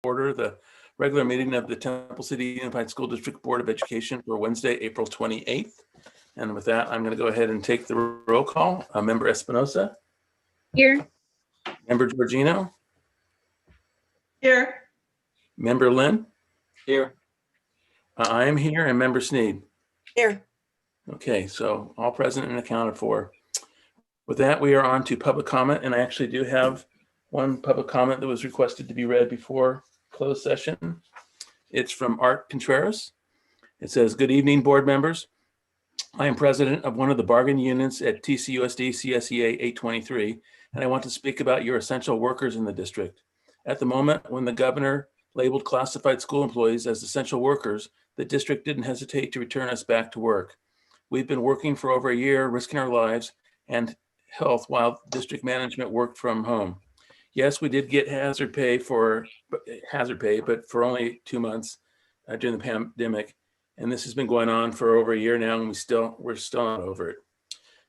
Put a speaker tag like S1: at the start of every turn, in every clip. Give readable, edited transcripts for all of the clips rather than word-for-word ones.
S1: order the regular meeting of the Temple City Unified School District Board of Education for Wednesday, April 28th. And with that, I'm going to go ahead and take the roll call. Member Espinosa.
S2: Here.
S1: Member Georgino.
S3: Here.
S1: Member Lynn.
S4: Here.
S1: I am here, and Member Sneed.
S3: Here.
S1: Okay, so all present and accounted for. With that, we are on to public comment, and I actually do have one public comment that was requested to be read before closed session. It's from Art Contreras. It says, "Good evening, board members. I am president of one of the bargain units at TCUSD CSEA 823, and I want to speak about your essential workers in the district. At the moment, when the governor labeled classified school employees as essential workers, the district didn't hesitate to return us back to work. We've been working for over a year, risking our lives and health while district management worked from home. Yes, we did get hazard pay, but for only 2 months during the pandemic. And this has been going on for over a year now, and we're still not over it.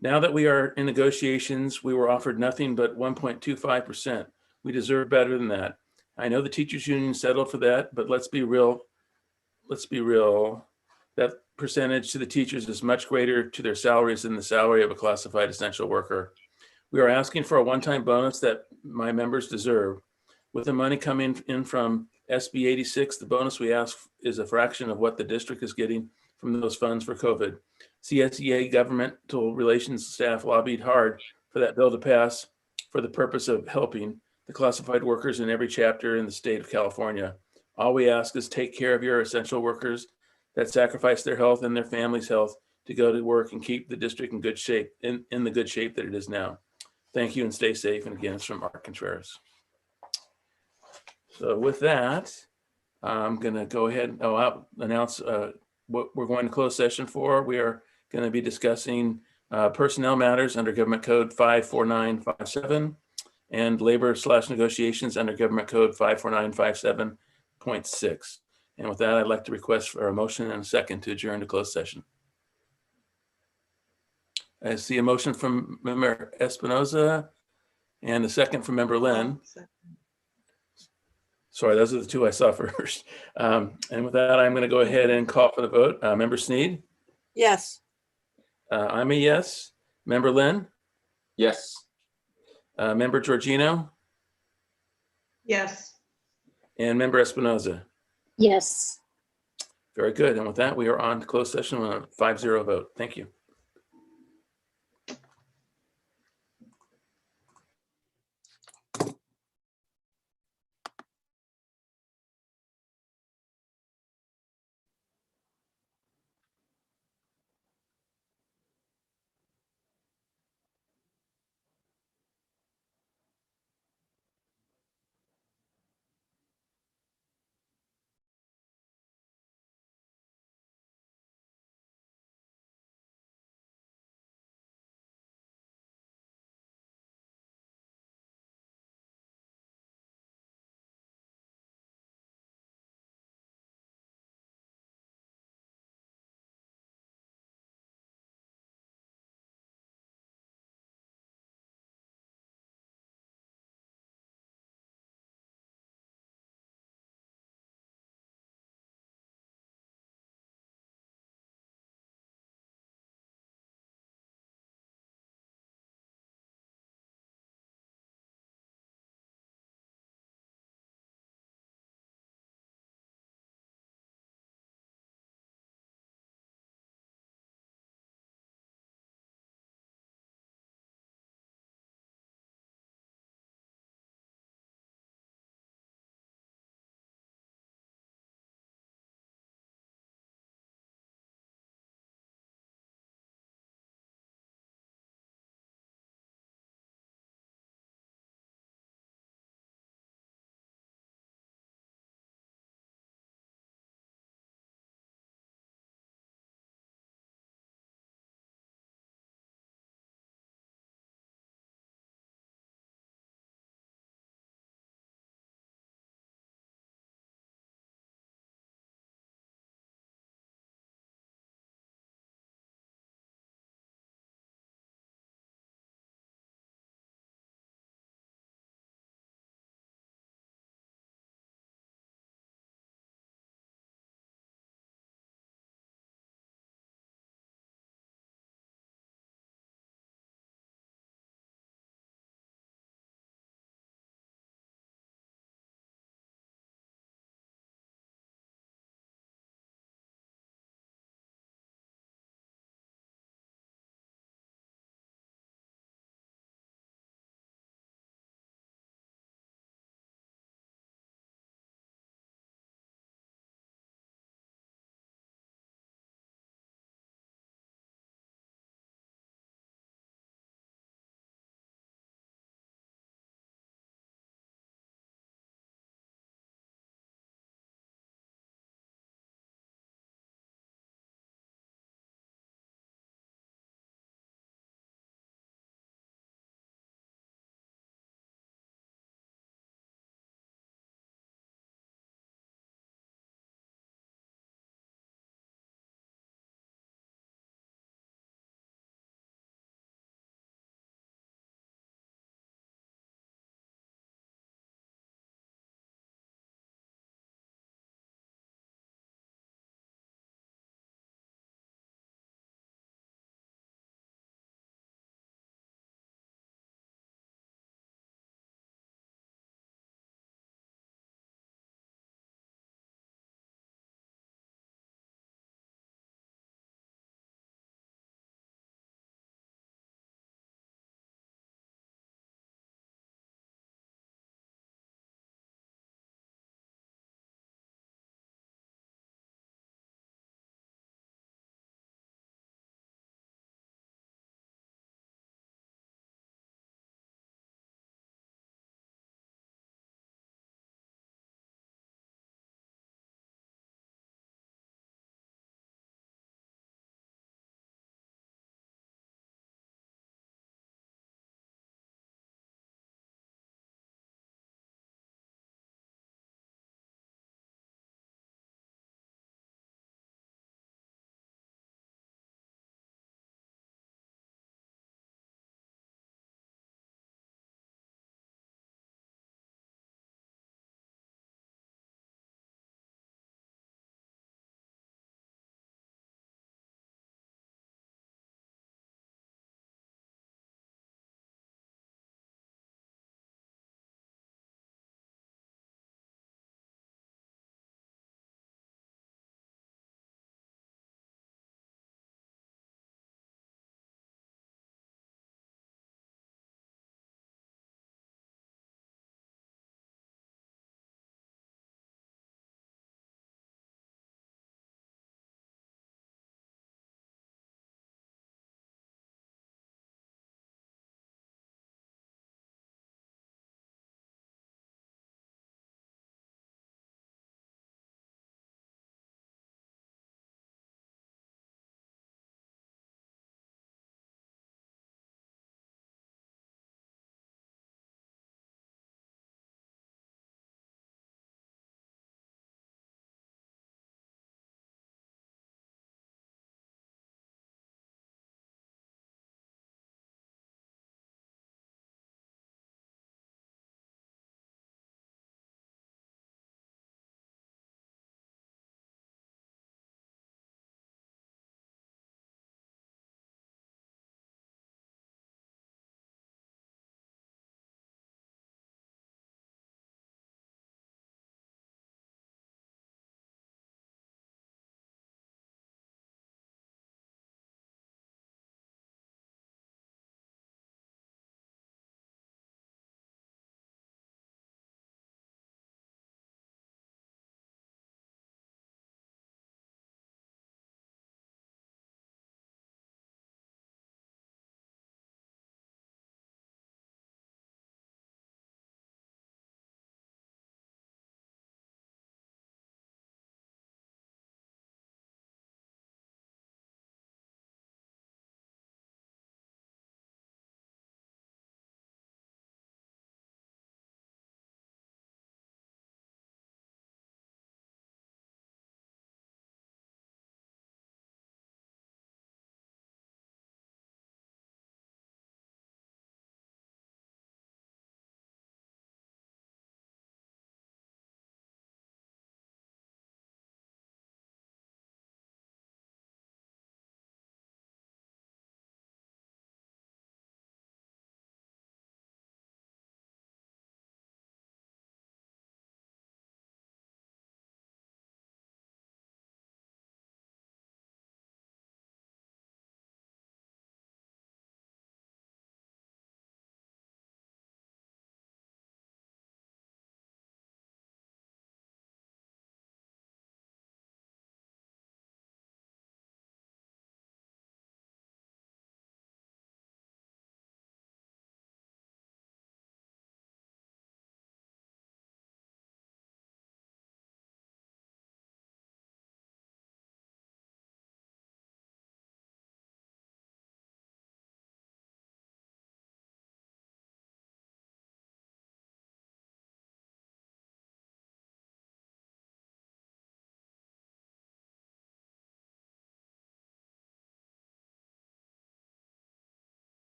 S1: Now that we are in negotiations, we were offered nothing but 1.25%. We deserve better than that. I know the teachers union settled for that, but let's be real. That percentage to the teachers is much greater to their salaries than the salary of a classified essential worker. We are asking for a one-time bonus that my members deserve. With the money coming in from SB 86, the bonus we ask is a fraction of what the district is getting from those funds for COVID. CSEA governmental relations staff lobbied hard for that bill to pass for the purpose of helping the classified workers in every chapter in the state of California. All we ask is take care of your essential workers that sacrifice their health and their family's health to go to work and keep the district in good shape, in the good shape that it is now. Thank you and stay safe." And again, it's from Art Contreras. So with that, I'm going to go ahead and I'll announce what we're going to close session for. We are going to be discussing personnel matters under Government Code 54957 and labor/negotiations under Government Code 54957.6. And with that, I'd like to request for a motion and a second to adjourn to closed session. I see a motion from Member Espinosa and a second from Member Lynn. Sorry, those are the two I saw first. And with that, I'm going to go ahead and call for the vote. Member Sneed?
S3: Yes.
S1: I'm a yes. Member Lynn?
S4: Yes.
S1: Member Georgino?
S3: Yes.
S1: And Member Espinosa?
S2: Yes.
S1: Very good. And with that, we are on to closed session on a 5-0 vote. Thank you.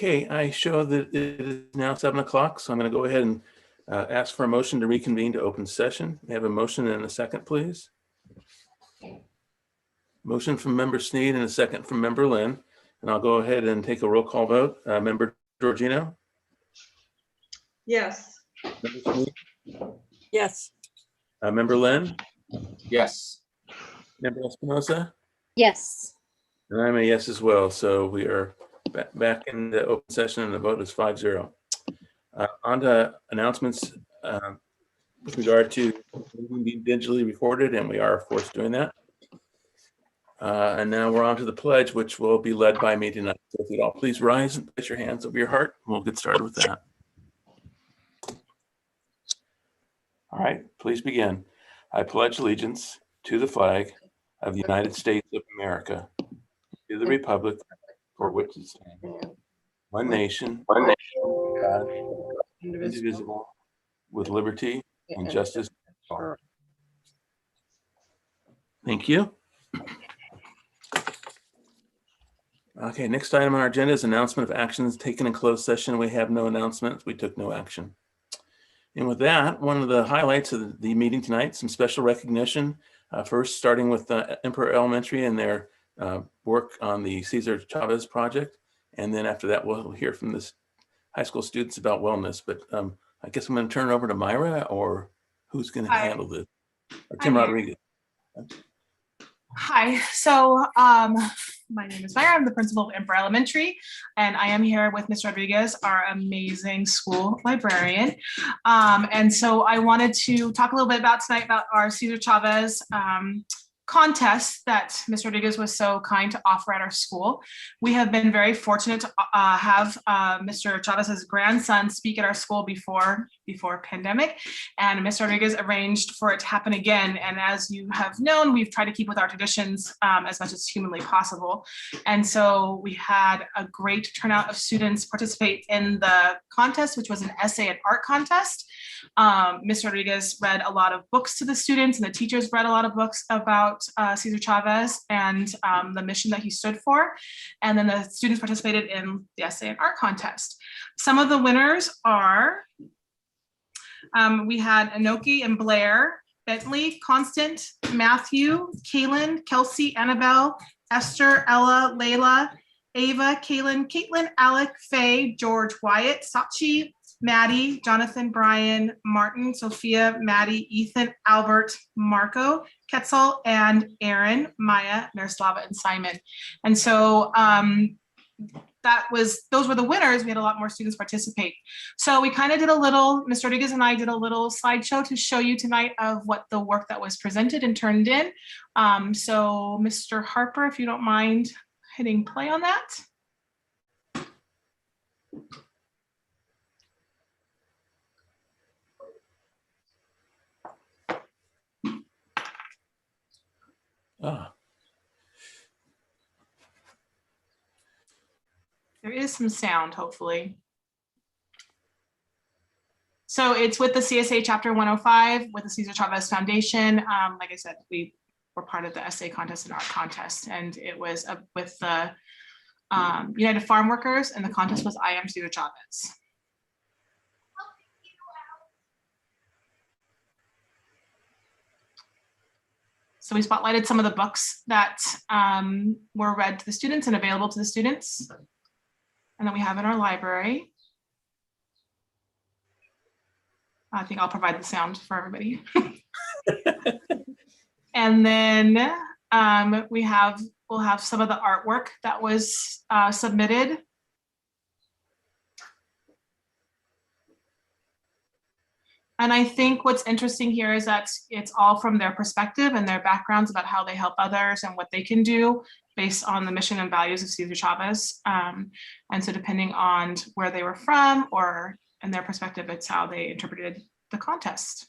S1: Okay, I show that it is now 7 o'clock, so I'm going to go ahead and ask for a motion to reconvene to open session. May I have a motion and a second, please? Motion from Member Sneed and a second from Member Lynn. And I'll go ahead and take a roll call vote. Member Georgino?
S3: Yes.
S1: Member Sneed?
S3: Yes.
S1: Member Lynn?
S4: Yes.
S1: Member Espinosa?
S2: Yes.
S1: And I'm a yes as well. So we are back in the open session and the vote is 5-0. On to announcements with regard to being digitally recorded, and we are of course doing that. And now we're on to the pledge, which will be led by me tonight. So if you'd all please rise and place your hands over your heart, and we'll get started with that. All right, please begin. I pledge allegiance to the flag of the United States of America, to the republic for which it stands, one nation, God, indivisible, with liberty and justice for all. Thank you. Okay, next item on our agenda is announcement of actions taken in closed session. We have no announcements. We took no action. And with that, one of the highlights of the meeting tonight, some special recognition. First, starting with Emperor Elementary and their work on the Cesar Chavez project. And then after that, we'll hear from the high school students about wellness. But I guess I'm going to turn it over to Myra, or who's going to handle this? Or Tim Rodriguez.
S5: Hi, so my name is Myra. I'm the principal of Emperor Elementary, and I am here with Ms. Rodriguez, our amazing school librarian. And so I wanted to talk a little bit about tonight about our Cesar Chavez contest that Ms. Rodriguez was so kind to offer at our school. We have been very fortunate to have Mr. Chavez's grandson speak at our school before pandemic, and Ms. Rodriguez arranged for it to happen again. And as you have known, we've tried to keep with our traditions as much as humanly possible. And so we had a great turnout of students participate in the contest, which was an essay and art contest. Ms. Rodriguez read a lot of books to the students, and the teachers read a lot of books about Cesar Chavez and the mission that he stood for. And then the students participated in the essay and art contest. Some of the winners are, we had Anoki and Blair, Bentley, Constant, Matthew, Kaylin, Kelsey, Annabelle, Esther, Ella, Layla, Ava, Kaylin, Caitlin, Alec, Faye, George, Wyatt, Sachi, Maddie, Jonathan, Brian, Martin, Sophia, Maddie, Ethan, Albert, Marco, Quetzal, and Aaron, Maya, Miroslava, and Simon. And so those were the winners. We had a lot more students participate. So we kind of did a little, Ms. Rodriguez and I did a little slideshow to show you tonight of what the work that was presented and turned in. So Mr. Harper, if you don't mind hitting play on that. There is some sound, hopefully. So it's with the CSA Chapter 105 with the Cesar Chavez Foundation. Like I said, we were part of the essay contest and art contest, and it was with the United Farm Workers, and the contest was I Am Cesar Chavez. So we spotlighted some of the books that were read to the students and available to the students, and that we have in our library. I think I'll provide the sound for everybody. And then we'll have some of the artwork that was submitted. And I think what's interesting here is that it's all from their perspective and their backgrounds about how they help others and what they can do based on the mission and values of Cesar Chavez. And so depending on where they were from or in their perspective, it's how they interpreted the contest.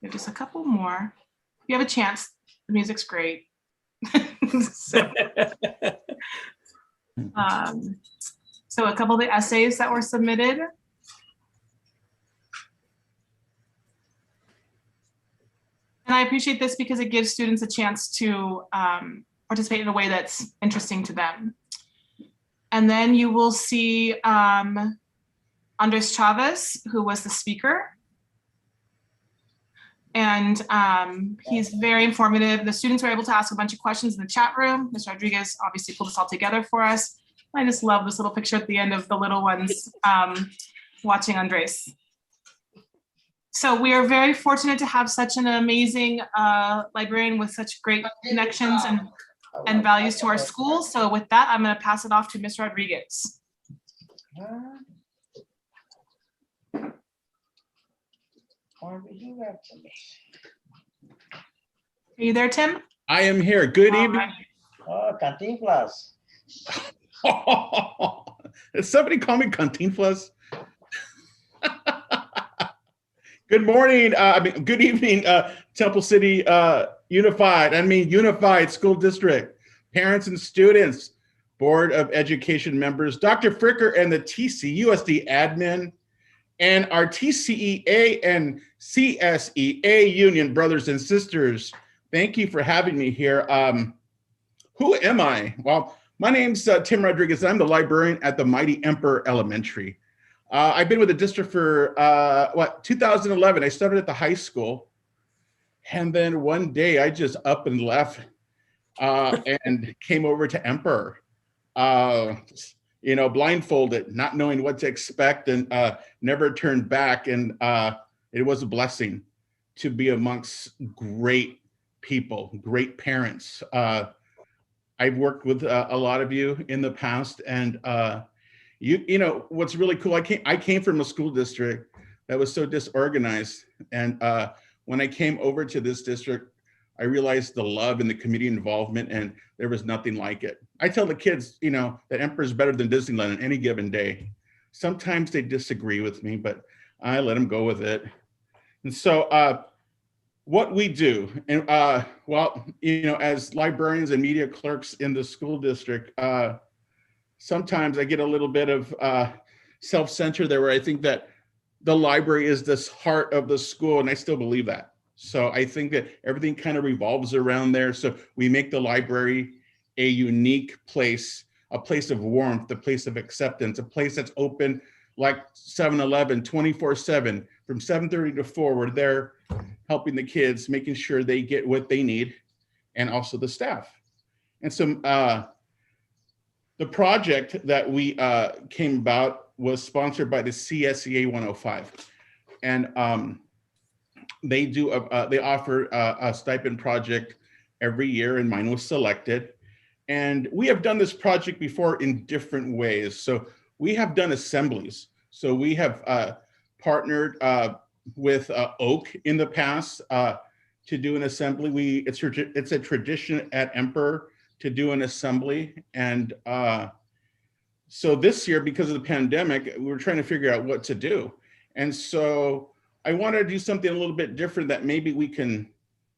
S5: We have just a couple more. If you have a chance, the music's great. So a couple of the essays that were submitted. And I appreciate this because it gives students a chance to participate in a way that's interesting to them. And then you will see Andres Chavez, who was the speaker. And he's very informative. The students were able to ask a bunch of questions in the chat room. Ms. Rodriguez obviously pulled this all together for us. I just love this little picture at the end of the little ones watching Andres. So we are very fortunate to have such an amazing librarian with such great connections and values to our school. So with that, I'm going to pass it off to Ms. Rodriguez.
S6: Are
S5: you there, Tim?
S7: I am here. Good
S5: All
S7: evening.
S5: right.
S6: Oh, Cantinflas.
S7: Does somebody call me Cantinflas? Good morning. Good evening, Temple City Unified School District, parents and students, Board of Education members, Dr. Fricker and the TCUSD admin, and our TCEA and CSEA union brothers and sisters. Thank you for having me here. Who am I? Well, my name's Tim Rodriguez. I'm the librarian at the Mighty Emperor Elementary. I've been with the district for 2011. I started at the high school, and then one day I just up and left and came over to Emperor. Blindfolded, not knowing what to expect, and never turned back. And it was a blessing to be amongst great people, great parents. I've worked with a lot of you in the past, and you know what's really cool. I came from a school district that was so disorganized, and when I came over to this district, I realized the love and the community involvement, and there was nothing like it. I tell the kids, that Emperor is better than Disneyland on any given day. Sometimes they disagree with me, but I let them go with it. And so what we do, and as librarians and media clerks in the school district, sometimes I get a little bit of self-censor there, where I think that the library is this heart of the school, and I still believe that. So I think that everything kind of revolves around there. So we make the library a unique place, a place of warmth, a place of acceptance, a place that's open like 7-Eleven 24/7 from 7:30 to 4. We're there helping the kids, making sure they get what they need, and also the staff. And so the project that we came about was sponsored by the CSEA 105. And they offer a stipend project every year, and mine was selected. And we have done this project before in different ways. So we have done assemblies. So we have partnered with Oak in the past to do an assembly. It's a tradition at Emperor to do an assembly. And so this year, because of the pandemic, we were trying to figure out what to do. And so I wanted to do something a little bit different that maybe we can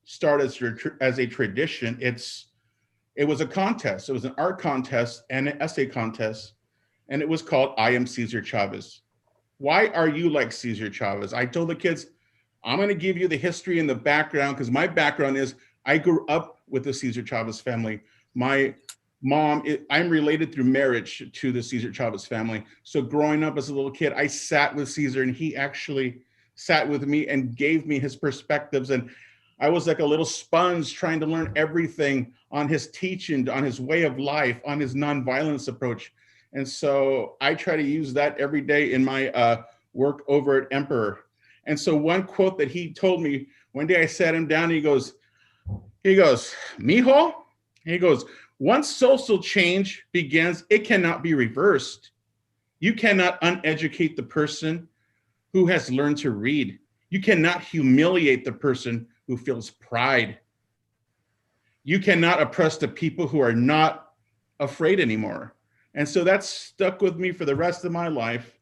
S7: start as a tradition. It was a contest. It was an art contest and an essay contest, and it was called I Am Cesar Chavez. Why are you like Cesar Chavez? I told the kids, I'm going to give you the history and the background, because my background is I grew up with the Cesar Chavez family. My mom, I'm related through marriage to the Cesar Chavez family. So growing up as a little kid, I sat with Cesar, and he actually sat with me and gave me his perspectives. And I was like a little sponge trying to learn everything on his teaching, on his way of life, on his nonviolence approach. And so I try to use that every day in my work over at Emperor. And so one quote that he told me, one day I sat him down, and he goes, mijo, he goes, once social change begins, it cannot be reversed. You cannot uneducate the person who has learned to read. You cannot humiliate the person who feels pride. You cannot oppress the people who are not afraid anymore. And so that's stuck with me for the rest of my life.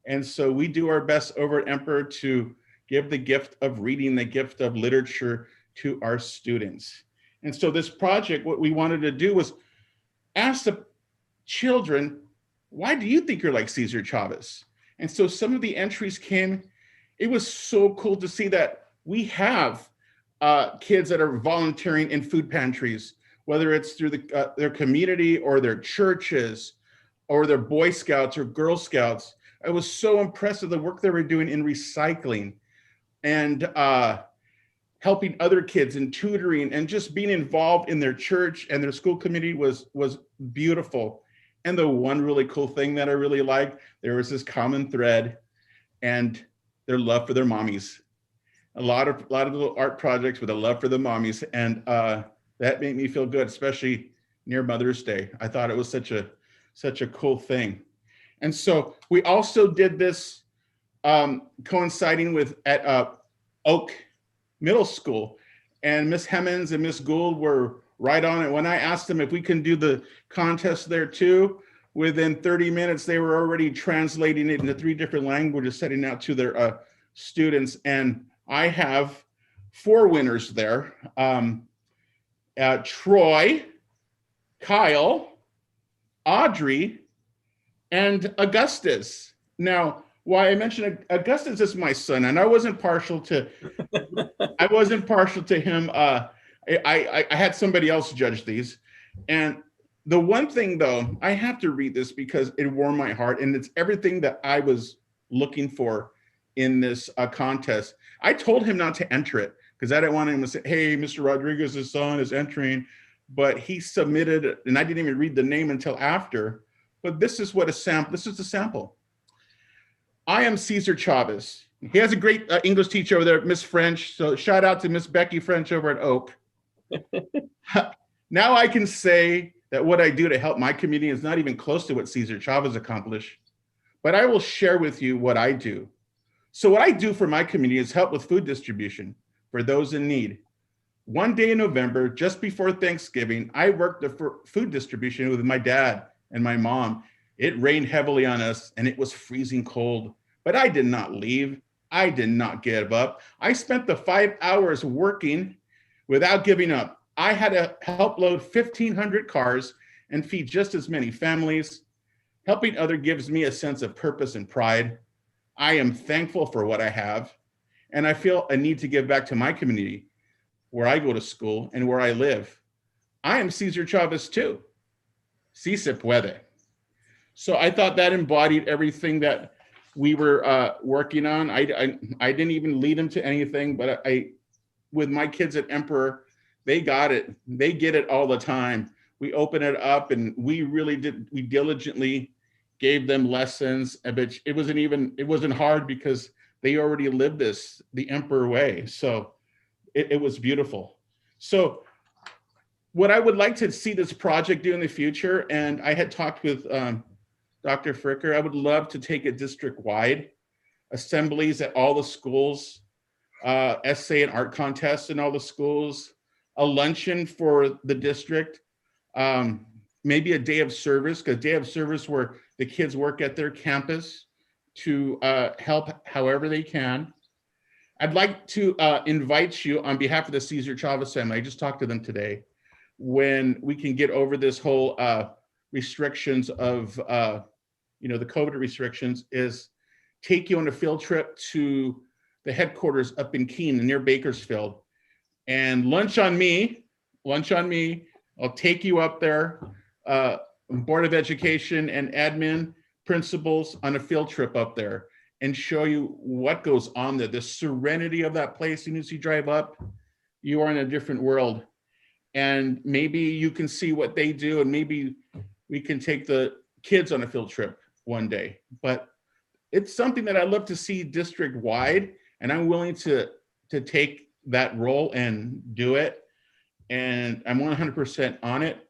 S7: And so we do our best over at Emperor to give the gift of reading, the gift of literature to our students. And so this project, what we wanted to do was ask the children, why do you think you're like Cesar Chavez? And so some of the entries came. It was so cool to see that we have kids that are volunteering in food pantries, whether it's through their community or their churches. or their Boy Scouts or Girl Scouts. I was so impressed with the work they were doing in recycling and helping other kids and tutoring and just being involved in their church and their school community was beautiful. And the one really cool thing that I really liked, there was this common thread and their love for their mommies. A lot of little art projects with a love for the mommies. And that made me feel good, especially near Mother's Day. I thought it was such a cool thing. And so we also did this coinciding with at Oak Middle School, and Miss Hemmons and Miss Gould were right on it. When I asked them if we can do the contest there too, within 30 minutes, they were already translating it into 3 different languages, setting out to their students. And I have 4 winners there. Troy, Kyle, Audrey, and Augustus. Now, why I mentioned Augustus is my son, and I wasn't partial to him. I had somebody else judge these. And the one thing though, I have to read this because it warmed my heart, and it's everything that I was looking for in this contest. I told him not to enter it because I didn't want him to say, hey, Mr. Rodriguez's son is entering, but he submitted, and I didn't even read the name until after. But this is what this is the sample. I am Cesar Chavez. He has a great English teacher over there, Miss French. So shout out to Miss Becky French over at Oak. Now I can say that what I do to help my community is not even close to what Cesar Chavez accomplished, but I will share with you what I do. So what I do for my community is help with food distribution for those in need. One day in November, just before Thanksgiving, I worked the food distribution with my dad and my mom. It rained heavily on us and it was freezing cold, but I did not leave. I did not give up. I spent the 5 hours working without giving up. I had to help load 1,500 cars and feed just as many families. Helping others gives me a sense of purpose and pride. I am thankful for what I have, and I feel a need to give back to my community where I go to school and where I live. I am Cesar Chavez too. Si se puede. So I thought that embodied everything that we were working on. I didn't even lead them to anything, but with my kids at Emperor, they got it. They get it all the time. We open it up and we diligently gave them lessons, but it wasn't hard because they already lived this the Emperor way. So it was beautiful. So what I would like to see this project do in the future, and I had talked with Dr. Fricker, I would love to take it district-wide, assemblies at all the schools, essay and art contests in all the schools, a luncheon for the district, maybe a day of service, because day of service where the kids work at their campus to help however they can. I'd like to invite you on behalf of the Cesar Chavez family, I just talked to them today, when we can get over this whole restrictions of, the COVID restrictions, is take you on a field trip to the headquarters up in Keene near Bakersfield, and lunch on me. I'll take you up there, Board of Education and admin principals on a field trip up there and show you what goes on there, the serenity of that place. As soon as you drive up, you are in a different world. And maybe you can see what they do, and maybe we can take the kids on a field trip one day. But it's something that I love to see district wide, and I'm willing to take that role and do it. And I'm 100% on it.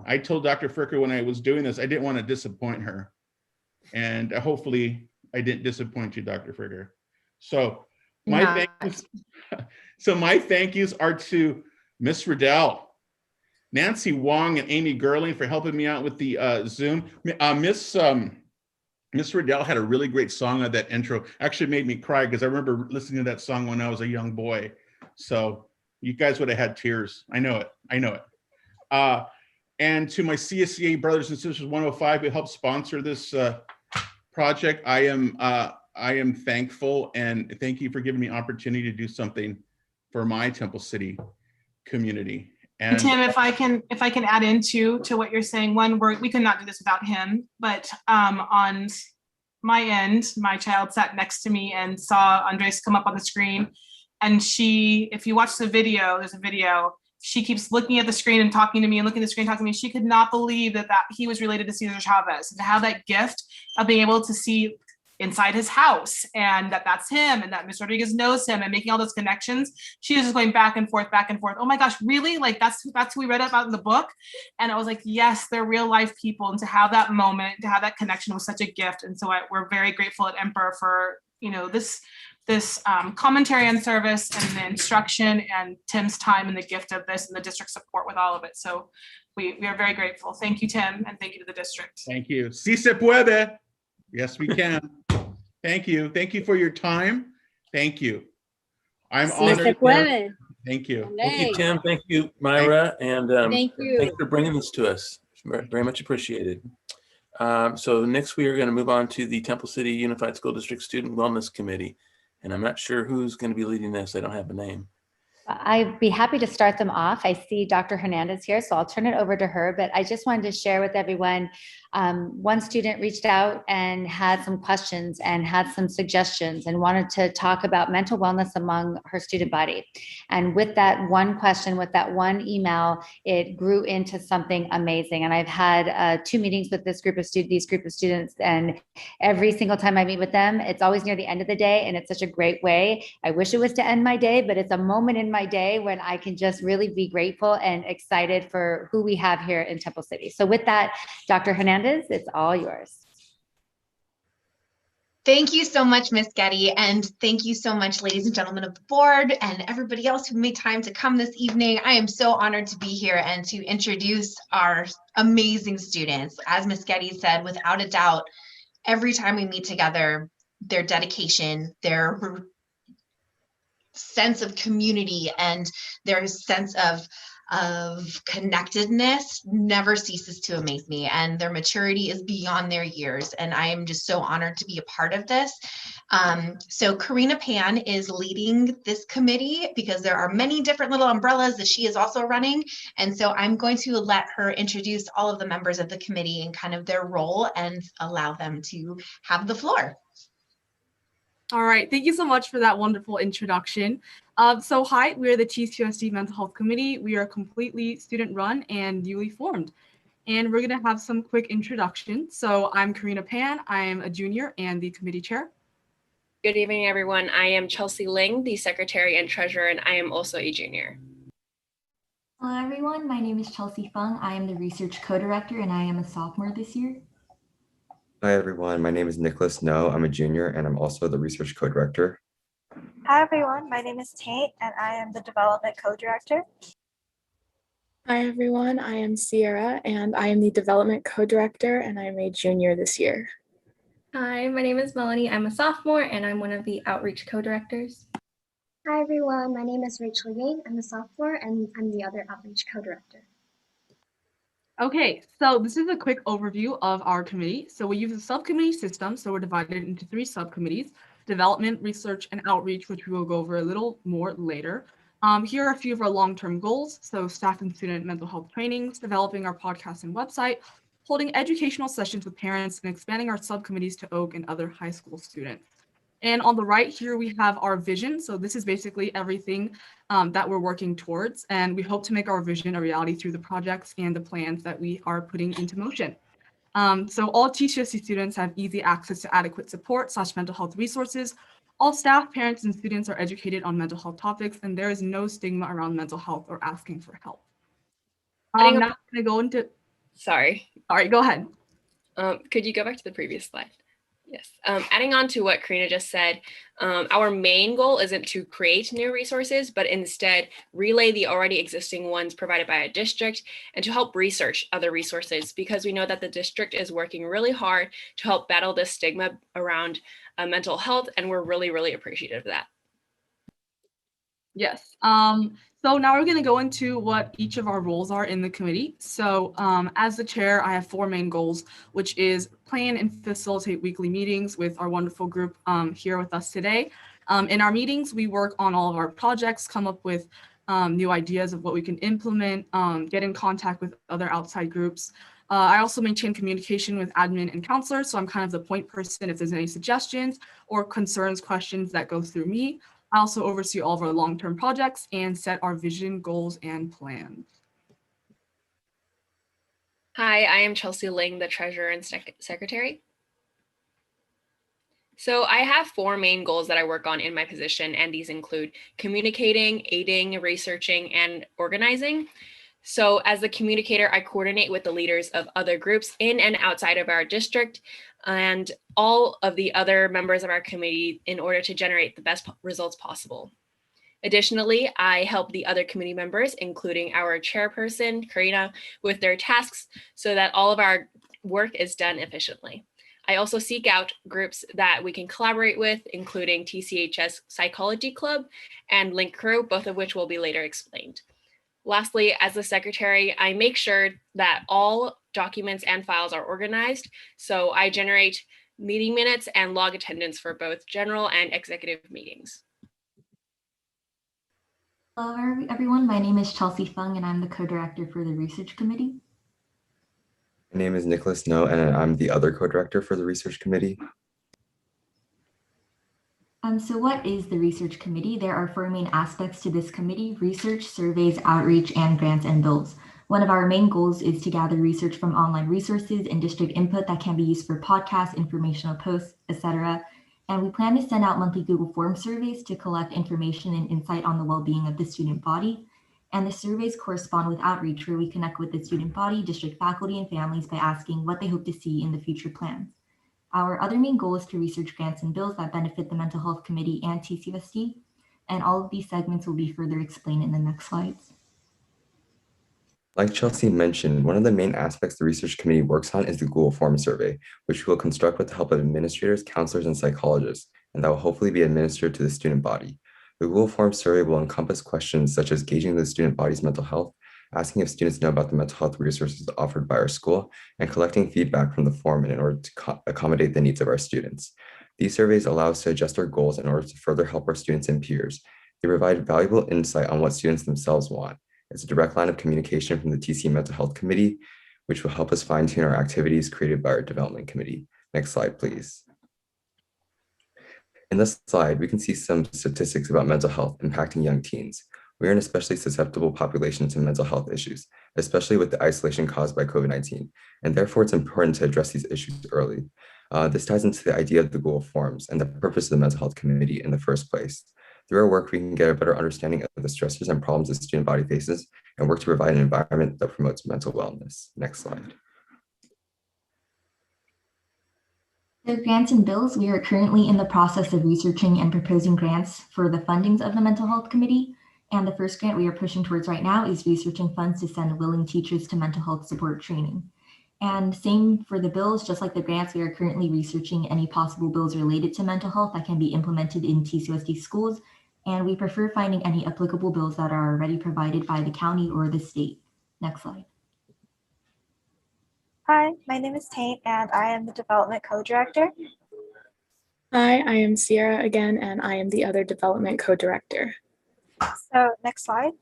S7: I told Dr. Fricker when I was doing this, I didn't want to disappoint her. And hopefully I didn't disappoint you, Dr. Fricker. So my thank yous are to Miss Riddell, Nancy Wong, and Amy Gerling for helping me out with the Zoom. Miss Riddell had a really great song on that intro. Actually made me cry because I remember listening to that song when I was a young boy. So you guys would have had tears. I know it. And to my CSCA brothers and sisters 105 who helped sponsor this project, I am thankful, and thank you for giving me opportunity to do something for my Temple City community. And
S5: Tim, if I can add into to what you're saying, one, we could not do this without him, but on my end, my child sat next to me and saw Andres come up on the screen. And she, if you watch the video, there's a video, she keeps looking at the screen and talking to me and looking at the screen, talking to me. She could not believe that he was related to Cesar Chavez, and to have that gift of being able to see inside his house and that's him, and that Ms. Rodriguez knows him, and making all those connections. She was just going back and forth, back and forth. Oh my gosh, really? Like that's who we read about in the book. And I was like, yes, they're real life people. And to have that moment, to have that connection was such a gift. And so we're very grateful at Emperor for, this commentary on service and the instruction, and Tim's time and the gift of this, and the district support with all of it. So we are very grateful. Thank you, Tim, and thank you to the district.
S7: thank you. Si se puede. Yes, we can. Thank you. Thank you for your time. Thank you. I'm
S2: Sí se
S7: honored.
S2: puede.
S7: Thank you.
S1: Thank you, Tim. Thank you, Myra. And
S2: Thank you.
S1: thanks for bringing this to us. Very much appreciated. So next we are going to move on to the Temple City Unified School District Student Wellness Committee. And I'm not sure who's going to be leading this. I don't have a name.
S8: I'd be happy to start them off. I see Dr. Hernandez here, so I'll turn it over to her. But I just wanted to share with everyone, one student reached out and had some questions and had some suggestions and wanted to talk about mental wellness among her student body. And with that one question, with that one email, it grew into something amazing. And I've had 2 meetings with these group of students, and every single time I meet with them, it's always near the end of the day, and it's such a great way. I wish it was to end my day, but it's a moment in my day when I can just really be grateful and excited for who we have here in Temple City. So with that, Dr. Hernandez, it's all yours.
S9: Thank you so much, Miss Getty, and thank you so much, ladies and gentlemen of the board, and everybody else who made time to come this evening. I am so honored to be here and to introduce our amazing students. As Miss Getty said, without a doubt, every time we meet together, their dedication, their sense of community, and their sense of connectedness never ceases to amaze me, and their maturity is beyond their years, and I am just so honored to be a part of this. So Karina Pan is leading this committee because there are many different little umbrellas that she is also running, and so I'm going to let her introduce all of the members of the committee and kind of their role and allow them to have the floor.
S10: All right, thank you so much for that wonderful introduction. So hi, we are the TCUSD Mental Health Committee. We are completely student-run and newly formed. And we're gonna have some quick introductions. So I'm Karina Pan, I am a junior and the committee chair.
S11: Good evening, everyone. I am Chelsea Ling, the secretary and treasurer, and I am also a junior.
S12: Hello, everyone. My name is Chelsea Fung. I am the research co-director and I am a sophomore this year.
S13: Hi, everyone. My name is Nicholas No. I'm a junior and I'm also the research co-director.
S14: Hi, everyone. My name is Tate and I am the development co-director.
S15: Hi, everyone. I am Sierra and I am the development co-director and I'm a junior this year.
S16: Hi, my name is Melanie. I'm a sophomore and I'm one of the outreach co-directors.
S17: Hi, everyone. My name is Rachel Yang. I'm a sophomore and I'm the other outreach co-director.
S10: Okay, so this is a quick overview of our committee. So we use a subcommittee system. So we're divided into 3 subcommittees: development, research, and outreach, which we will go over a little more later. Here are a few of our long-term goals. So staff and student mental health trainings, developing our podcast and website, holding educational sessions with parents, and expanding our subcommittees to Oak and other high school students. And on the right here, we have our vision. So this is basically everything that we're working towards. And we hope to make our vision a reality through the projects and the plans that we are putting into motion. So all TCUSD students have easy access to adequate support / mental health resources. All staff, parents, and students are educated on mental health topics, and there is no stigma around mental health or asking for help. Now I'm gonna go into.
S11: Sorry.
S10: All right, go ahead.
S11: Could you go back to the previous slide? Yes. Adding on to what Karina just said, our main goal isn't to create new resources, but instead relay the already existing ones provided by a district and to help research other resources, because we know that the district is working really hard to help battle this stigma around mental health, and we're really, really appreciative of that.
S10: Yes. So now we're going to go into what each of our roles are in the committee. So as the chair, I have 4 main goals, which is plan and facilitate weekly meetings with our wonderful group here with us today. In our meetings, we work on all of our projects, come up with new ideas of what we can implement, get in contact with other outside groups. I also maintain communication with admin and counselors, so I'm kind of the point person if there's any suggestions or concerns, questions that go through me. I also oversee all of our long-term projects and set our vision, goals, and plans.
S11: Hi, I am Chelsea Ling, the Treasurer and Secretary. So I have 4 main goals that I work on in my position, and these include communicating, aiding, researching, and organizing. So as the communicator, I coordinate with the leaders of other groups in and outside of our district and all of the other members of our committee in order to generate the best results possible. Additionally, I help the other committee members, including our chairperson, Karina, with their tasks so that all of our work is done efficiently. I also seek out groups that we can collaborate with, including TCHS Psychology Club and Link Crew, both of which will be later explained. Lastly, as the secretary, I make sure that all documents and files are organized. So I generate meeting minutes and log attendance for both general and executive meetings.
S12: Hello, everyone. My name is Chelsea Fung, and I'm the co-director for the Research Committee.
S13: My name is Nicholas No, and I'm the other co-director for the Research Committee.
S12: So what is the Research Committee? There are 4 main aspects to this committee: research, surveys, outreach, and grants and bills. One of our main goals is to gather research from online resources and district input that can be used for podcasts, informational posts, etc. And we plan to send out monthly Google Form surveys to collect information and insight on the well-being of the student body. And the surveys correspond with outreach, where we connect with the student body, district faculty, and families by asking what they hope to see in the future plans. Our other main goal is to research grants and bills that benefit the Mental Health Committee and TCUSD, and all of these segments will be further explained in the next slides.
S13: Like Chelsea mentioned, one of the main aspects the Research Committee works on is the Google Form survey, which we will construct with the help of administrators, counselors, and psychologists, and that will hopefully be administered to the student body. The Google Form survey will encompass questions such as gauging the student body's mental health, asking if students know about the mental health resources offered by our school, and collecting feedback from the form in order to accommodate the needs of our students. These surveys allow us to adjust our goals in order to further help our students and peers. They provide valuable insight on what students themselves want. It's a direct line of communication from the TC Mental Health Committee, which will help us fine-tune our activities created by our Development Committee. Next slide, please. In this slide, we can see some statistics about mental health impacting young teens. We are an especially susceptible population to mental health issues, especially with the isolation caused by COVID-19, and therefore it's important to address these issues early. This ties into the idea of the Google Forms and the purpose of the Mental Health Committee in the first place. Through our work, we can get a better understanding of the stressors and problems the student body faces and work to provide an environment that promotes mental wellness. Next slide.
S12: So grants and bills, we are currently in the process of researching and proposing grants for the fundings of the Mental Health Committee. And the first grant we are pushing towards right now is researching funds to send willing teachers to mental health support training. And same for the bills, just like the grants, we are currently researching any possible bills related to mental health that can be implemented in TCUSD schools. And we prefer finding any applicable bills that are already provided by the county or the state. Next slide.
S14: Hi, my name is Tate, and I am the Development Co-Director.
S15: Hi, I am Sierra again, and I am the other development co-director.
S14: So next slide.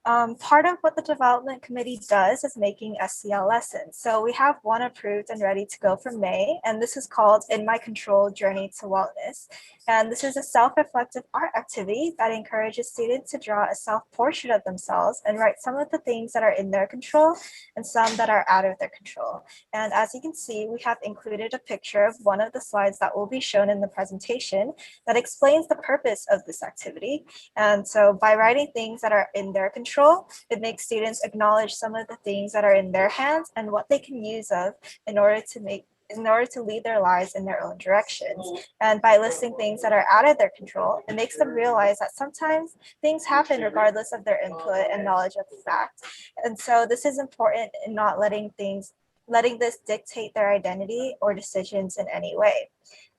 S14: Part of what the Development Committee does is making SEL lessons. So we have one approved and ready to go for May, and this is called In My Control Journey to Wellness. And this is a self-reflective art activity that encourages students to draw a self-portrait of themselves and write some of the things that are in their control and some that are out of their control. And as you can see, we have included a picture of one of the slides that will be shown in the presentation that explains the purpose of this activity. And so by writing things that are in their control, it makes students acknowledge some of the things that are in their hands and what they can use of in order to lead their lives in their own directions. And by listing things that are out of their control, it makes them realize that sometimes things happen regardless of their input and knowledge of the fact. And so this is important in not letting this dictate their identity or decisions in any way.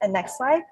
S14: And next slide.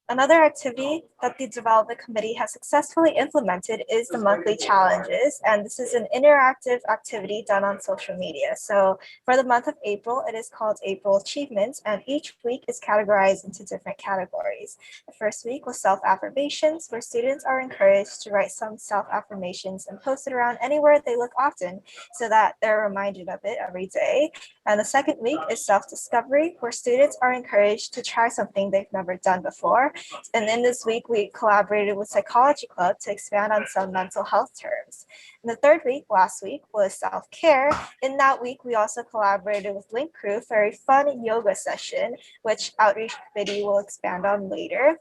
S14: Another activity that the development committee has successfully implemented is the monthly challenges. And this is an interactive activity done on social media. So for the month of April, it is called April Achievements, and each week is categorized into different categories. The first week was self-affirmations, where students are encouraged to write some self-affirmations and post it around anywhere they look often so that they're reminded of it every day. And the second week is self-discovery, where students are encouraged to try something they've never done before. And in this week, we collaborated with Psychology Club to expand on some mental health terms. And the third week, last week, was self-care. In that week, we also collaborated with Link Crew for a fun yoga session, which Outreach Committee will expand on later.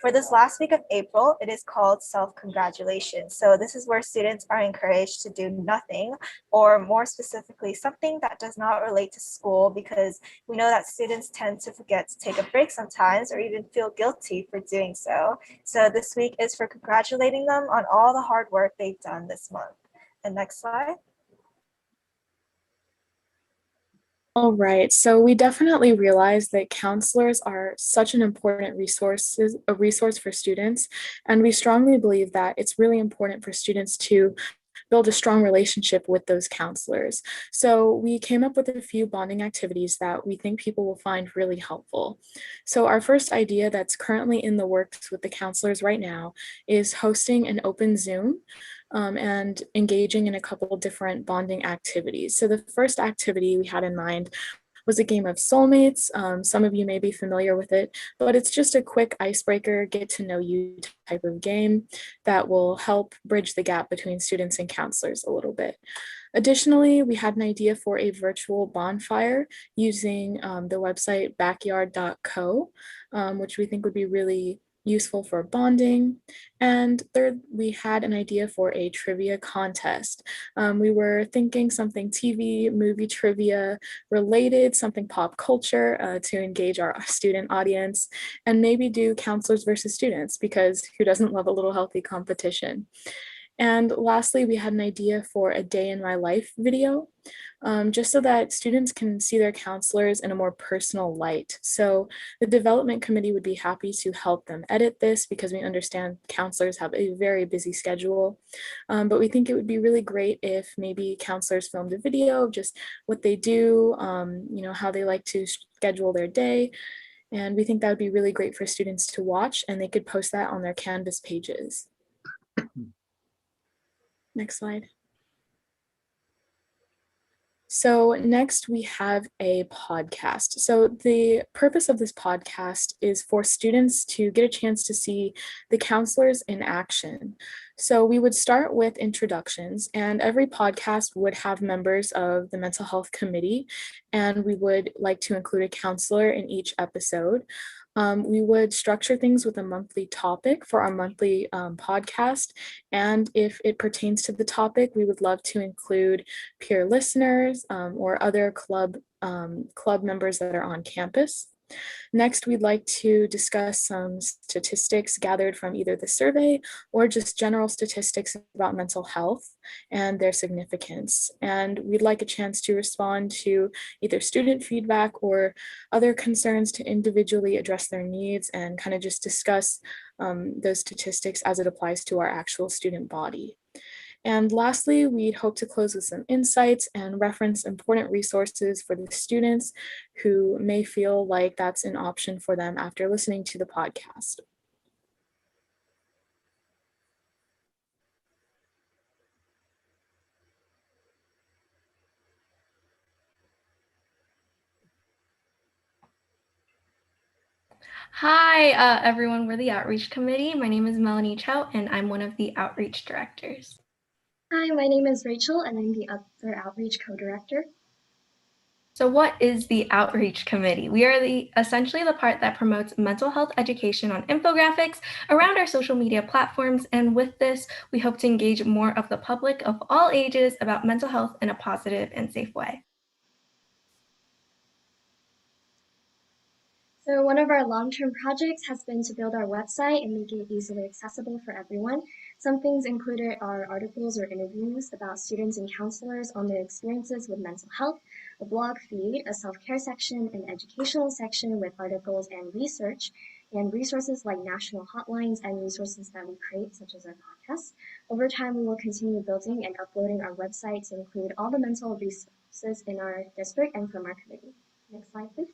S14: For this last week of April, it is called self-congratulations. So this is where students are encouraged to do nothing, or more specifically, something that does not relate to school, because we know that students tend to forget to take a break sometimes or even feel guilty for doing so. So this week is for congratulating them on all the hard work they've done this month. And next slide.
S15: All right, so we definitely realize that counselors are such an important resource for students, and we strongly believe that it's really important for students to build a strong relationship with those counselors. So we came up with a few bonding activities that we think people will find really helpful. So our first idea that's currently in the works with the counselors right now is hosting an open Zoom and engaging in a couple different bonding activities. So the first activity we had in mind was a game of soulmates. Some of you may be familiar with it, but it's just a quick icebreaker, get to know you type of game that will help bridge the gap between students and counselors a little bit. Additionally, we had an idea for a virtual bonfire using the website backyard.co, which we think would be really useful for bonding. And third, we had an idea for a trivia contest. We were thinking something TV, movie trivia related, something pop culture to engage our student audience, and maybe do counselors versus students, because who doesn't love a little healthy competition? And lastly, we had an idea for a day in my life video, just so that students can see their counselors in a more personal light. So the development committee would be happy to help them edit this, because we understand counselors have a very busy schedule. But we think it would be really great if maybe counselors filmed a video of just what they do, how they like to schedule their day. And we think that would be really great for students to watch, and they could post that on their Canvas pages. Next slide. So next we have a podcast. So the purpose of this podcast is for students to get a chance to see the counselors in action. So we would start with introductions, and every podcast would have members of the mental health committee, and we would like to include a counselor in each episode. We would structure things with a monthly topic for our monthly podcast. And if it pertains to the topic, we would love to include peer listeners or other club members that are on campus. Next, we'd like to discuss some statistics gathered from either the survey or just general statistics about mental health and their significance. And we'd like a chance to respond to either student feedback or other concerns to individually address their needs and kind of just discuss those statistics as it applies to our actual student body. And lastly, we'd hope to close with some insights and reference important resources for the students who may feel like that's an option for them after listening to the podcast.
S16: Hi, everyone. We're the Outreach Committee. My name is Melanie Chow, and I'm one of the Outreach Directors.
S17: Hi, my name is Rachel, and I'm the other Outreach Co-Director.
S16: So what is the Outreach Committee? We are essentially the part that promotes mental health education on infographics around our social media platforms. And with this, we hope to engage more of the public of all ages about mental health in a positive and safe way.
S17: So one of our long-term projects has been to build our website and make it easily accessible for everyone. Some things included are articles or interviews about students and counselors on their experiences with mental health, a blog feed, a self-care section, an educational section with articles and research, and resources like national hotlines and resources that we create, such as our podcasts. Over time, we will continue building and uploading our website to include all the mental resources in our district and from our committee. Next slide, please.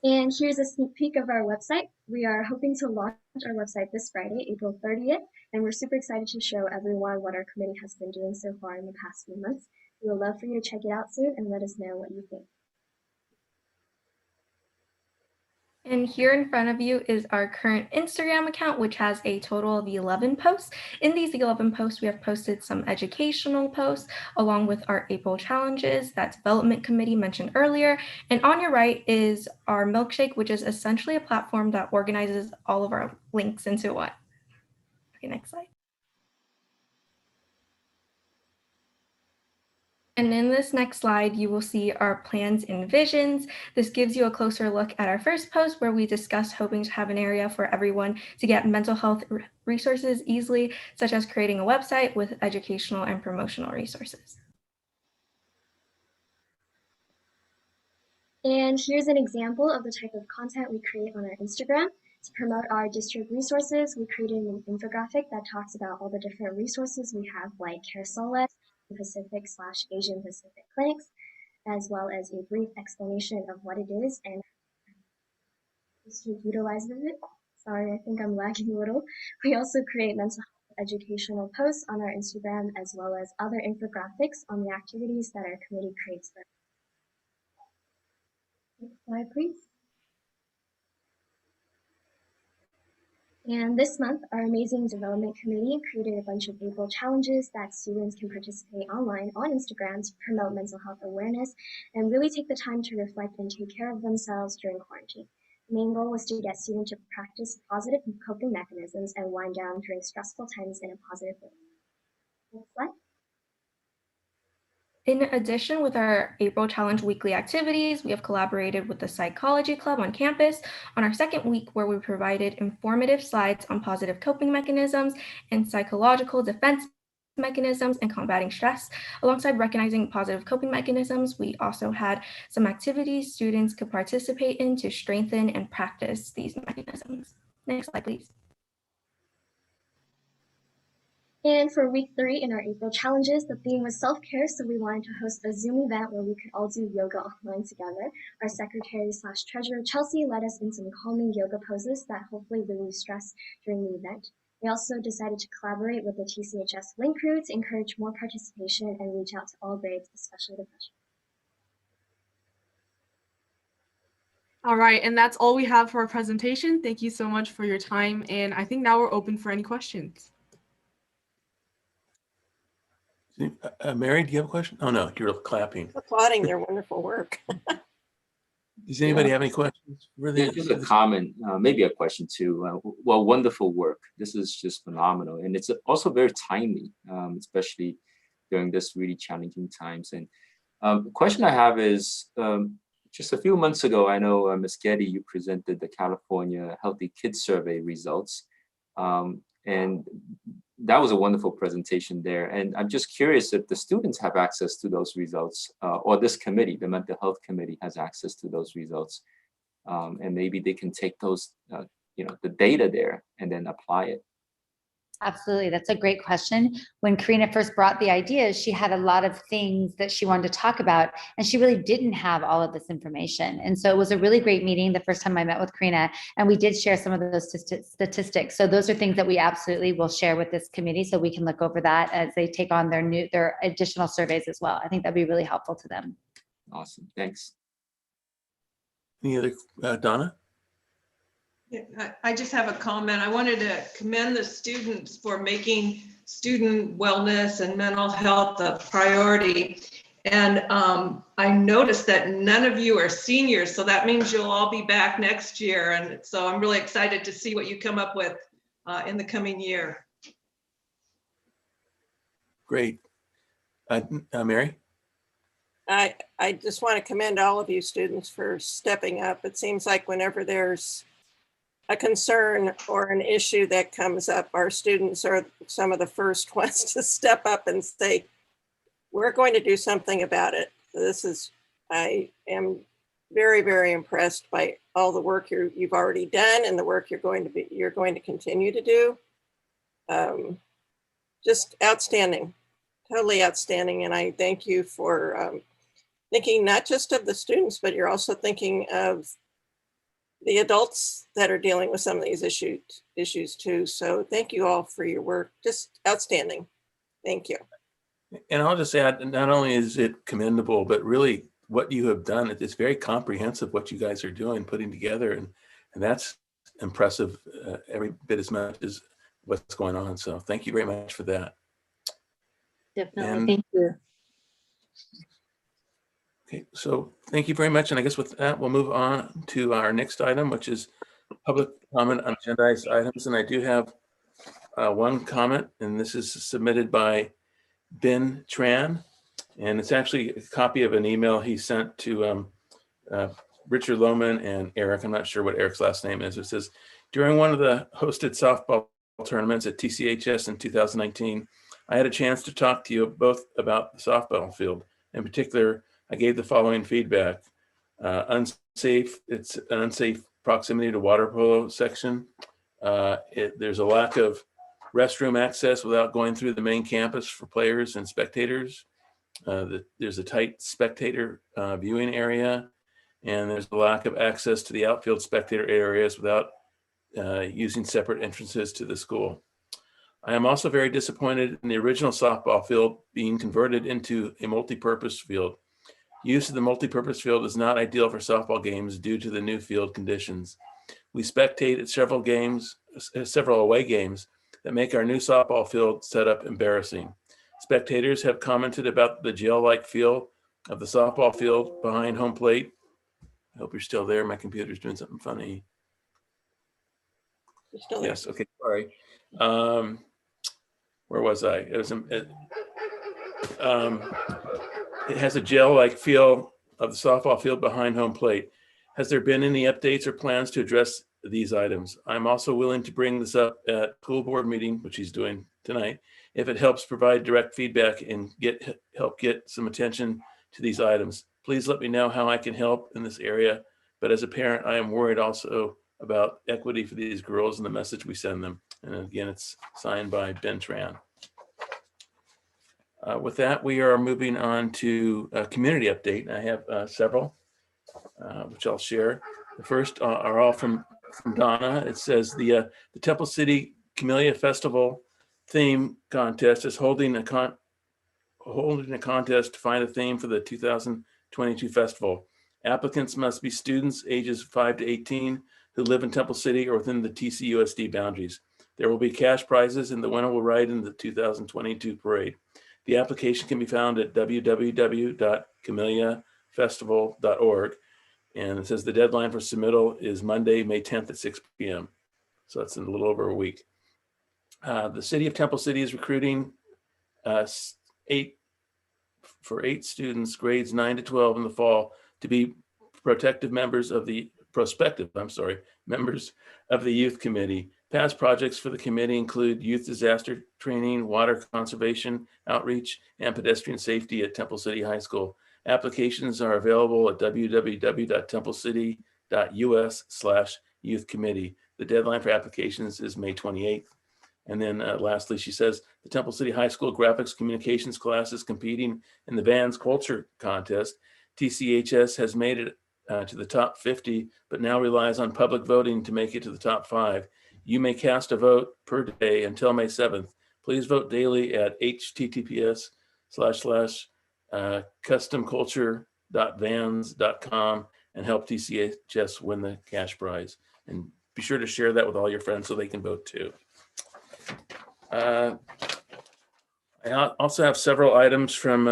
S17: And here's a sneak peek of our website. We are hoping to launch our website this Friday, April 30th, and we're super excited to show everyone what our committee has been doing so far in the past few months. We would love for you to check it out soon and let us know what you think.
S16: And here in front of you is our current Instagram account, which has a total of 11 posts. In these 11 posts, we have posted some educational posts along with our April challenges that development committee mentioned earlier. And on your right is our milkshake, which is essentially a platform that organizes all of our links into one. Okay, next slide. And in this next slide, you will see our plans and visions. This gives you a closer look at our first post where we discussed hoping to have an area for everyone to get mental health resources easily, such as creating a website with educational and promotional resources.
S17: And here's an example of the type of content we create on our Instagram. To promote our district resources, we created an infographic that talks about all the different resources we have, like Care Solace, Pacific/Asian Pacific clinics, as well as a brief explanation of what it is and to utilize it. Sorry, I think I'm lagging a little. We also create mental health educational posts on our Instagram, as well as other infographics on the activities that our committee creates for. Next slide, please. And this month, our amazing development committee created a bunch of April challenges that students can participate online on Instagram to promote mental health awareness and really take the time to reflect and take care of themselves during quarantine. The main goal was to get students to practice positive coping mechanisms and wind down during stressful times in a positive way. Next slide.
S16: In addition, with our April Challenge weekly activities, we have collaborated with the Psychology Club on campus on our second week, where we provided informative slides on positive coping mechanisms and psychological defense mechanisms and combating stress. Alongside recognizing positive coping mechanisms, we also had some activities students could participate in to strengthen and practice these mechanisms. Next slide, please.
S17: And for week 3 in our April challenges, the theme was self-care, so we wanted to host a Zoom event where we could all do yoga online together. Our secretary/treasurer, Chelsea, led us in some calming yoga poses that hopefully relieve stress during the event. We also decided to collaborate with the TCHS Link crew to encourage more participation and reach out to all grades, especially the freshmen.
S10: All right, and that's all we have for our presentation. Thank you so much for your time, and I think now we're open for any questions.
S1: Mary, do you have a question? Oh, no, you're clapping.
S3: Applauding their wonderful work.
S1: Does anybody have any questions?
S4: Yeah, just a comment, maybe a question too. Well, wonderful work. This is just phenomenal. And it's also very timely, especially during this really challenging times. And the question I have is, just a few months ago, I know, Ms. Getty, you presented the California Healthy Kids Survey results. And that was a wonderful presentation there. And I'm just curious if the students have access to those results, or this committee, the mental health committee, has access to those results. And maybe they can take those, the data there and then apply it.
S8: Absolutely. That's a great question. When Karina first brought the ideas, she had a lot of things that she wanted to talk about, and she really didn't have all of this information. And so it was a really great meeting the first time I met with Karina, and we did share some of those statistics. So those are things that we absolutely will share with this committee, so we can look over that as they take on their additional surveys as well. I think that'd be really helpful to them.
S4: Awesome. Thanks.
S1: Any other, Donna?
S3: Yeah, I just have a comment. I wanted to commend the students for making student wellness and mental health a priority. And I noticed that none of you are seniors, so that means you'll all be back next year. And so I'm really excited to see what you come up with in the coming year.
S1: Great. Mary?
S3: I just want to commend all of you students for stepping up. It seems like whenever there's a concern or an issue that comes up, our students are some of the first ones to step up and say, we're going to do something about it. So I am
S18: very, very impressed by all the work you've already done and the work you're going to continue to do. Just outstanding, totally outstanding. And I thank you for thinking not just of the students, but you're also thinking of the adults that are dealing with some of these issues too. So thank you all for your work. Just outstanding. Thank you.
S1: And I'll just add, not only is it commendable, but really what you have done, it's very comprehensive what you guys are doing, putting together, and that's impressive every bit as much as what's going on. So thank you very much for that.
S2: Definitely.
S1: And,
S2: Thank you.
S1: okay, so thank you very much. And I guess with that, we'll move on to our next item, which is public comment on agendized items. And I do have one comment, and this is submitted by Ben Tran. And it's actually a copy of an email he sent to Richard Lohman and Eric. I'm not sure what Eric's last name is. It says, during one of the hosted softball tournaments at TCHS in 2019, I had a chance to talk to you both about the softball field. In particular, I gave the following feedback. It's an unsafe proximity to water polo section. There's a lack of restroom access without going through the main campus for players and spectators. There's a tight spectator viewing area, and there's a lack of access to the outfield spectator areas without using separate entrances to the school. I am also very disappointed in the original softball field being converted into a multi-purpose field. Use of the multi-purpose field is not ideal for softball games due to the new field conditions. We spectate at several away games that make our new softball field setup embarrassing. Spectators have commented about the gel-like feel of the softball field behind home plate. I hope you're still there. My computer's doing something funny.
S18: You're still there.
S1: Yes, okay, sorry. Where was I? It has a gel-like feel of the softball field behind home plate. Has there been any updates or plans to address these items? I'm also willing to bring this up at school board meeting, which he's doing tonight, if it helps provide direct feedback and help get some attention to these items. Please let me know how I can help in this area. But as a parent, I am worried also about equity for these girls and the message we send them. And again, it's signed by Ben Tran. With that, we are moving on to a community update. I have several, which I'll share. The first are all from Donna. It says the Temple City Camellia Festival theme contest is holding a contest to find a theme for the 2022 festival. Applicants must be students ages 5 to 18 who live in Temple City or within the TCUSD boundaries. There will be cash prizes and the winner will ride in the 2022 parade. The application can be found at www.camelliafestival.org. And it says the deadline for submittal is Monday, May 10th at 6 p.m. So that's in a little over a week. The city of Temple City is recruiting 8 students, grades 9 to 12 in the fall, to be prospective members of the youth committee. Past projects for the committee include youth disaster training, water conservation, outreach, and pedestrian safety at Temple City High School. Applications are available at www.templecity.us/youth committee. The deadline for applications is May 28th. And then lastly, she says the Temple City High School graphics communications class is competing in the Vans Culture Contest. TCHS has made it to the top 50, but now relies on public voting to make it to the top 5. You may cast a vote per day until May 7th. Please vote daily at https://customculture.vans.com and help TCHS win the cash prize. And be sure to share that with all your friends so they can vote too. I also have several items from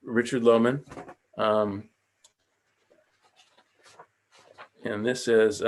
S1: Richard Lohman. And this is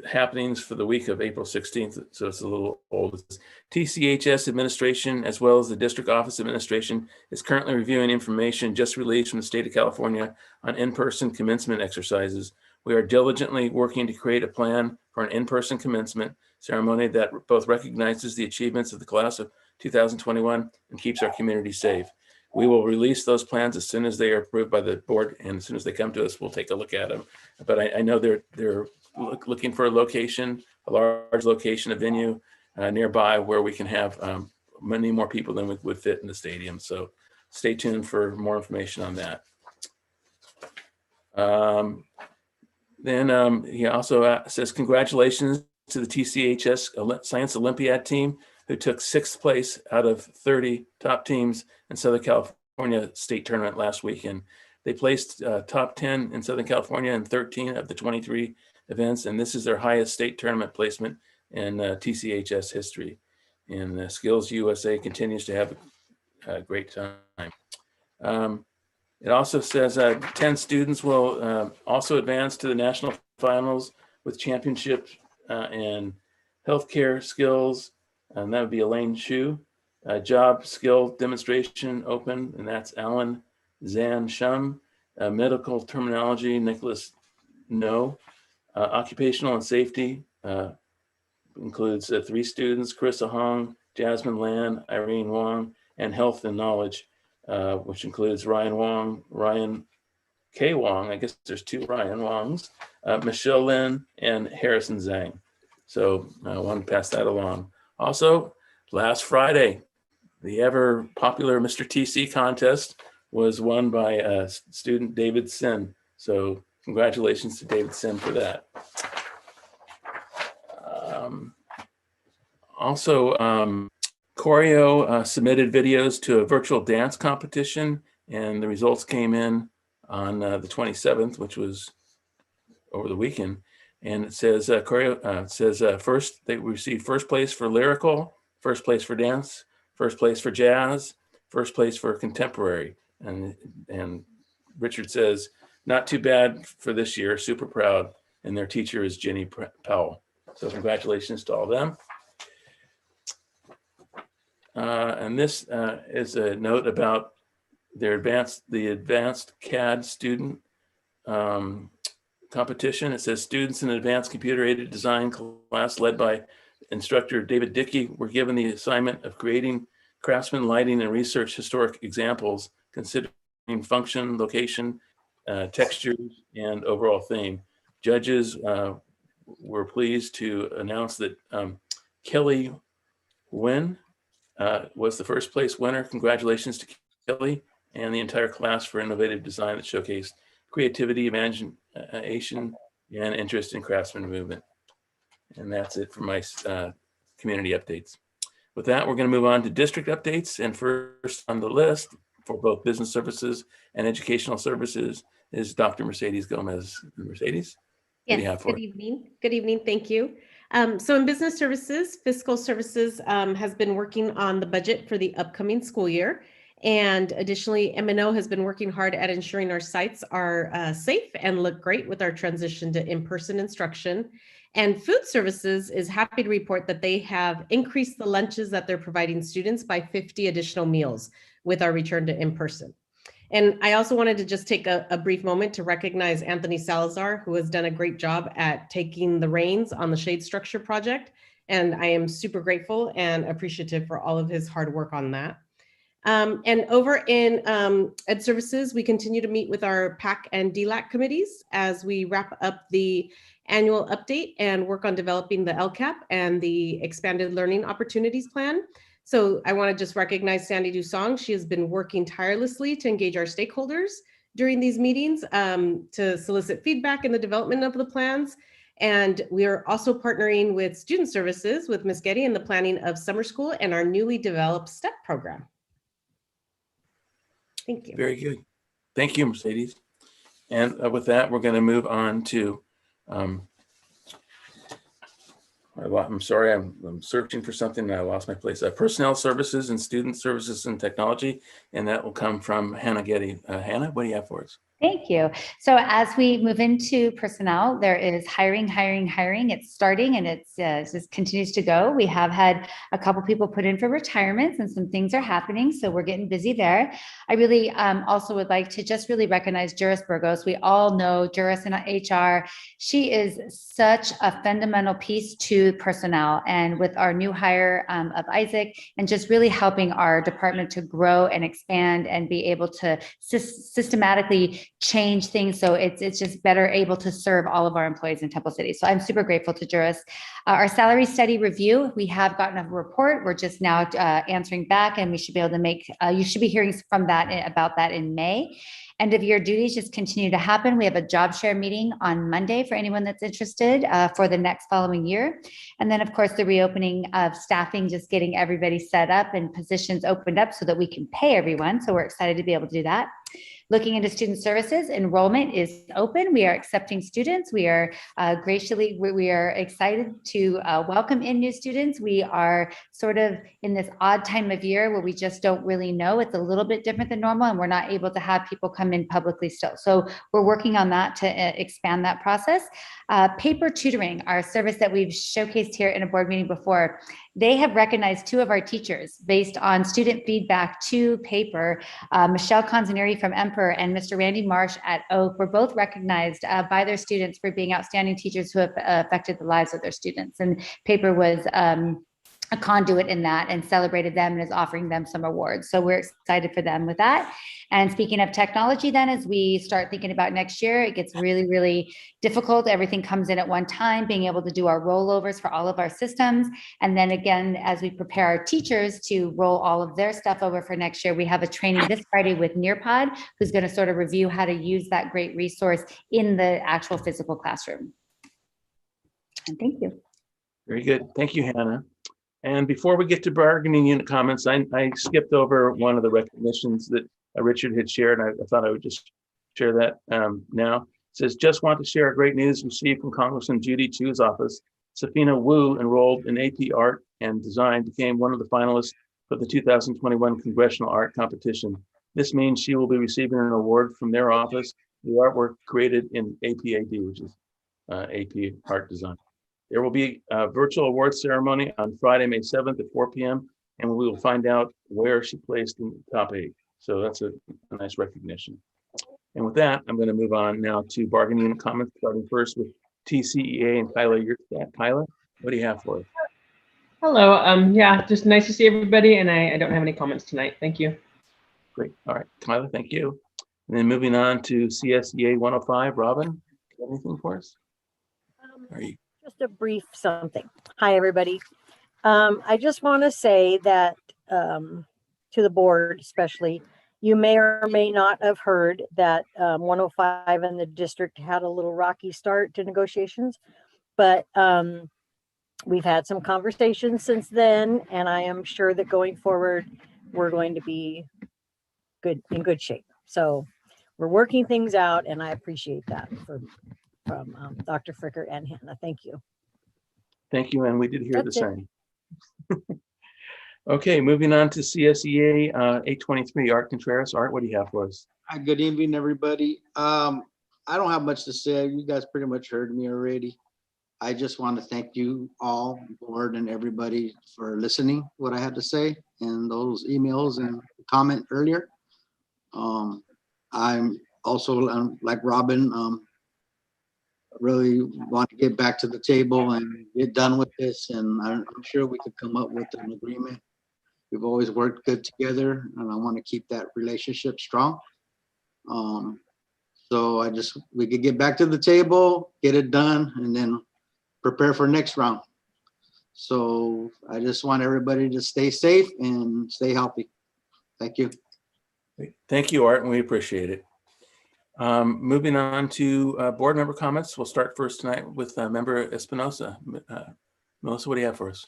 S1: happenings for the week of April 16th, so it's a little old. TCHS administration, as well as the district office administration, is currently reviewing information just released from the state of California on in-person commencement exercises. We are diligently working to create a plan for an in-person commencement ceremony that both recognizes the achievements of the class of 2021 and keeps our community safe. We will release those plans as soon as they are approved by the board, and as soon as they come to us, we'll take a look at them. But I know they're looking for a location, a large location, a venue nearby where we can have many more people than would fit in the stadium. So stay tuned for more information on that. Then he also says, congratulations to the TCHS Science Olympiad team who took 6th place out of 30 top teams in Southern California state tournament last weekend. They placed top 10 in Southern California in 13 of the 23 events, and this is their highest state tournament placement in TCHS history. And Skills USA continues to have a great time. It also says 10 students will also advance to the national finals with championships in healthcare skills, and that would be Elaine Chu. Job skill demonstration open, and that's Alan Zan Shum. Medical terminology, Nicholas No. Occupational and safety includes 3 students, Carissa Hong, Jasmine Lan, Irene Wong, and health and knowledge, which includes Ryan Wong, Ryan K. Wong, I guess there's 2 Ryan Wongs, Michelle Lin, and Harrison Zhang. So I want to pass that along. Also, last Friday, the ever popular Mr. TC contest was won by student David Sin. So congratulations to David Sin for that. Choreo submitted videos to a virtual dance competition, and the results came in on the 27th, which was over the weekend. And it says first they received 1st place for lyrical, 1st place for dance, 1st place for jazz, 1st place for contemporary. And Richard says, not too bad for this year, super proud. And their teacher is Jenny Powell. So congratulations to all of them. And this is a note about the advanced CAD student competition. It says students in an advanced computer-aided design class led by instructor David Dickey were given the assignment of creating craftsman lighting and research historic examples considering function, location, textures, and overall theme. Judges were pleased to announce that Kelly Nguyen was the 1st place winner. Congratulations to Kelly and the entire class for innovative design that showcased creativity, imagination, and interest in craftsman movement. And that's it for my community updates. With that, we're going to move on to district updates. And first on the list for both business services and educational services is Dr. Mercedes Gomez. Mercedes?
S19: Yes, good evening. Good evening. Thank you. So in business services, fiscal services has been working on the budget for the upcoming school year. And additionally, M&O has been working hard at ensuring our sites are safe and look great with our transition to in-person instruction. And food services is happy to report that they have increased the lunches that they're providing students by 50 additional meals with our return to in-person. And I also wanted to just take a brief moment to recognize Anthony Salazar, who has done a great job at taking the reins on the shade structure project. And I am super grateful and appreciative for all of his hard work on that. And over in Ed Services, we continue to meet with our PAC and DLAC committees as we wrap up the annual update and work on developing the LCAP and the expanded learning opportunities plan. So I want to just recognize Sandy Dusong. She has been working tirelessly to engage our stakeholders during these meetings to solicit feedback in the development of the plans. And we are also partnering with student services with Ms. Getty in the planning of summer school and our newly developed STEP program. Thank you.
S1: Very good. Thank you, Mercedes. And with that, we're going to move on to, I'm sorry, I'm searching for something and I lost my place. Personnel services and student services and technology. And that will come from Hannah Getty. Hannah, what do you have for us?
S8: Thank you. So as we move into personnel, there is hiring. It's starting and it's just continues to go. We have had a couple people put in for retirements and some things are happening. So we're getting busy there. I really also would like to just really recognize Juris Burgos. We all know Juris in HR. She is such a fundamental piece to personnel, and with our new hire of Isaac, and just really helping our department to grow and expand and be able to systematically change things. So it's just better able to serve all of our employees in Temple City. So I'm super grateful to Juris. Our salary study review, we have gotten a report. We're just now answering back, and we should be able to make, you should be hearing from that about that in May. End of year duties just continue to happen. We have a job share meeting on Monday for anyone that's interested for the next following year. And then of course, the reopening of staffing, just getting everybody set up and positions opened up so that we can pay everyone. So we're excited to be able to do that. Looking into student services, enrollment is open. We are accepting students. We are we are excited to welcome in new students. We are sort of in this odd time of year where we just don't really know. It's a little bit different than normal, and we're not able to have people come in publicly still. So we're working on that to expand that process. Paper tutoring, our service that we've showcased here in a board meeting before, they have recognized 2 of our teachers based on student feedback to paper. Michelle Conzaneri from Emperor and Mr. Randy Marsh at Oak were both recognized by their students for being outstanding teachers who have affected the lives of their students. And paper was a conduit in that and celebrated them and is offering them some awards. So we're excited for them with that. And speaking of technology, then as we start thinking about next year, it gets really, really difficult. Everything comes in at one time, being able to do our rollovers for all of our systems. And then again, as we prepare our teachers to roll all of their stuff over for next year, we have a training this Friday with Nearpod, who's going to sort of review how to use that great resource in the actual physical classroom. And thank you.
S1: Very good. Thank you, Hannah. And before we get to bargaining unit comments, I skipped over one of the recognitions that Richard had shared. I thought I would just share that now. It says, just want to share a great news received from Congressman Judy Chu's office. Safina Wu, enrolled in AP Art and Design, became one of the finalists for the 2021 Congressional Art Competition. This means she will be receiving an award from their office, the artwork created in APAD, which is AP Art Design. There will be a virtual awards ceremony on Friday, May 7th at 4 p.m. and we will find out where she placed in the top 8. So that's a nice recognition. And with that, I'm going to move on now to bargaining unit comments, starting first with TCEA and Kyla. Kyla, what do you have for us?
S20: Hello. Yeah, just nice to see everybody, and I don't have any comments tonight. Thank you.
S1: Great. All right, Kyla, thank you. And then moving on to CSEA 105, Robin, do you have anything for us?
S21: Just a brief something. Hi, everybody. I just want to say that to the board, especially, you may or may not have heard that 105 and the district had a little rocky start to negotiations, but we've had some conversations since then, and I am sure that going forward, we're going to be in good shape. So we're working things out, and I appreciate that from Dr. Fricker and Hannah. Thank you.
S1: Thank you, and we did hear
S21: That's
S1: the same. Okay, moving on to CSEA 823, Art Contreras. Art, what do you have for us?
S22: Hi, good evening, everybody. I don't have much to say. You guys pretty much heard me already. I just want to thank you all, board and everybody, for listening to what I had to say and those emails and comment earlier. I'm also, like Robin, really want to get back to the table and get done with this, and I'm sure we could come up with an agreement. We've always worked good together, and I want to keep that relationship strong. So we could get back to the table, get it done, and then prepare for next round. So I just want everybody to stay safe and stay healthy. Thank you.
S1: Thank you, Art, and we appreciate it. Moving on to board member comments. We'll start first tonight with member Espinosa. Melissa, what do you have for us?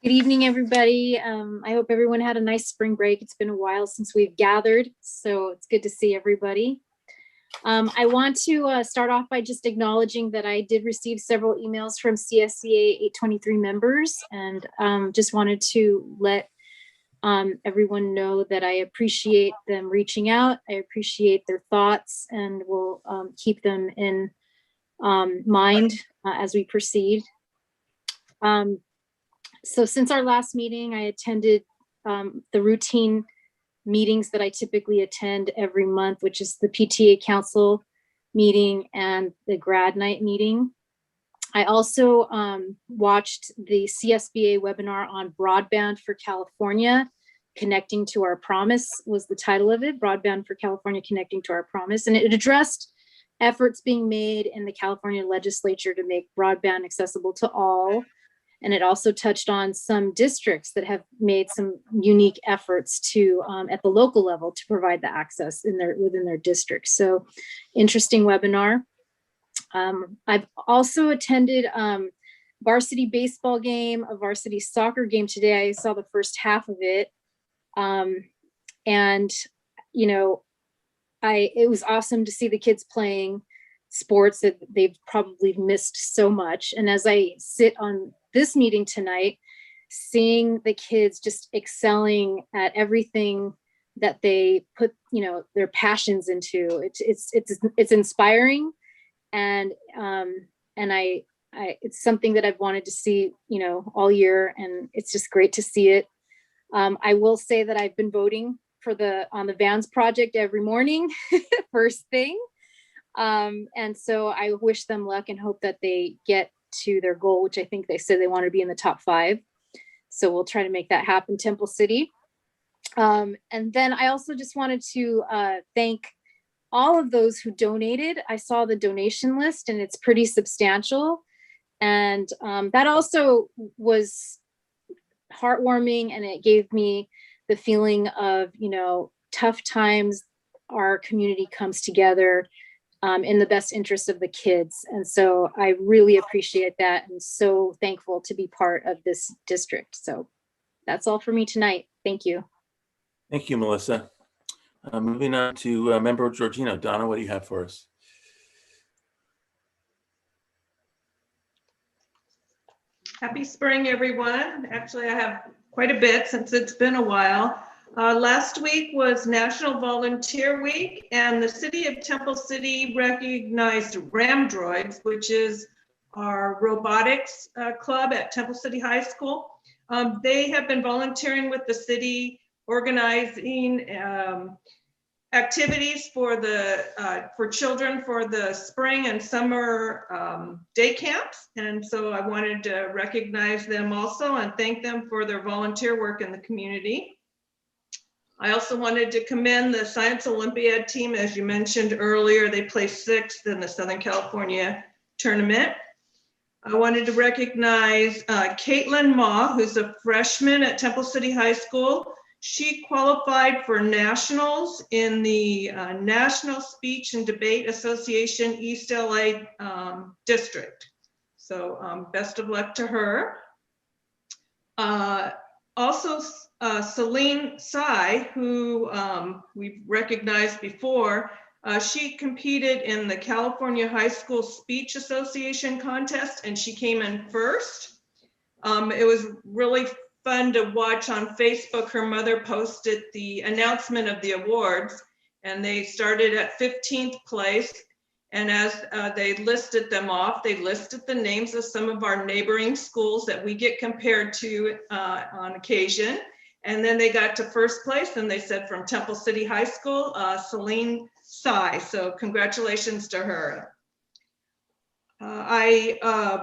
S23: Good evening, everybody. I hope everyone had a nice spring break. It's been a while since we've gathered, so it's good to see everybody. I want to start off by just acknowledging that I did receive several emails from CSEA 823 members, and just wanted to let everyone know that I appreciate them reaching out. I appreciate their thoughts, and will keep them in mind as we proceed. So since our last meeting, I attended the routine meetings that I typically attend every month, which is the PTA Council meeting and the grad night meeting. I also watched the CSBA webinar on broadband for California, Connecting to Our Promise was the title of it, Broadband for California, Connecting to Our Promise. And it addressed efforts being made in the California legislature to make broadband accessible to all. And it also touched on some districts that have made some unique efforts to, at the local level, to provide the access within their districts. So interesting webinar. I've also attended varsity baseball game, a varsity soccer game today. I saw the first half of it. And, you know, it was awesome to see the kids playing sports that they've probably missed so much. And as I sit on this meeting tonight, seeing the kids just excelling at everything that they put, you know, their passions into, it's inspiring. And it's something that I've wanted to see, you know, all year, and it's just great to see it. I will say that I've been voting on the Vans project every morning, first thing. And so I wish them luck and hope that they get to their goal, which I think they said they want to be in the top 5. So we'll try to make that happen, Temple City. And then I also just wanted to thank all of those who donated. I saw the donation list and it's pretty substantial. And that also was heartwarming, and it gave me the feeling of, you know, tough times, our community comes together in the best interest of the kids. And so I really appreciate that, and so thankful to be part of this district. So that's all for me tonight. Thank you.
S1: Thank you, Melissa. Moving on to Member Georgino. Donna, what do you have for us?
S3: Happy spring, everyone. Actually, I have quite a bit since it's been a while. Last week was National Volunteer Week, and the city of Temple City recognized Ramdroids, which is our robotics club at Temple City High School. They have been volunteering with the city, organizing activities for children for the spring and summer day camps. And so I wanted to recognize them also and thank them for their volunteer work in the community. I also wanted to commend the Science Olympiad team. As you mentioned earlier, they placed 6th in the Southern California tournament. I wanted to recognize Caitlin Ma, who's a freshman at Temple City High School. She qualified for nationals in the National Speech and Debate Association East LA district. So best of luck to her. Also, Celine Tsai, who we've recognized before, she competed in the California High School Speech Association contest, and she came in first. It was really fun to watch on Facebook. Her mother posted the announcement of the awards, and they started at 15th place. And as they listed them off, they listed the names of some of our neighboring schools that we get compared to on occasion. And then they got to first place, and they said from Temple City High School, Celine Tsai. So congratulations to her. I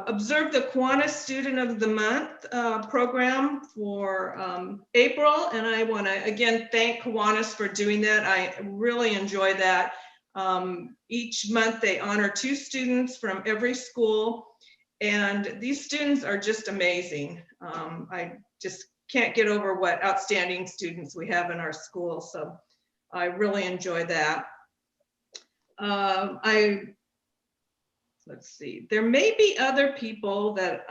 S3: observed the Kiwanis Student of the Month program for April, and I want to again thank Kiwanis for doing that. I really enjoy that. Each month they honor 2 students from every school, and these students are just amazing. I just can't get over what outstanding students we have in our school, so I really enjoy that. Let's see, there may be other people that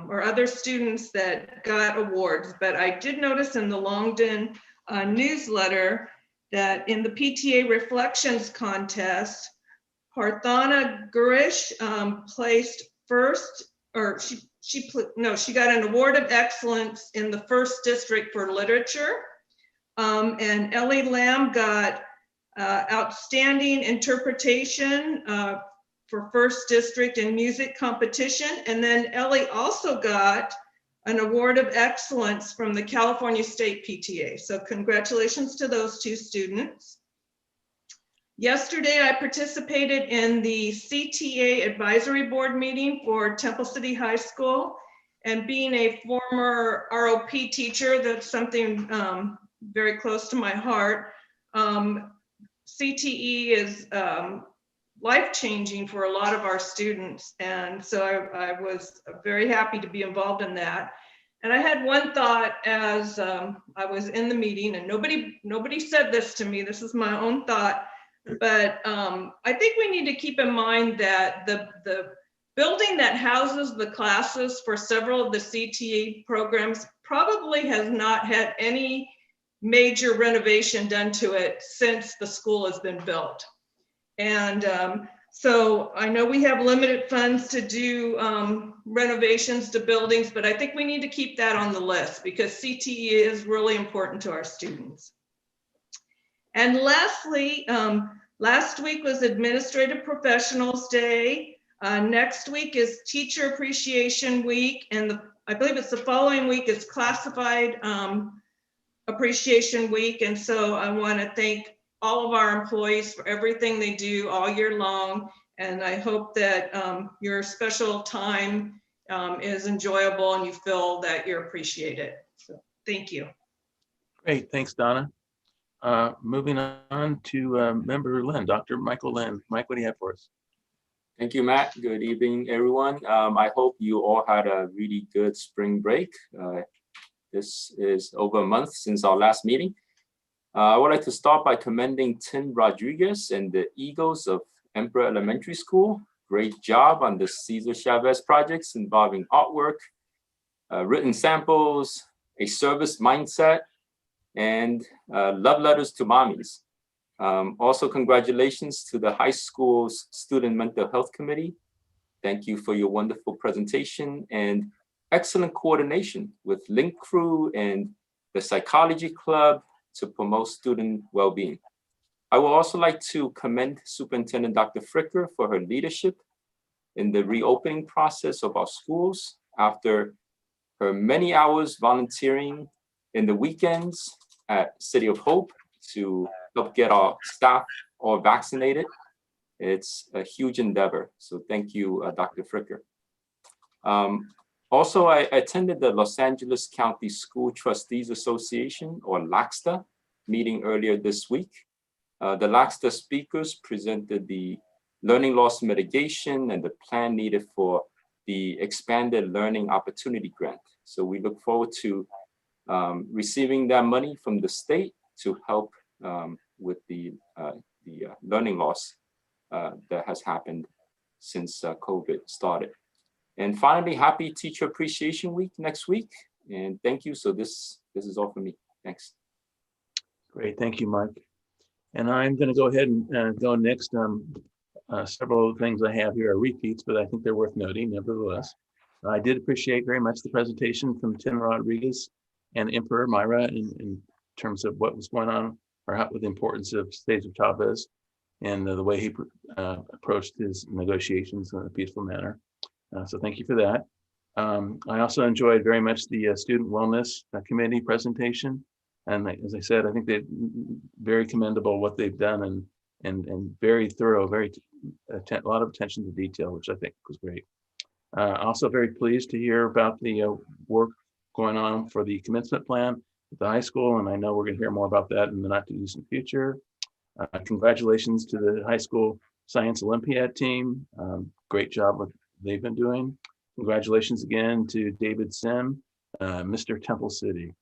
S3: or other students that got awards, but I did notice in the Longden newsletter that in the PTA Reflections contest, Parthana Gurish placed first or she got an award of excellence in the first district for literature. And Ellie Lamb got outstanding interpretation for first district in music competition. And then Ellie also got an award of excellence from the California State PTA. So congratulations to those two students. Yesterday, I participated in the CTA advisory board meeting for Temple City High School. And being a former ROP teacher, that's something very close to my heart. CTE is life-changing for a lot of our students. And so I was very happy to be involved in that. And I had one thought as I was in the meeting, and nobody said this to me, this is my own thought, but I think we need to keep in mind that the building that houses the classes for several of the CTE programs probably has not had any major renovation done to it since the school has been built. And so I know we have limited funds to do renovations to buildings, but I think we need to keep that on the list because CTE is really important to our students. And lastly, last week was Administrative Professionals Day. Next week is Teacher Appreciation Week, and I believe it's the following week is Classified Appreciation Week. And so I want to thank all of our employees for everything they do all year long. And I hope that your special time is enjoyable and you feel that you're appreciated. So thank you.
S1: Great, thanks, Donna. Moving on to member Lynn, Dr. Michael Lynn. Mike, what do you have for us?
S4: Thank you, Matt. Good evening, everyone. I hope you all had a really good spring break. This is over a month since our last meeting. I would like to start by commending Tim Rodriguez and the Eagles of Emperor Elementary School. Great job on the Cesar Chavez projects involving artwork, written samples, a service mindset, and love letters to mommies. Also, congratulations to the high school's Student Mental Health Committee. Thank you for your wonderful presentation and excellent coordination with Link Crew and the Psychology Club to promote student well-being. I would also like to commend Superintendent Dr. Fricker for her leadership in the reopening process of our schools after her many hours volunteering in the weekends at City of Hope to help get our staff all vaccinated. It's a huge endeavor. So thank you, Dr. Fricker. Also, I attended the Los Angeles County School Trustees Association, or LACSTA, meeting earlier this week. The LACSTA speakers presented the learning loss mitigation and the plan needed for the expanded learning opportunity grant. So we look forward to receiving that money from the state to help with the learning loss that has happened since COVID started. And finally, happy Teacher Appreciation Week next week. And thank you. So this is all for me. Thanks.
S1: Great, thank you, Mike. And I'm going to go ahead and go next. Several of the things I have here are repeats, but I think they're worth noting nevertheless. I did appreciate very much the presentation from Tim Rodriguez and Emperor Myra in terms of what was going on, or how, with the importance of Cesar Chavez and the way he approached his negotiations in a peaceful manner. So thank you for that. I also enjoyed very much the Student Wellness Committee presentation. And as I said, I think they're very commendable what they've done and very thorough, a lot of attention to detail, which I think was great. Also very pleased to hear about the work going on for the commencement plan at the high school. And I know we're going to hear more about that in the not too distant future. Congratulations to the high school Science Olympiad team. Great job what they've been doing. Congratulations again to David Sim, Mr. Temple City.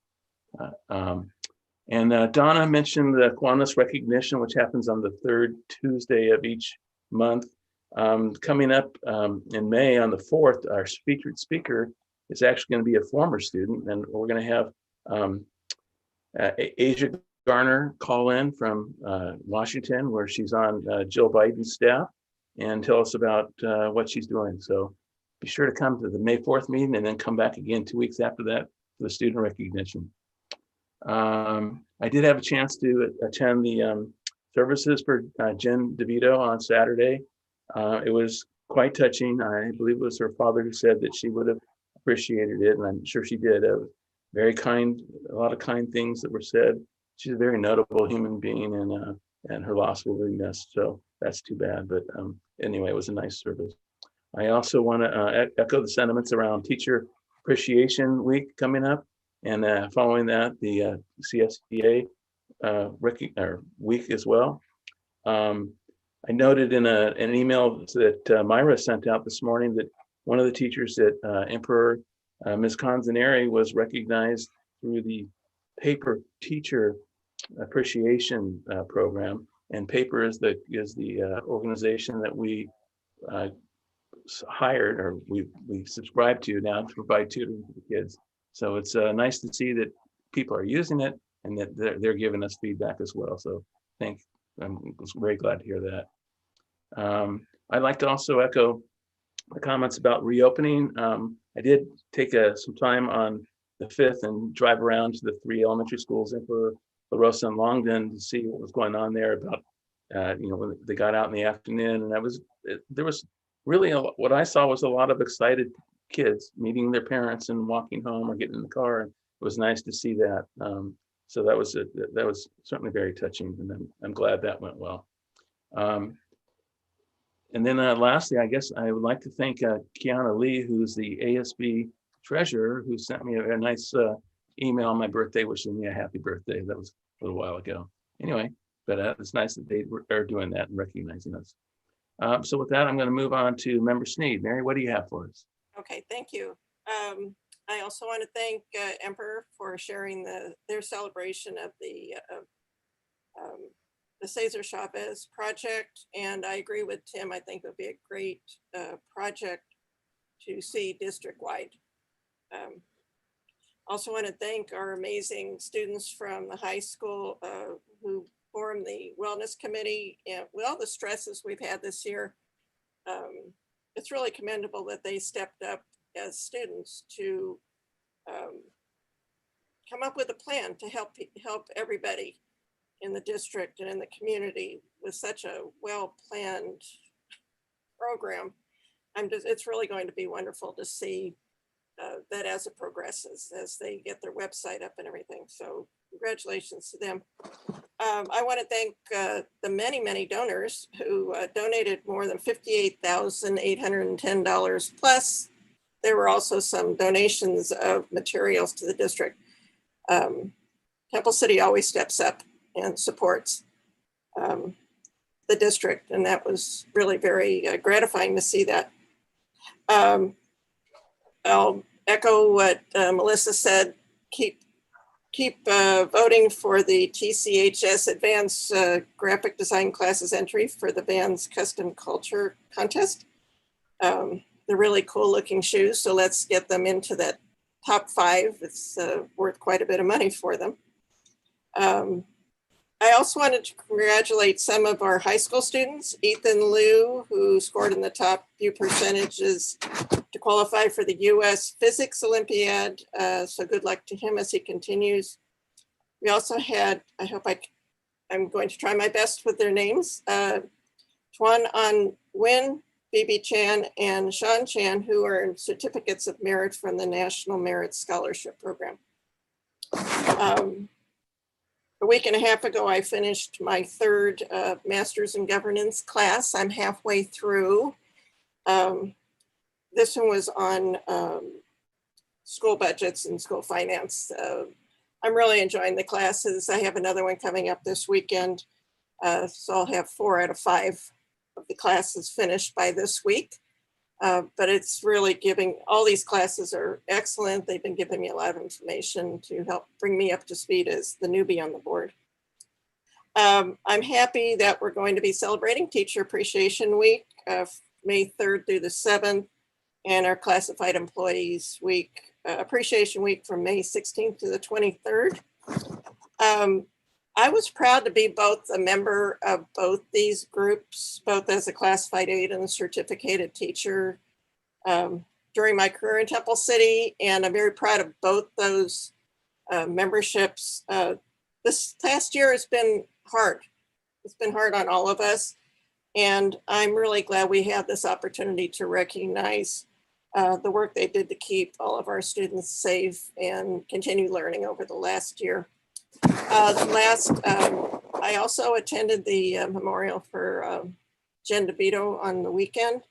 S1: And Donna mentioned the Kiwanis recognition, which happens on the third Tuesday of each month. Coming up in May on the 4th, our featured speaker is actually going to be a former student, and we're going to have Asia Garner call in from Washington, where she's on Jill Biden's staff, and tell us about what she's doing. So be sure to come to the May 4th meeting and then come back again 2 weeks after that for the student recognition. I did have a chance to attend the services for Jen DeVito on Saturday. It was quite touching. I believe it was her father who said that she would have appreciated it, and I'm sure she did. Very kind, a lot of kind things that were said. She's a very notable human being, and her loss will be missed. So that's too bad. But anyway, it was a nice service. I also want to echo the sentiments around Teacher Appreciation Week coming up, and following that, the CSDA week as well. I noted in an email that Myra sent out this morning that one of the teachers at Emperor, Ms. Conzaneri, was recognized through the Paper Teacher Appreciation Program. And Paper is the organization that we hired, or we subscribe to now to provide tutoring for the kids. So it's nice to see that people are using it and that they're giving us feedback as well. So I'm very glad to hear that. I'd like to also echo the comments about reopening. I did take some time on the 5th and drive around to the 3 elementary schools, Emperor, La Rosa, and Longden, to see what was going on there about, when they got out in the afternoon. And there was really, what I saw was a lot of excited kids meeting their parents and walking home or getting in the car. And it was nice to see that. So that was certainly very touching, and I'm glad that went well. And then lastly, I guess I would like to thank Kiana Lee, who's the ASB treasurer, who sent me a nice email on my birthday wishing me a happy birthday. That was a little while ago. Anyway, but it's nice that they are doing that and recognizing us. So with that, I'm going to move on to Member Sneed. Mary, what do you have for us?
S18: Okay, thank you. I also want to thank Emperor for sharing their celebration of the Cesar Chavez project. And I agree with Tim. I think it would be a great project to see district-wide. Also want to thank our amazing students from the high school who formed the wellness committee. And with all the stresses we've had this year, it's really commendable that they stepped up as students to come up with a plan to help everybody in the district and in the community with such a well-planned program. It's really going to be wonderful to see that as it progresses, as they get their website up and everything. So congratulations to them. I want to thank the many, many donors who donated more than $58,810 plus. There were also some donations of materials to the district. Temple City always steps up and supports the district, and that was really very gratifying to see that. I'll echo what Melissa said. Keep voting for the TCHS Advanced Graphic Design Classes entry for the Vans Custom Culture Contest. They're really cool looking shoes, so let's get them into that top 5. It's worth quite a bit of money for them. I also wanted to congratulate some of our high school students, Ethan Liu, who scored in the top few percentages to qualify for the US Physics Olympiad. So good luck to him as he continues. We also had, I'm going to try my best with their names, Tuan An Nguyen, Phoebe Chan, and Sean Chan, who earned certificates of merit from the National Merit Scholarship Program. A week and a half ago, I finished my 3rd Master's in Governance class. I'm halfway through. This one was on school budgets and school finance. I'm really enjoying the classes. I have another one coming up this weekend. So I'll have 4 out of 5 of the classes finished by this week. But it's really all these classes are excellent. They've been giving me a lot of information to help bring me up to speed as the newbie on the board. I'm happy that we're going to be celebrating Teacher Appreciation Week, May 3rd through the 7th, and our Classified Employees Week, Appreciation Week from May 16th to the 23rd. I was proud to be both a member of both these groups, both as a classified aide and a certificated teacher. during my career in Temple City, and I'm very proud of both those memberships. This past year has been hard. It's been hard on all of us. And I'm really glad we have this opportunity to recognize the work they did to keep all of our students safe and continue learning over the last year. I also attended the memorial for Jen DeVito on the weekend.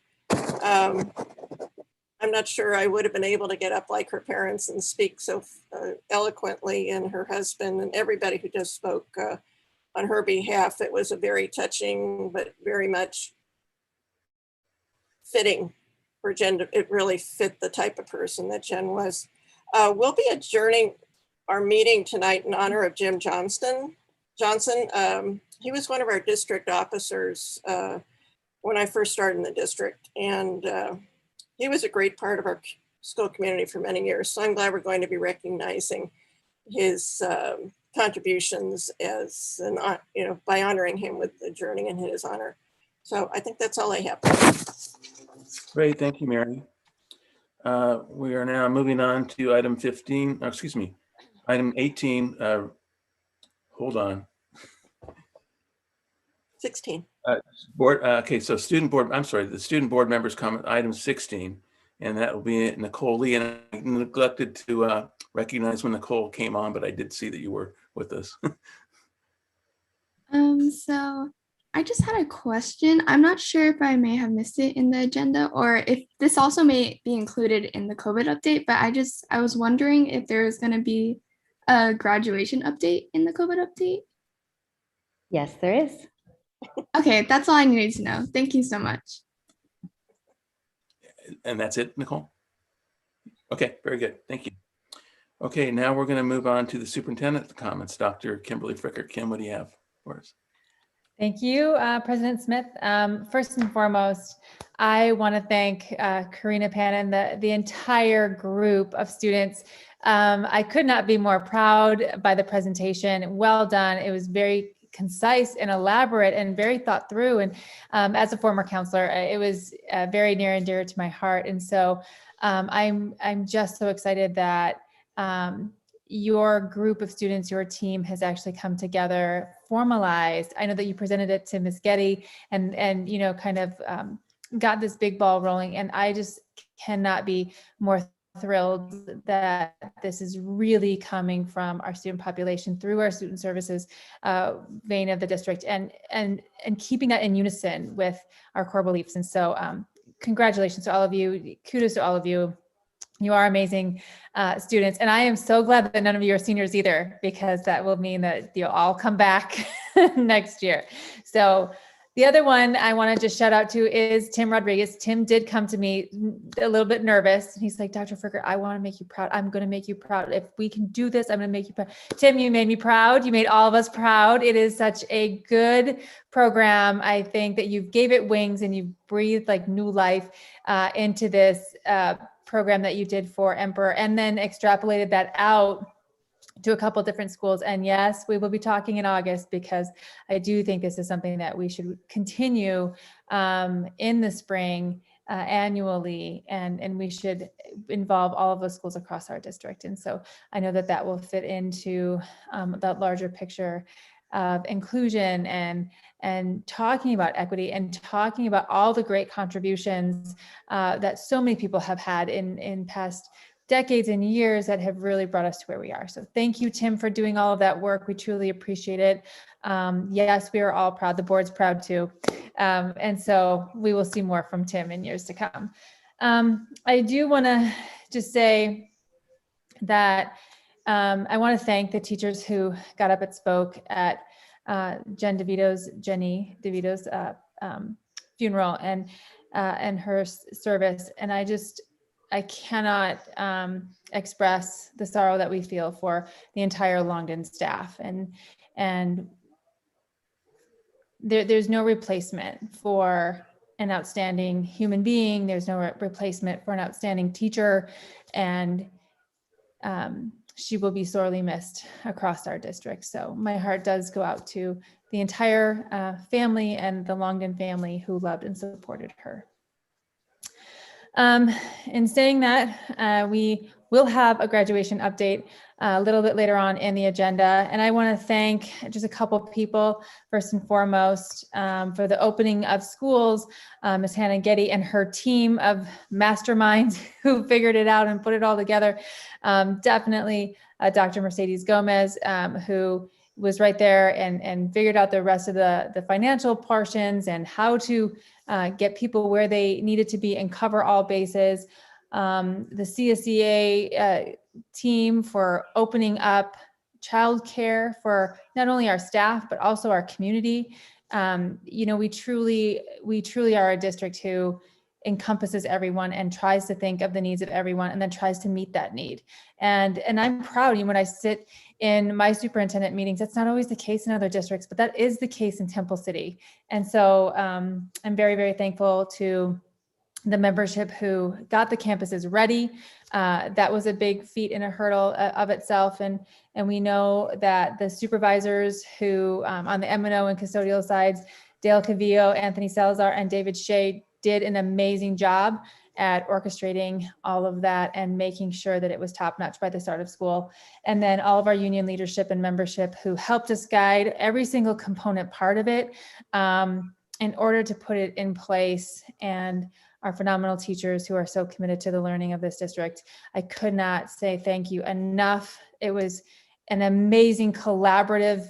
S18: I'm not sure I would have been able to get up like her parents and speak so eloquently, and her husband and everybody who just spoke on her behalf. It was a very touching, but very much fitting for Jen. It really fit the type of person that Jen was. We'll be adjourning our meeting tonight in honor of Jim Johnson. He was one of our district officers when I first started in the district, and he was a great part of our school community for many years. So I'm glad we're going to be recognizing his contributions as by honoring him with adjourning in his honor. So I think that's all I have.
S1: Great, thank you, Mary. We are now moving on to item 15, excuse me, item 18. Hold on.
S18: 16.
S1: Okay, so the student board members comment, item 16, and that will be Nicole Lee. And I neglected to recognize when Nicole came on, but I did see that you were with us.
S5: So I just had a question. I'm not sure if I may have missed it in the agenda or if this also may be included in the COVID update, but I was wondering if there is going to be a graduation update in the COVID update.
S8: Yes, there is.
S5: Okay, that's all I needed to know. Thank you so much.
S1: And that's it, Nicole? Okay, very good. Thank you. Okay, now we're going to move on to the superintendent's comments. Dr. Kimberly Fricker. Kim, what do you have for us?
S6: Thank you, President Smith. First and foremost, I want to thank Karina Pan and the entire group of students. I could not be more proud by the presentation. Well done. It was very concise and elaborate and very thought through. And as a former counselor, it was very near and dear to my heart. And so I'm just so excited that your group of students, your team has actually come together, formalized. I know that you presented it to Ms. Getty and kind of got this big ball rolling. And I just cannot be more thrilled that this is really coming from our student population through our student services vein of the district and keeping that in unison with our core beliefs. And so congratulations to all of you. Kudos to all of you. You are amazing students. And I am so glad that none of you are seniors either, because that will mean that you'll all come back next year. So the other one I want to just shout out to is Tim Rodriguez. Tim did come to me a little bit nervous. He's like, Dr. Fricker, I want to make you proud. I'm going to make you proud. If we can do this, I'm going to make you proud. Tim, you made me proud. You made all of us proud. It is such a good program. I think that you gave it wings and you breathed like new life into this program that you did for Emperor, and then extrapolated that out to a couple different schools. And yes, we will be talking in August, because I do think this is something that we should continue in the spring annually, and we should involve all of the schools across our district. And so I know that that will fit into that larger picture of inclusion and talking about equity and talking about all the great contributions that so many people have had in past decades and years that have really brought us to where we are. So thank you, Tim, for doing all of that work. We truly appreciate it. Yes, we are all proud. The board's proud too. And so we will see more from Tim in years to come. I do want to just say that I want to thank the teachers who got up and spoke at Jenny DeVito's funeral and her service. And I cannot express the sorrow that we feel for the entire Longden staff. And there's no replacement for an outstanding human being. There's no replacement for an outstanding teacher. And she will be sorely missed across our district. So my heart does go out to the entire family and the Longden family who loved and supported her. In saying that, we will have a graduation update a little bit later on in the agenda. And I want to thank just a couple people, first and foremost, for the opening of schools, Ms. Hannah Getty and her team of masterminds who figured it out and put it all together. Definitely Dr. Mercedes Gomez, who was right there and figured out the rest of the financial portions and how to get people where they needed to be and cover all bases. The CSEA team for opening up childcare for not only our staff, but also our community. You know, we truly are a district who encompasses everyone and tries to think of the needs of everyone and then tries to meet that need. And I'm proud, when I sit in my superintendent meetings, that's not always the case in other districts, but that is the case in Temple City. And so I'm very, very thankful to the membership who got the campuses ready. That was a big feat and a hurdle of itself. And we know that the supervisors who on the M&O and custodial sides, Dale Cavillo, Anthony Salazar, and David Shea did an amazing job at orchestrating all of that and making sure that it was top notch by the start of school. And then all of our union leadership and membership who helped us guide every single component part of it in order to put it in place, and our phenomenal teachers who are so committed to the learning of this district. I could not say thank you enough. It was an amazing collaborative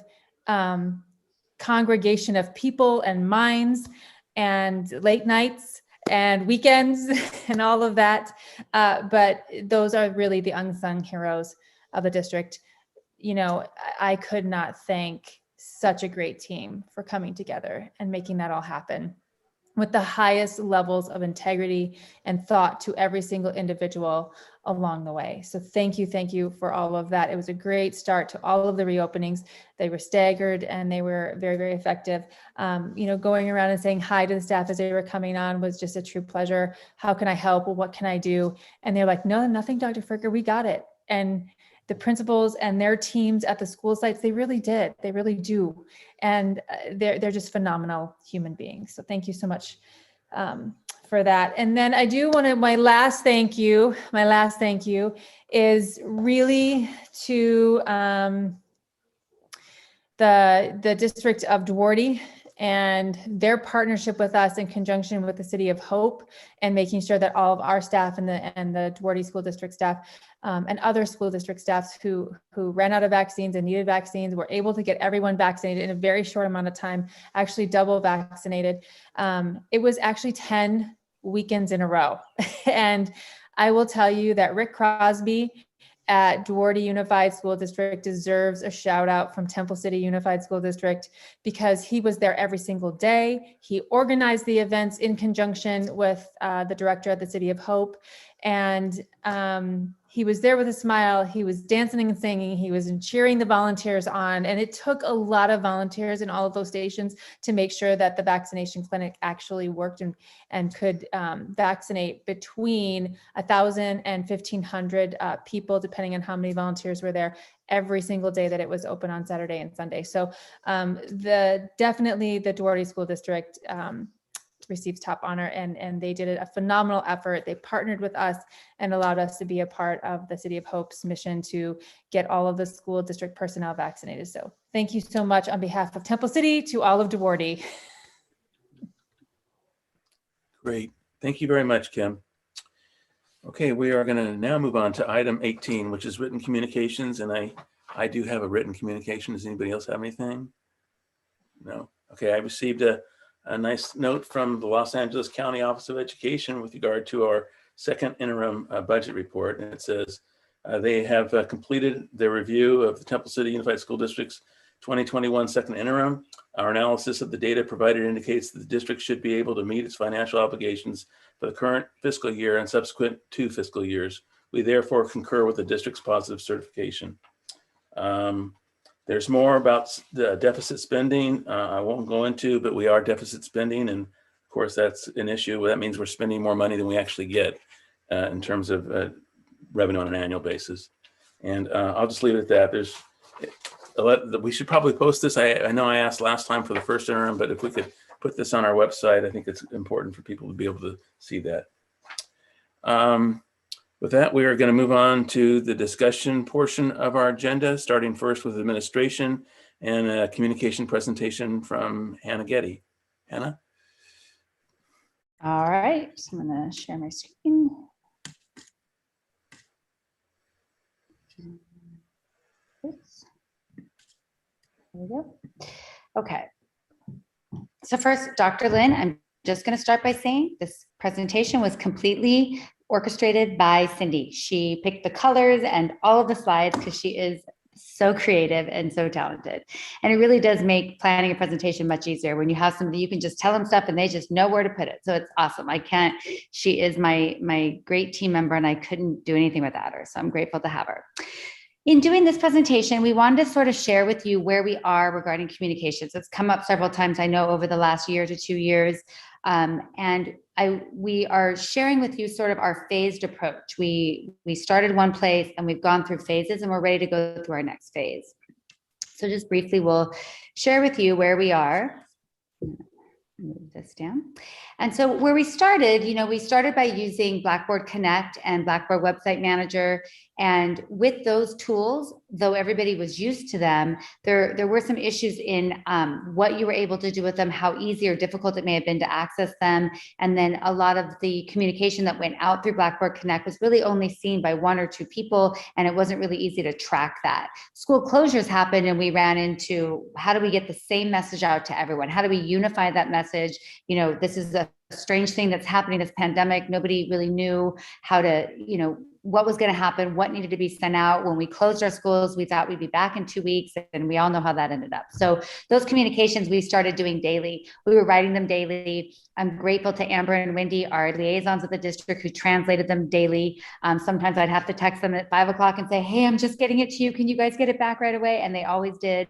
S6: congregation of people and minds and late nights and weekends and all of that. But those are really the unsung heroes of the district. You know, I could not thank such a great team for coming together and making that all happen with the highest levels of integrity and thought to every single individual along the way. So thank you for all of that. It was a great start to all of the reopenings. They were staggered and they were very, very effective. You know, going around and saying hi to the staff as they were coming on was just a true pleasure. How can I help? Well, what can I do? And they're like, no, nothing, Dr. Fricker, we got it. And the principals and their teams at the school sites, they really did. They really do. And they're just phenomenal human beings. So thank you so much for that. And then I do want to, my last thank you is really to the District of Duarte and their partnership with us in conjunction with the City of Hope and making sure that all of our staff and the Duarte School District staff and other school district staffs who ran out of vaccines and needed vaccines were able to get everyone vaccinated in a very short amount of time, actually double vaccinated. It was actually 10 weekends in a row. And I will tell you that Rick Crosby at Duarte Unified School District deserves a shout out from Temple City Unified School District because he was there every single day. He organized the events in conjunction with the director at the City of Hope. And he was there with a smile. He was dancing and singing. He was cheering the volunteers on. And it took a lot of volunteers in all of those stations to make sure that the vaccination clinic actually worked and could vaccinate between 1,000 and 1,500 people, depending on how many volunteers were there every single day that it was open on Saturday and Sunday. So definitely the Duarte School District receives top honor, and they did a phenomenal effort. They partnered with us and allowed us to be a part of the City of Hope's mission to get all of the school district personnel vaccinated. So thank you so much on behalf of Temple City to all of Duarte.
S1: Great. Thank you very much, Kim. Okay, we are going to now move on to item 18, which is written communications. And I do have a written communication. Does anybody else have anything? No. Okay, I received a nice note from the Los Angeles County Office of Education with regard to our second interim budget report. And it says they have completed their review of the Temple City Unified School District's 2021 second interim. Our analysis of the data provided indicates that the district should be able to meet its financial obligations for the current fiscal year and subsequent 2 fiscal years. We therefore concur with the district's positive certification. There's more about the deficit spending. I won't go into, but we are deficit spending. And of course, that's an issue. That means we're spending more money than we actually get in terms of revenue on an annual basis. And I'll just leave it at that. We should probably post this. I know I asked last time for the first interim, but if we could put this on our website, I think it's important for people to be able to see that. With that, we are going to move on to the discussion portion of our agenda, starting first with administration and a communication presentation from Hannah Getty. Hannah?
S8: All right, so I'm going to share my screen. Oops. There we go. Okay. So first, Dr. Lynn, I'm just going to start by saying this presentation was completely orchestrated by Cindy. She picked the colors and all of the slides because she is so creative and so talented. And it really does make planning a presentation much easier when you have somebody, you can just tell them stuff and they just know where to put it. So it's awesome. She is my great team member and I couldn't do anything without her. So I'm grateful to have her. In doing this presentation, we wanted to sort of share with you where we are regarding communications. It's come up several times, I know, over the last year to 2 years. We are sharing with you sort of our phased approach. We started one place and we've gone through phases and we're ready to go through our next phase. So just briefly, we'll share with you where we are. Move this down. And so where we started, we started by using Blackboard Connect and Blackboard Website Manager. And with those tools, though everybody was used to them, there were some issues in what you were able to do with them, how easy or difficult it may have been to access them. And then a lot of the communication that went out through Blackboard Connect was really only seen by 1 or 2 people, and it wasn't really easy to track that. School closures happened and we ran into, how do we get the same message out to everyone? How do we unify that message? This is a strange thing that's happening, this pandemic. Nobody really knew how to, what was going to happen, what needed to be sent out. When we closed our schools, we thought we'd be back in 2 weeks, and we all know how that ended up. So those communications we started doing daily. We were writing them daily. I'm grateful to Amber and Wendy, our liaisons with the district, who translated them daily. Sometimes I'd have to text them at 5 o'clock and say, hey, I'm just getting it to you. Can you guys get it back right away? And they always did.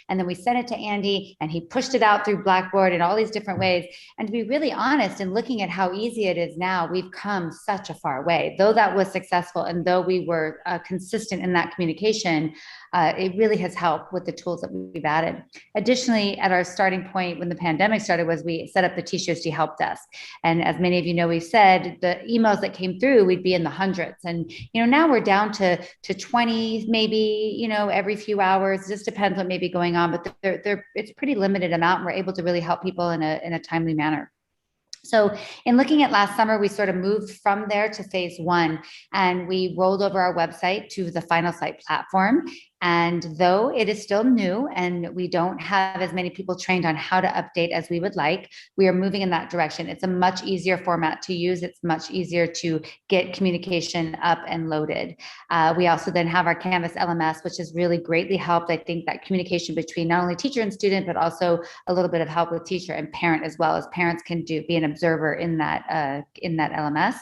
S8: And then we sent it to Andy and he pushed it out through Blackboard in all these different ways. And to be really honest, and looking at how easy it is now, we've come such a far way. Though that was successful and though we were consistent in that communication, it really has helped with the tools that we've added. Additionally, at our starting point when the pandemic started was we set up the TCUSD help desk. And as many of you know, we've said the emails that came through, we'd be in the hundreds. And now we're down to 20, maybe, every few hours. It just depends what may be going on, but it's a pretty limited amount. And we're able to really help people in a timely manner. So in looking at last summer, we sort of moved from there to phase 1, and we rolled over our website to the Final Site platform. And though it is still new and we don't have as many people trained on how to update as we would like, we are moving in that direction. It's a much easier format to use. It's much easier to get communication up and loaded. We also then have our Canvas LMS, which has really greatly helped. I think that communication between not only teacher and student, but also a little bit of help with teacher and parent as well, as parents can be an observer in that LMS.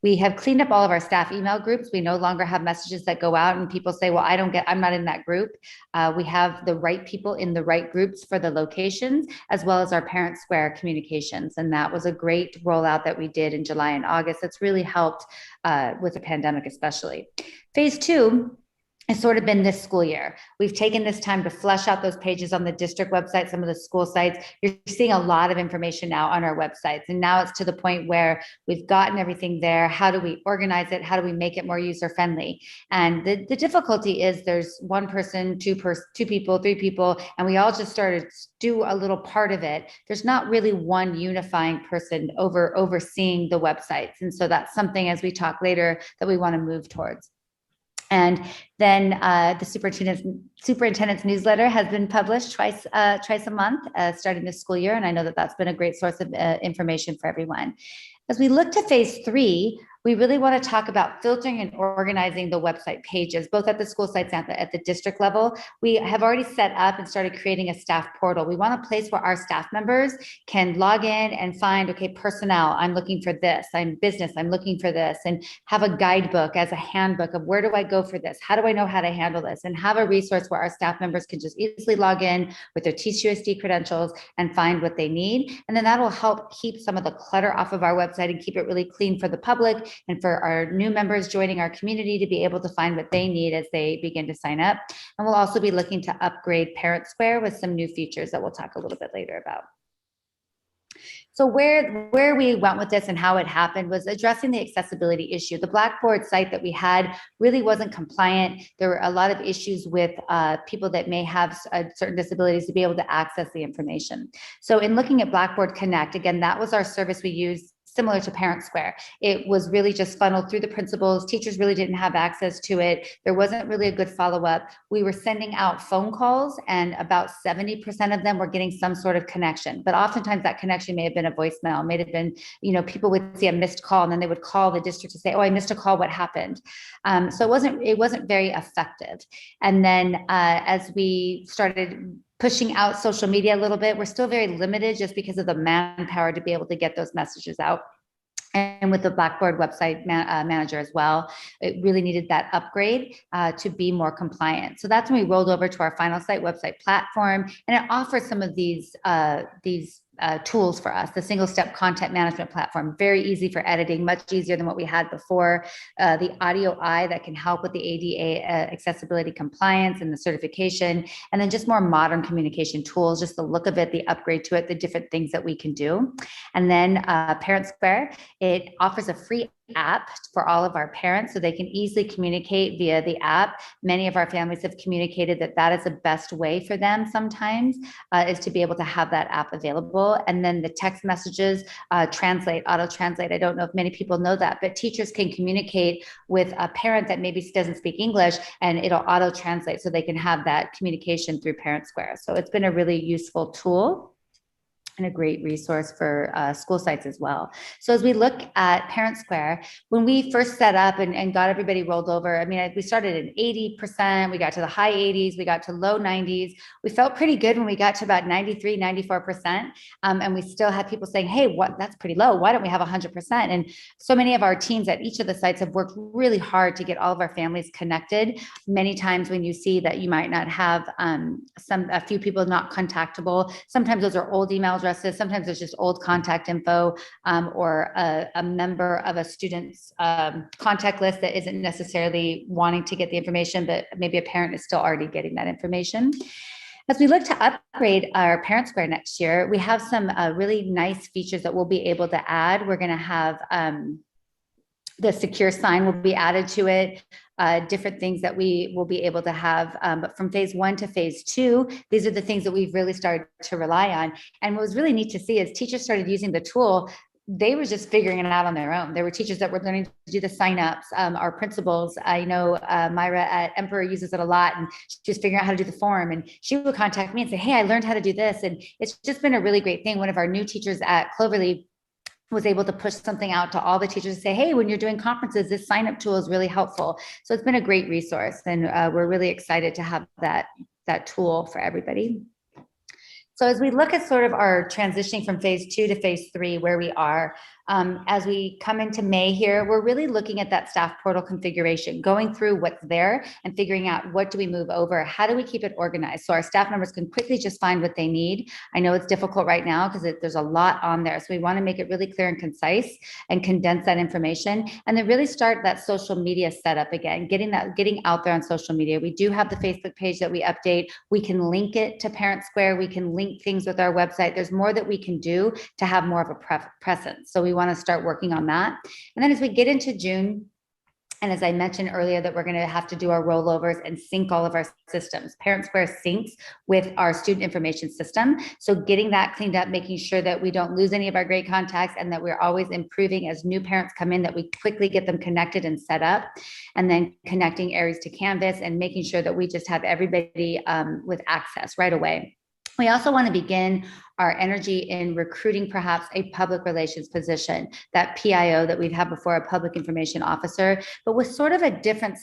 S8: We have cleaned up all of our staff email groups. We no longer have messages that go out and people say, well, I'm not in that group. We have the right people in the right groups for the locations, as well as our Parent Square communications. And that was a great rollout that we did in July and August. That's really helped with the pandemic, especially. Phase 2 has sort of been this school year. We've taken this time to flesh out those pages on the district website, some of the school sites. You're seeing a lot of information now on our websites. And now it's to the point where we've gotten everything there. How do we organize it? How do we make it more user-friendly? And the difficulty is there's one person, two people, 3 people, and we all just started to do a little part of it. There's not really one unifying person overseeing the websites. And so that's something, as we talk later, that we want to move towards. And then the superintendent's newsletter has been published twice a month starting this school year. And I know that that's been a great source of information for everyone. As we look to phase 3, we really want to talk about filtering and organizing the website pages, both at the school sites and at the district level. We have already set up and started creating a staff portal. We want a place where our staff members can log in and find, okay, personnel, I'm looking for this. I'm business, I'm looking for this, and have a guidebook as a handbook of where do I go for this? How do I know how to handle this? And have a resource where our staff members can just easily log in with their TCUSD credentials and find what they need. And then that will help keep some of the clutter off of our website and keep it really clean for the public and for our new members joining our community to be able to find what they need as they begin to sign up. And we'll also be looking to upgrade Parent Square with some new features that we'll talk a little bit later about. So where we went with this and how it happened was addressing the accessibility issue. The Blackboard site that we had really wasn't compliant. There were a lot of issues with people that may have certain disabilities to be able to access the information. So in looking at Blackboard Connect, again, that was our service we used, similar to Parent Square. It was really just funneled through the principals. Teachers really didn't have access to it. There wasn't really a good follow-up. We were sending out phone calls, and about 70% of them were getting some sort of connection. But oftentimes that connection may have been a voicemail, may have been, people would see a missed call, and then they would call the district to say, oh, I missed a call, what happened? So it wasn't very effective. And then as we started pushing out social media a little bit, we're still very limited just because of the manpower to be able to get those messages out. And with the Blackboard website manager as well, it really needed that upgrade to be more compliant. So that's when we rolled over to our final site website platform, and it offers some of these tools for us. The single step content management platform, very easy for editing, much easier than what we had before. The audio eye that can help with the ADA accessibility compliance and the certification, and then just more modern communication tools, just the look of it, the upgrade to it, the different things that we can do. And then Parent Square, it offers a free app for all of our parents so they can easily communicate via the app. Many of our families have communicated that that is the best way for them sometimes, is to be able to have that app available. And then the text messages auto translate. I don't know if many people know that, but teachers can communicate with a parent that maybe doesn't speak English, and it'll auto translate so they can have that communication through Parent Square. So it's been a really useful tool and a great resource for school sites as well. So as we look at Parent Square, when we first set up and got everybody rolled over, I mean, we started at 80%, we got to the high 80s, we got to low 90s. We felt pretty good when we got to about 93, 94%. And we still had people saying, hey, that's pretty low. Why don't we have 100%? And so many of our teams at each of the sites have worked really hard to get all of our families connected. Many times when you see that you might not have a few people not contactable, sometimes those are old email addresses, sometimes it's just old contact info, or a member of a student's contact list that isn't necessarily wanting to get the information, but maybe a parent is still already getting that information. As we look to upgrade our Parent Square next year, we have some really nice features that we'll be able to add. We're going to have the secure sign will be added to it. Different things that we will be able to have, but from phase 1 to phase 2, these are the things that we've really started to rely on. And what was really neat to see is teachers started using the tool. They were just figuring it out on their own. There were teachers that were learning to do the signups. Our principals, I know Myra at Emperor uses it a lot, and she's figuring out how to do the form. And she would contact me and say, hey, I learned how to do this. And it's just been a really great thing. One of our new teachers at Cloverleaf was able to push something out to all the teachers to say, hey, when you're doing conferences, this sign up tool is really helpful. So it's been a great resource, and we're really excited to have that tool for everybody. So as we look at sort of our transitioning from phase 2 to phase 3, where we are, as we come into May here, we're really looking at that staff portal configuration, going through what's there and figuring out what do we move over, how do we keep it organized so our staff members can quickly just find what they need. I know it's difficult right now because there's a lot on there, so we want to make it really clear and concise and condense that information, and then really start that social media setup again, getting out there on social media. We do have the Facebook page that we update. We can link it to Parent Square. We can link things with our website. There's more that we can do to have more of a presence. So we want to start working on that. And then as we get into June, and as I mentioned earlier, that we're going to have to do our rollovers and sync all of our systems. Parent Square syncs with our student information system. So getting that cleaned up, making sure that we don't lose any of our great contacts, and that we're always improving as new parents come in, that we quickly get them connected and set up, and then connecting areas to Canvas and making sure that we just have everybody with access right away. We also want to begin our energy in recruiting perhaps a public relations position, that PIO that we've had before, a public information officer, but with sort of a different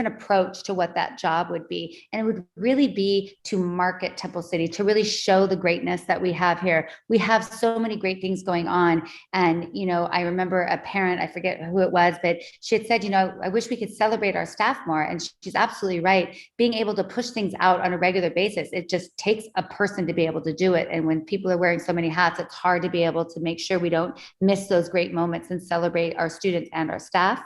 S8: approach to what that job would be. And it would really be to market Temple City, to really show the greatness that we have here. We have so many great things going on. And, I remember a parent, I forget who it was, but she had said, I wish we could celebrate our staff more. And she's absolutely right. Being able to push things out on a regular basis, it just takes a person to be able to do it. And when people are wearing so many hats, it's hard to be able to make sure we don't miss those great moments and celebrate our students and our staff.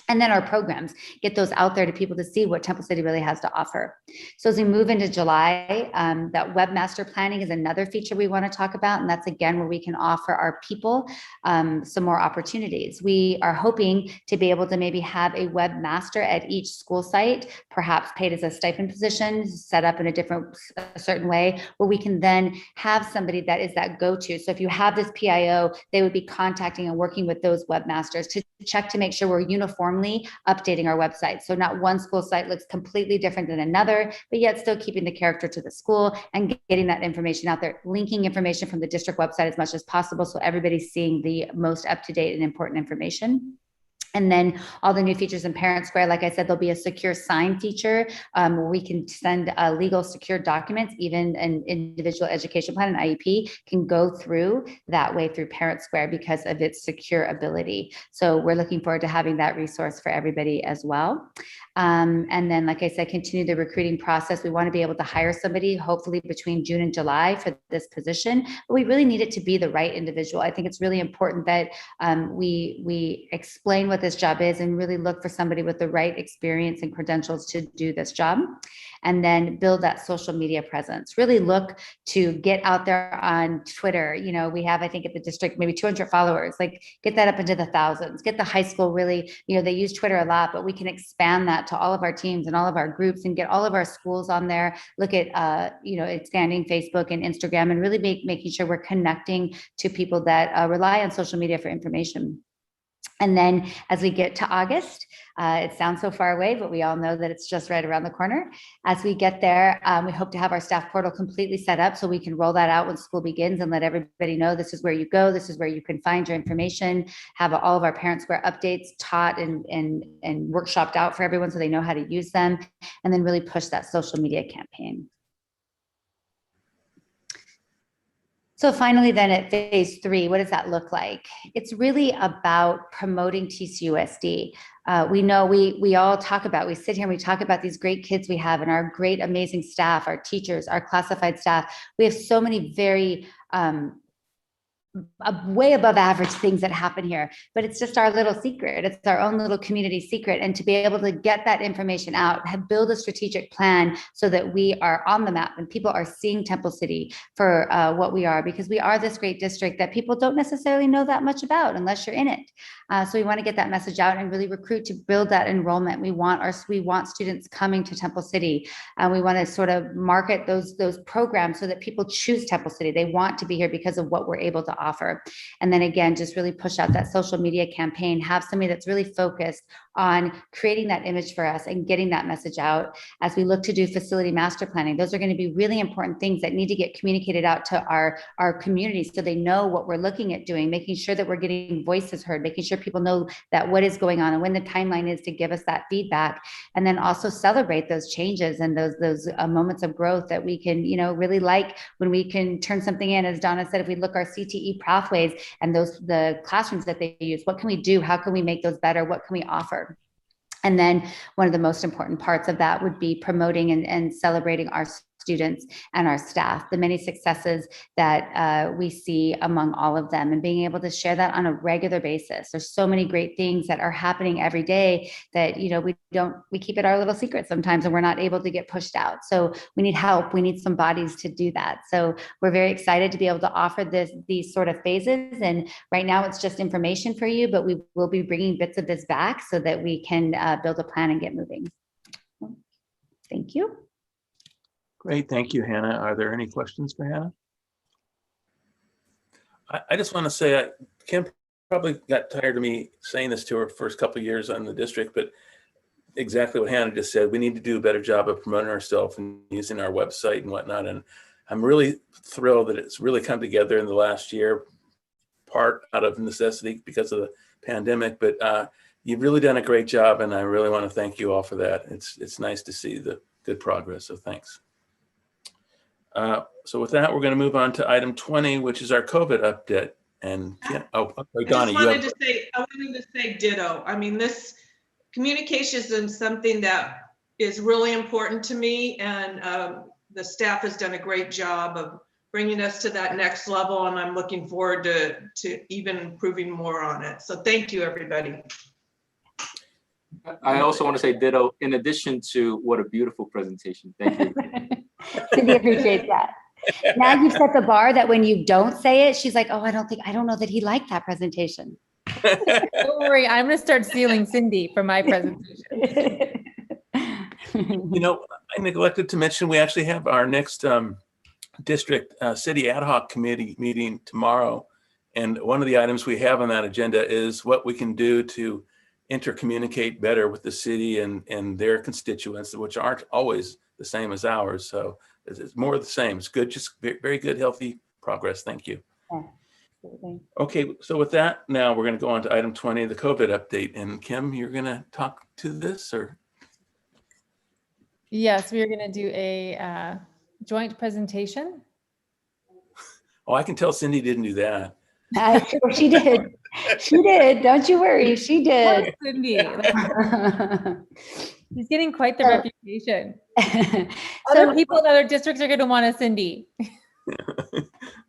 S8: And then our programs, get those out there to people to see what Temple City really has to offer. So as we move into July, that webmaster planning is another feature we want to talk about. And that's again, where we can offer our people some more opportunities. We are hoping to be able to maybe have a webmaster at each school site, perhaps paid as a stipend position, set up in a certain way, where we can then have somebody that is that go-to. So if you have this PIO, they would be contacting and working with those webmasters to check to make sure we're uniformly updating our website. So not one school site looks completely different than another, but yet still keeping the character to the school and getting that information out there, linking information from the district website as much as possible so everybody's seeing the most up-to-date and important information. And then all the new features in Parent Square, like I said, there'll be a secure sign feature where we can send legal secure documents, even an individual education plan, an IEP, can go through that way through Parent Square because of its secure ability. So we're looking forward to having that resource for everybody as well. And then, like I said, continue the recruiting process. We want to be able to hire somebody, hopefully between June and July for this position, but we really need it to be the right individual. I think it's really important that we explain what this job is and really look for somebody with the right experience and credentials to do this job. And then build that social media presence. Really look to get out there on Twitter. You know, we have, I think at the district, maybe 200 followers, like get that up into the thousands, get the high school really, you know, they use Twitter a lot, but we can expand that to all of our teams and all of our groups and get all of our schools on there. Look at, you know, expanding Facebook and Instagram and really making sure we're connecting to people that rely on social media for information. And then as we get to August, it sounds so far away, but we all know that it's just right around the corner. As we get there, we hope to have our staff portal completely set up so we can roll that out when school begins and let everybody know this is where you go, this is where you can find your information, have all of our Parent Square updates taught and workshopped out for everyone so they know how to use them, and then really push that social media campaign. So finally, then at phase 3, what does that look like? It's really about promoting TCUSD. We know we all talk about, we sit here and we talk about these great kids we have and our great, amazing staff, our teachers, our classified staff. We have so many very way above average things that happen here, but it's just our little secret. It's our own little community secret. And to be able to get that information out, build a strategic plan so that we are on the map and people are seeing Temple City for what we are, because we are this great district that people don't necessarily know that much about unless you're in it. So we want to get that message out and really recruit to build that enrollment. We want students coming to Temple City. We want to sort of market those programs so that people choose Temple City. They want to be here because of what we're able to offer. And then again, just really push out that social media campaign, have somebody that's really focused on creating that image for us and getting that message out as we look to do facility master planning. Those are going to be really important things that need to get communicated out to our communities so they know what we're looking at doing, making sure that we're getting voices heard, making sure people know that what is going on and when the timeline is to give us that feedback, and then also celebrate those changes and those moments of growth that we can, really like when we can turn something in. As Donna said, if we look our CTE pathways and the classrooms that they use, what can we do? How can we make those better? What can we offer? And then one of the most important parts of that would be promoting and celebrating our students and our staff, the many successes that we see among all of them, and being able to share that on a regular basis. There's so many great things that are happening every day that, we keep it our little secret sometimes and we're not able to get pushed out. So we need help. We need some bodies to do that. So we're very excited to be able to offer these sort of phases. And right now it's just information for you, but we will be bringing bits of this back so that we can build a plan and get moving. Thank you.
S1: Great, thank you, Hannah. Are there any questions for Hannah? I just want to say, Kim probably got tired of me saying this to her first couple of years on the district, but exactly what Hannah just said, we need to do a better job of promoting ourselves and using our website and whatnot. And I'm really thrilled that it's really come together in the last year, part out of necessity because of the pandemic, but you've really done a great job, and I really want to thank you all for that. It's nice to see the good progress, so thanks. So with that, we're going to move on to item 20, which is our COVID update. And Donna,
S3: I wanted to say ditto. I mean, this communications is something that is really important to me, and the staff has done a great job of bringing us to that next level, and I'm looking forward to even improving more on it. So thank you, everybody.
S4: I also want to say ditto, in addition to what a beautiful presentation. Thank you.
S8: Cindy appreciates that. Now you've set the bar that when you don't say it, she's like, oh, I don't know that he liked that presentation.
S6: Don't worry, I'm going to start stealing Cindy for my presentation.
S1: You know, I neglected to mention we actually have our next district city ad hoc committee meeting tomorrow. And one of the items we have on that agenda is what we can do to intercommunicate better with the city and their constituents, which aren't always the same as ours. So it's more of the same. It's good, just very good, healthy progress. Thank you.
S8: Yeah, absolutely.
S1: Okay, so with that, now we're going to go on to item 20, the COVID update. And Kim, you're going to talk to this, or?
S6: Yes, we are going to do a joint presentation.
S1: Oh, I can tell Cindy didn't do that.
S8: She did. She did. Don't you worry. She did.
S6: Cindy. She's getting quite the reputation.
S8: So,
S6: Other people in other districts are going to want a Cindy.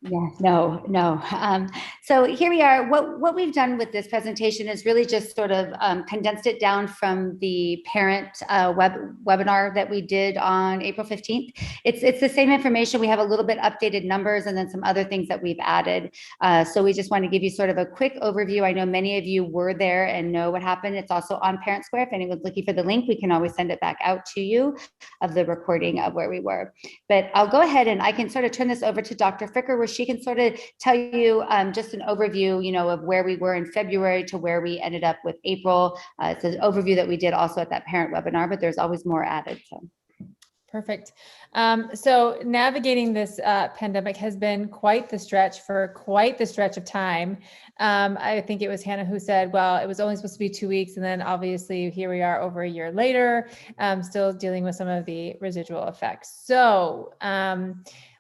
S8: Yeah, no. So here we are. What we've done with this presentation is really just sort of condensed it down from the parent webinar that we did on April 15th. It's the same information. We have a little bit updated numbers and then some other things that we've added. So we just want to give you sort of a quick overview. I know many of you were there and know what happened. It's also on Parent Square. If anyone's looking for the link, we can always send it back out to you of the recording of where we were. But I'll go ahead and I can sort of turn this over to Dr. Fricker, where she can sort of tell you just an overview, of where we were in February to where we ended up with April. It's an overview that we did also at that parent webinar, but there's always more added. So.
S6: Perfect. So navigating this pandemic has been quite the stretch of time. I think it was Hannah who said, well, it was only supposed to be 2 weeks. And then obviously here we are over a year later, still dealing with some of the residual effects. So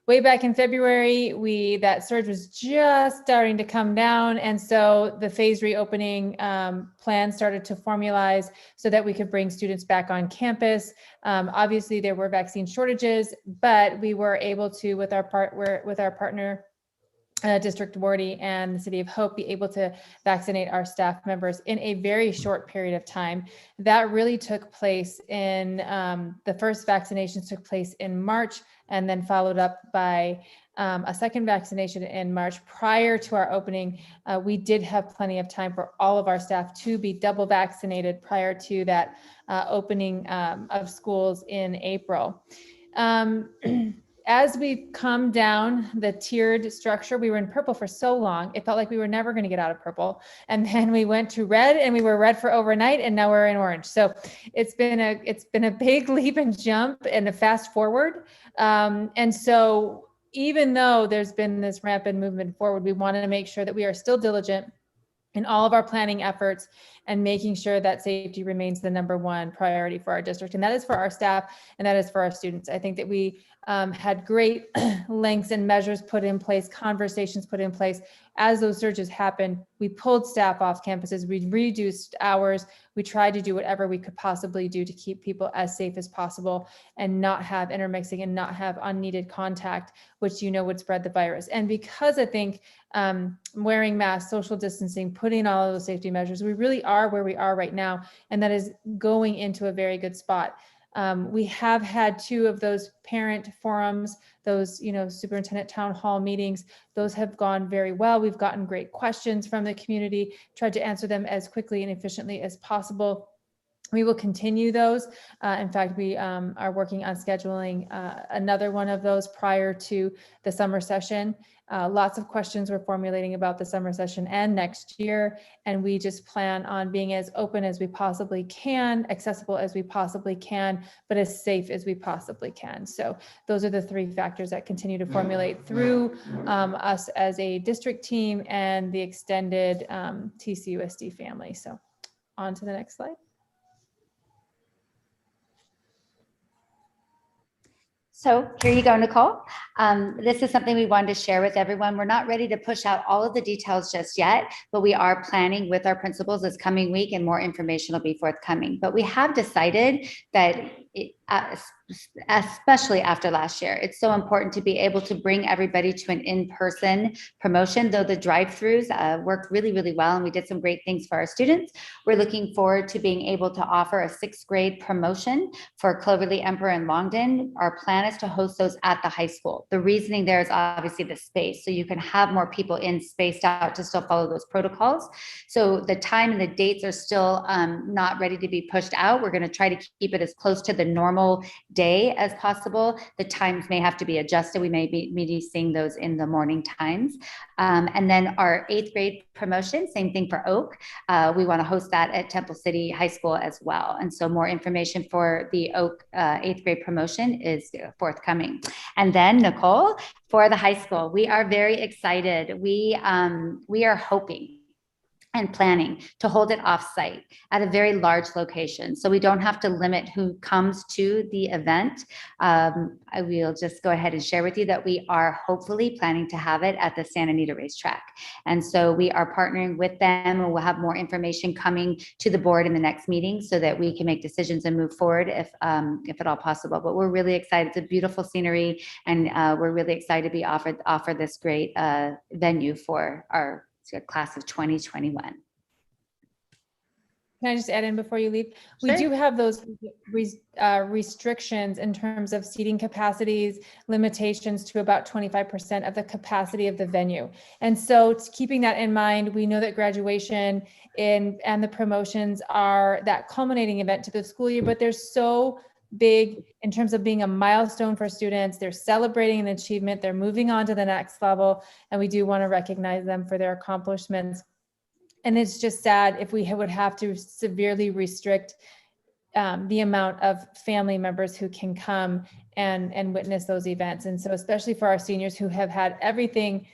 S6: way back in February, that surge was just starting to come down. And so the phase reopening plan started to formalize so that we could bring students back on campus. Obviously there were vaccine shortages, but we were able to, with our partner, District Wardy and the City of Hope, be able to vaccinate our staff members in a very short period of time. That really took place in, the first vaccinations took place in March and then followed up by a second vaccination in March. Prior to our opening, we did have plenty of time for all of our staff to be double vaccinated prior to that opening of schools in April. As we've come down the tiered structure, we were in purple for so long, it felt like we were never going to get out of purple. And then we went to red and we were red for overnight and now we're in orange. So it's been a big leap and jump and a fast forward. And so even though there's been this rapid movement forward, we wanted to make sure that we are still diligent in all of our planning efforts and making sure that safety remains the #1 priority for our district. And that is for our staff and that is for our students. I think that we had great lengths and measures put in place, conversations put in place. As those surges happened, we pulled staff off campuses, we reduced hours, we tried to do whatever we could possibly do to keep people as safe as possible and not have intermixing and not have unneeded contact, which would spread the virus. And because I think wearing masks, social distancing, putting all of those safety measures, we really are where we are right now. And that is going into a very good spot. We have had 2 of those parent forums, those, superintendent town hall meetings. Those have gone very well. We've gotten great questions from the community, tried to answer them as quickly and efficiently as possible. We will continue those. In fact, we are working on scheduling another one of those prior to the summer session. Lots of questions we're formulating about the summer session and next year. And we just plan on being as open as we possibly can, accessible as we possibly can, but as safe as we possibly can. So those are the 3 factors that continue to formulate through us as a district team and the extended TCUSD family. So on to the next slide.
S8: So here you go, Nicole. This is something we wanted to share with everyone. We're not ready to push out all of the details just yet, but we are planning with our principals this coming week and more information will be forthcoming. But we have decided that especially after last year. It's so important to be able to bring everybody to an in-person promotion, though the drive-throughs worked really, really well, and we did some great things for our students. We're looking forward to being able to offer a 6th grade promotion for Cloverleaf, Emperor, and Longden. Our plan is to host those at the high school. The reasoning there is obviously the space, so you can have more people in spaced out to still follow those protocols. So the time and the dates are still not ready to be pushed out. We're going to try to keep it as close to the normal day as possible. The times may have to be adjusted. We may be seeing those in the morning times. And then our 8th grade promotion, same thing for Oak. We want to host that at Temple City High School as well. And so more information for the Oak 8th grade promotion is forthcoming. And then Nicole, for the high school, we are very excited. We are hoping and planning to hold it off-site at a very large location, so we don't have to limit who comes to the event. I will just go ahead and share with you that we are hopefully planning to have it at the Santa Anita racetrack. And so we are partnering with them, and we'll have more information coming to the board in the next meeting so that we can make decisions and move forward if at all possible. But we're really excited. It's a beautiful scenery, and we're really excited to be offer this great venue for our class of 2021.
S6: Can I just add in before you leave?
S8: Sure.
S6: We do have those restrictions in terms of seating capacities, limitations to about 25% of the capacity of the venue. And so keeping that in mind, we know that graduation and the promotions are that culminating event to the school year, but they're so big in terms of being a milestone for students. They're celebrating an achievement, they're moving on to the next level, and we do want to recognize them for their accomplishments. And it's just sad if we would have to severely restrict the amount of family members who can come and witness those events. And so especially for our seniors who have had everything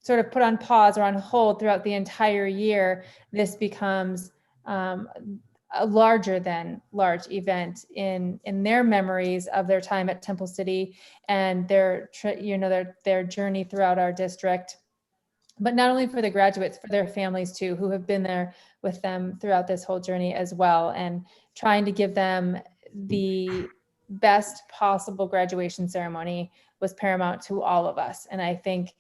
S6: sort of put on pause or on hold throughout the entire year, this becomes a larger than large event in their memories of their time at Temple City and their journey throughout our district. But not only for the graduates, for their families too, who have been there with them throughout this whole journey as well, and trying to give them the best possible graduation ceremony was paramount to all of us. And I think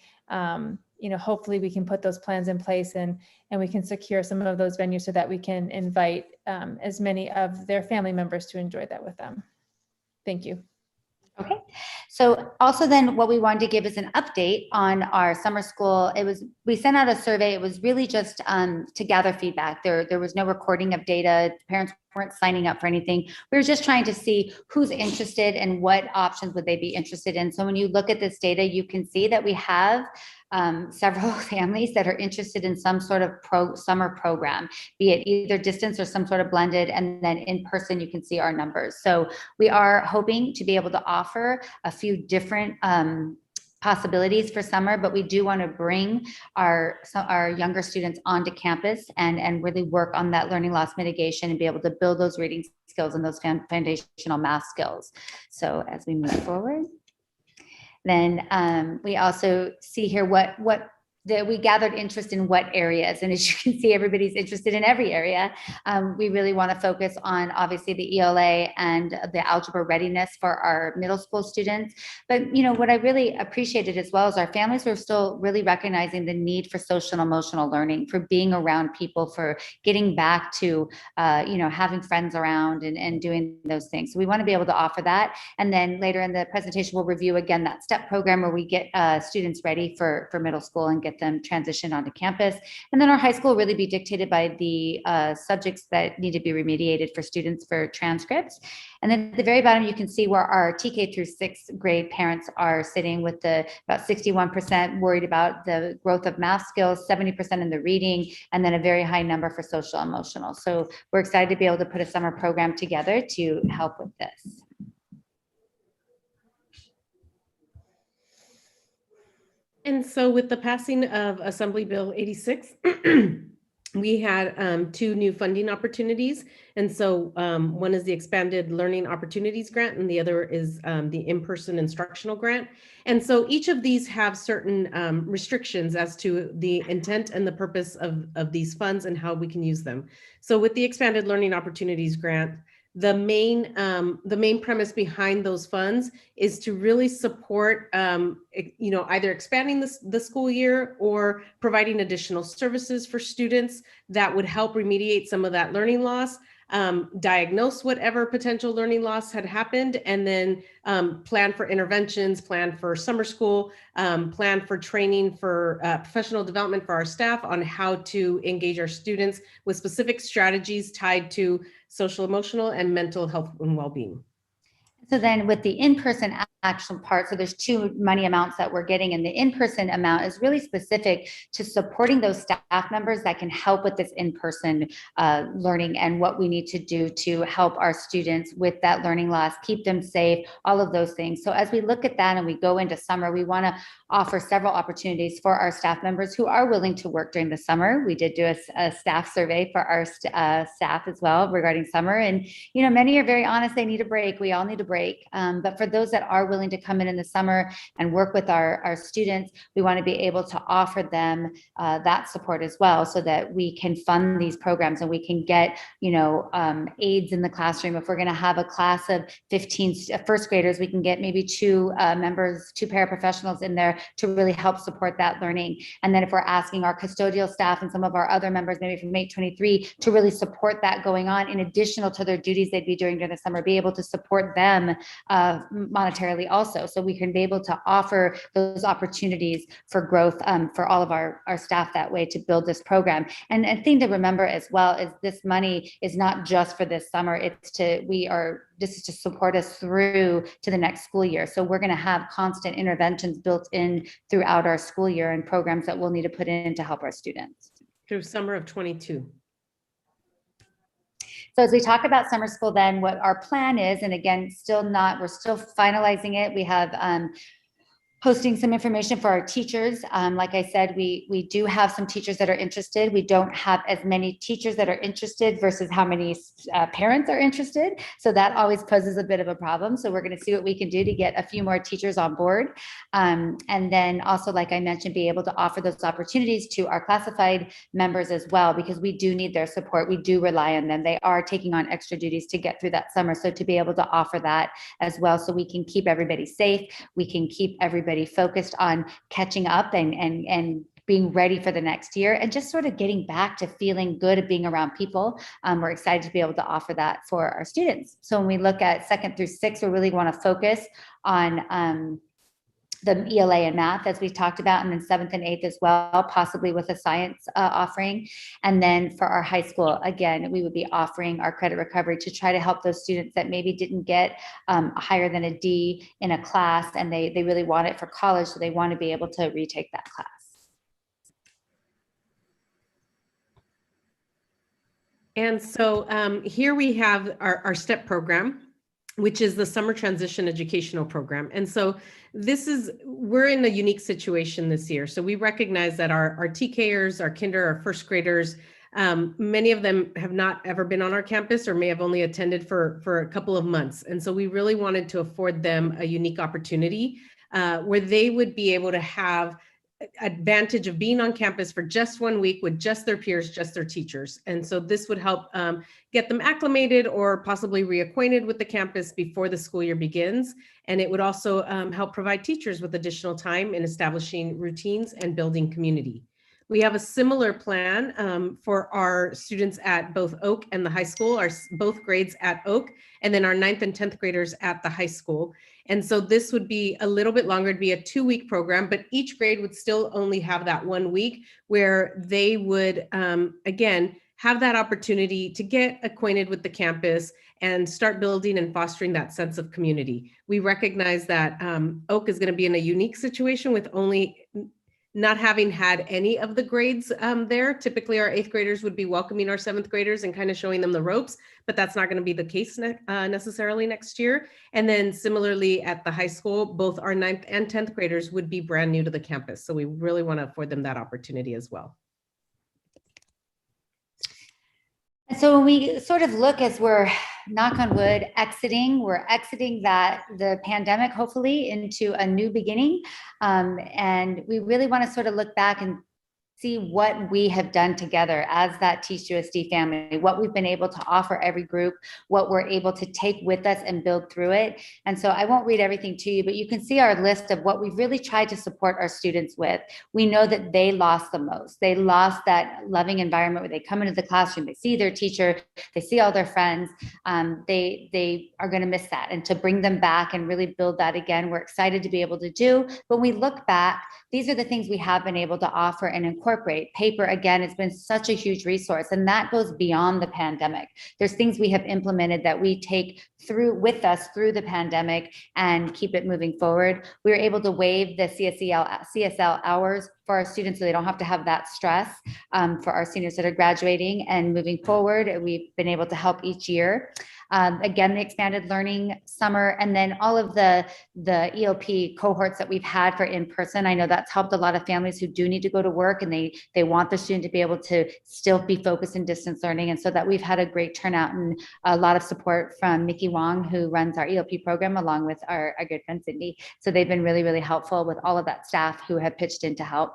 S6: hopefully we can put those plans in place and we can secure some of those venues so that we can invite as many of their family members to enjoy that with them. Thank you.
S8: Okay, so also then what we wanted to give is an update on our summer school. We sent out a survey. It was really just to gather feedback. There was no recording of data. Parents weren't signing up for anything. We were just trying to see who's interested and what options would they be interested in. So when you look at this data, you can see that we have several families that are interested in some sort of summer program, be it either distance or some sort of blended, and then in person you can see our numbers. So we are hoping to be able to offer a few different possibilities for summer, but we do want to bring our younger students onto campus and really work on that learning loss mitigation and be able to build those reading skills and those foundational math skills. So as we move forward, then we also see here we gathered interest in what areas, and as you can see, everybody's interested in every area. We really want to focus on obviously the ELA and the algebra readiness for our middle school students. But what I really appreciated as well is our families were still really recognizing the need for social and emotional learning, for being around people, for getting back to having friends around and doing those things. So we want to be able to offer that. And then later in the presentation, we'll review again that STEP program where we get students ready for middle school and get them transitioned onto campus. And then our high school will really be dictated by the subjects that need to be remediated for students for transcripts. And then at the very bottom, you can see where our TK through 6th grade parents are sitting with about 61% worried about the growth of math skills, 70% in the reading, and then a very high number for social emotional. So we're excited to be able to put a summer program together to help with this.
S19: And so with the passing of Assembly Bill 86, we had 2 new funding opportunities. And so one is the Expanded Learning Opportunities Grant, and the other is the In-Person Instructional Grant. And so each of these have certain restrictions as to the intent and the purpose of these funds and how we can use them. So with the Expanded Learning Opportunities Grant, the main premise behind those funds is to really support, either expanding the school year or providing additional services for students that would help remediate some of that learning loss, diagnose whatever potential learning loss had happened, and then plan for interventions, plan for summer school, plan for training for professional development for our staff on how to engage our students with specific strategies tied to social, emotional, and mental health and well-being.
S8: So then with the in-person action part, so there's two money amounts that we're getting, and the in-person amount is really specific to supporting those staff members that can help with this in-person learning and what we need to do to help our students with that learning loss, keep them safe, all of those things. So as we look at that and we go into summer, we want to offer several opportunities for our staff members who are willing to work during the summer. We did do a staff survey for our staff as well regarding summer, and many are very honest, they need a break. We all need a break. But for those that are willing to come in the summer and work with our students, we want to be able to offer them that support as well, so that we can fund these programs and we can get aides in the classroom. If we're going to have a class of 15 first graders, we can get maybe two paraprofessionals in there to really help support that learning. And then if we're asking our custodial staff and some of our other members, maybe from 823, to really support that going on, in additional to their duties they'd be doing during the summer, be able to support them monetarily also, so we can be able to offer those opportunities for growth for all of our staff that way to build this program. And a thing to remember as well is this money is not just for this summer, this is to support us through to the next school year. So we're going to have constant interventions built in throughout our school year and programs that we'll need to put in to help our students.
S19: Through summer of 22.
S8: So as we talk about summer school, then what our plan is, and again, we're still finalizing it. We have posting some information for our teachers. Like I said, we do have some teachers that are interested. We don't have as many teachers that are interested versus how many parents are interested. So that always poses a bit of a problem. So we're going to see what we can do to get a few more teachers on board. And then also, like I mentioned, be able to offer those opportunities to our classified members as well, because we do need their support. We do rely on them. They are taking on extra duties to get through that summer. So to be able to offer that as well, so we can keep everybody safe, we can keep everybody focused on catching up and being ready for the next year, and just sort of getting back to feeling good at being around people. We're excited to be able to offer that for our students. So when we look at 2nd through 6th, we really want to focus on the ELA and math, as we talked about, and then 7th and 8th as well, possibly with a science offering. And then for our high school, again, we would be offering our credit recovery to try to help those students that maybe didn't get higher than a D in a class, and they really want it for college, so they want to be able to retake that class.
S19: And so here we have our STEP program, which is the Summer Transition Educational Program. And so we're in a unique situation this year. So we recognize that our TKers, our kinder, our first graders, many of them have not ever been on our campus or may have only attended for a couple of months. And so we really wanted to afford them a unique opportunity where they would be able to have advantage of being on campus for just 1 week with just their peers, just their teachers. And so this would help get them acclimated or possibly reacquainted with the campus before the school year begins. And it would also help provide teachers with additional time in establishing routines and building community. We have a similar plan for our students at both Oak and the high school, both grades at Oak, and then our 9th and 10th graders at the high school. And so this would be a little bit longer, it'd be a 2-week program, but each grade would still only have that 1 week where they would, again, have that opportunity to get acquainted with the campus and start building and fostering that sense of community. We recognize that Oak is going to be in a unique situation with only not having had any of the grades there. Typically our 8th graders would be welcoming our 7th graders and kind of showing them the ropes, but that's not going to be the case necessarily next year. And then similarly at the high school, both our 9th and 10th graders would be brand new to the campus. So we really want to afford them that opportunity as well.
S8: And so when we sort of look as we're, knock on wood, we're exiting the pandemic, hopefully, into a new beginning. And we really want to sort of look back and see what we have done together as that TCUSD family, what we've been able to offer every group, what we're able to take with us and build through it. And so I won't read everything to you, but you can see our list of what we've really tried to support our students with. We know that they lost the most. They lost that loving environment where they come into the classroom, they see their teacher, they see all their friends. They are going to miss that, and to bring them back and really build that again, we're excited to be able to do. When we look back, these are the things we have been able to offer and incorporate. Paper, again, has been such a huge resource, and that goes beyond the pandemic. There's things we have implemented that we take through with us through the pandemic and keep it moving forward. We were able to waive the CSL hours for our students so they don't have to have that stress for our seniors that are graduating. And moving forward, we've been able to help each year. Again, the expanded learning summer, and then all of the ELP cohorts that we've had for in-person. I know that's helped a lot of families who do need to go to work, and they want the student to be able to still be focused in distance learning. And so that we've had a great turnout and a lot of support from Nikki Wong, who runs our ELP program, along with our good friend Cindy. So they've been really, really helpful with all of that staff who have pitched in to help.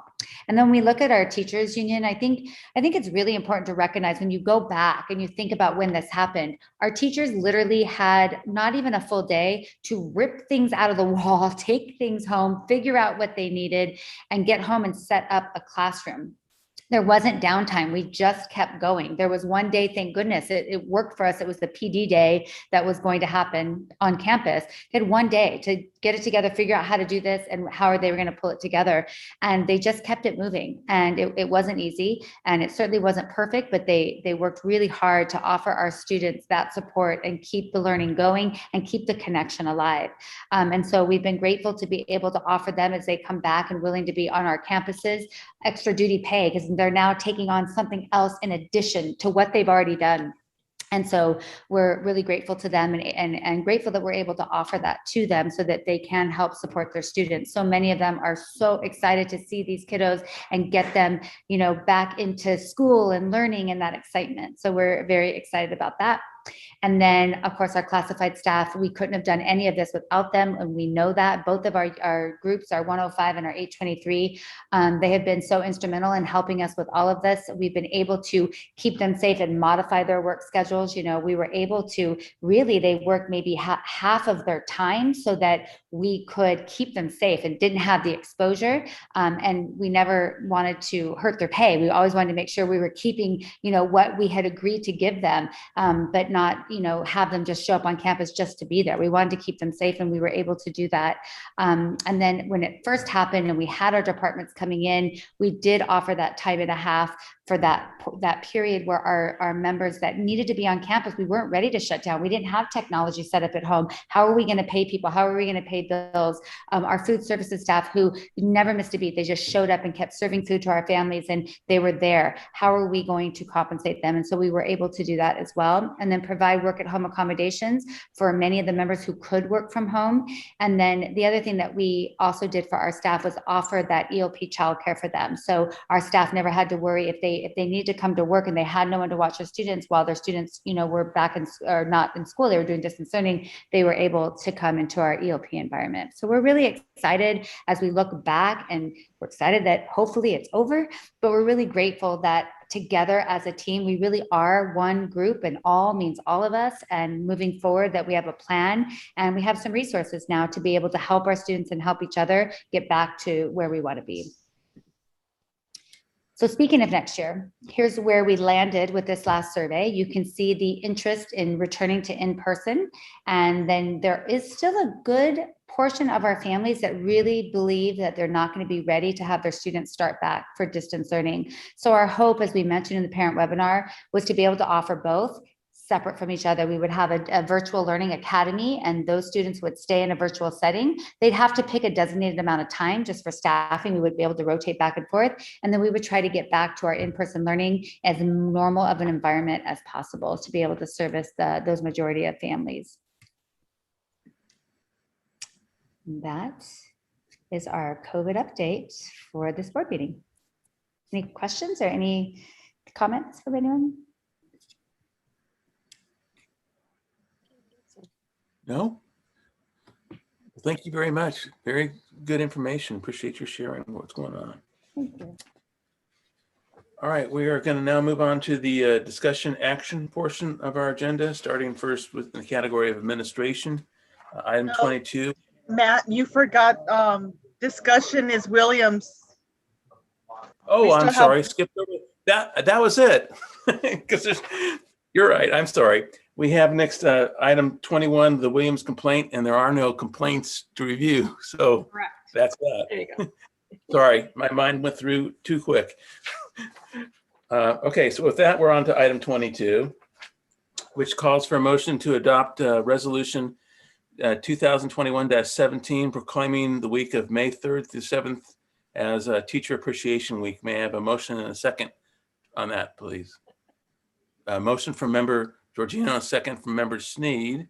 S8: And then we look at our teachers union. I think it's really important to recognize when you go back and you think about when this happened, our teachers literally had not even a full day to rip things out of the wall, take things home, figure out what they needed, and get home and set up a classroom. There wasn't downtime. We just kept going. There was one day, thank goodness, it worked for us. It was the PD day that was going to happen on campus. They had one day to get it together, figure out how to do this and how they were going to pull it together. And they just kept it moving. And it wasn't easy, and it certainly wasn't perfect, but they worked really hard to offer our students that support and keep the learning going and keep the connection alive. And so we've been grateful to be able to offer them, as they come back and willing to be on our campuses, extra duty pay, because they're now taking on something else in addition to what they've already done. And so we're really grateful to them and grateful that we're able to offer that to them so that they can help support their students. So many of them are so excited to see these kiddos and get them, back into school and learning and that excitement. So we're very excited about that. And then, of course, our classified staff, we couldn't have done any of this without them. And we know that both of our groups, our 105 and our 823, they have been so instrumental in helping us with all of this. We've been able to keep them safe and modify their work schedules. We were able to they work maybe half of their time so that we could keep them safe and didn't have the exposure. And we never wanted to hurt their pay. We always wanted to make sure we were keeping, what we had agreed to give them, but not, have them just show up on campus just to be there. We wanted to keep them safe, and we were able to do that. And then when it first happened and we had our departments coming in, we did offer that time and a half for that period where our members that needed to be on campus, we weren't ready to shut down. We didn't have technology set up at home. How are we going to pay people? How are we going to pay bills? Our food services staff, who never missed a beat, they just showed up and kept serving food to our families, and they were there. How are we going to compensate them? And so we were able to do that as well. And then provide work at home accommodations for many of the members who could work from home. And then the other thing that we also did for our staff was offer that ELP childcare for them. So our staff never had to worry if they needed to come to work and they had no one to watch their students while their students, were back or not in school, they were doing distance learning, they were able to come into our ELP environment. So we're really excited as we look back, and we're excited that hopefully it's over, but we're really grateful that together as a team, we really are one group, and all means all of us. And moving forward, that we have a plan and we have some resources now to be able to help our students and help each other get back to where we want to be. So speaking of next year, here's where we landed with this last survey. You can see the interest in returning to in-person, and then there is still a good portion of our families that really believe that they're not going to be ready to have their students start back for distance learning. So our hope, as we mentioned in the parent webinar, was to be able to offer both separate from each other. We would have a virtual learning academy, and those students would stay in a virtual setting. They'd have to pick a designated amount of time just for staffing. We would be able to rotate back and forth. And then we would try to get back to our in-person learning as normal of an environment as possible to be able to service those majority of families. That is our COVID update for this board meeting. Any questions or any comments from anyone?
S1: No? Well, thank you very much. Very good information. Appreciate your sharing what's going on.
S8: Thank you.
S1: All right, we are going to now move on to the discussion action portion of our agenda, starting first with the category of administration. Item 22.
S7: Matt, you forgot discussion is Williams.
S1: Oh, I'm sorry. Skipped over that. That was it. Because you're right. I'm sorry. We have next item 21, the Williams complaint, and there are no complaints to review. So
S19: Correct.
S1: That's that.
S19: There you go.
S1: Sorry, my mind went through too quick. Okay, so with that, we're on to item 22, which calls for a motion to adopt resolution 2021-17 proclaiming the week of May 3rd through 7th as Teacher Appreciation Week. May I have a motion and a second on that, please? A motion from member Georgino, a second from member Sneed.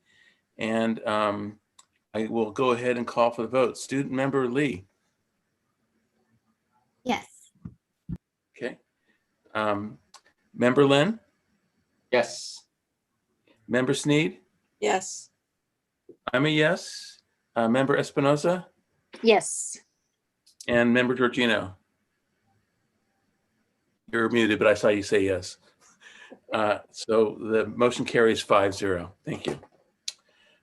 S1: And I will go ahead and call for the vote. Student member Lee.
S8: Yes.
S1: Okay. Member Lynn?
S4: Yes.
S1: Member Sneed?
S18: Yes.
S1: I'm a yes. Member Espinoza?
S23: Yes.
S1: And member Georgino? You're muted, but I saw you say yes. So the motion carries 5-0. Thank you.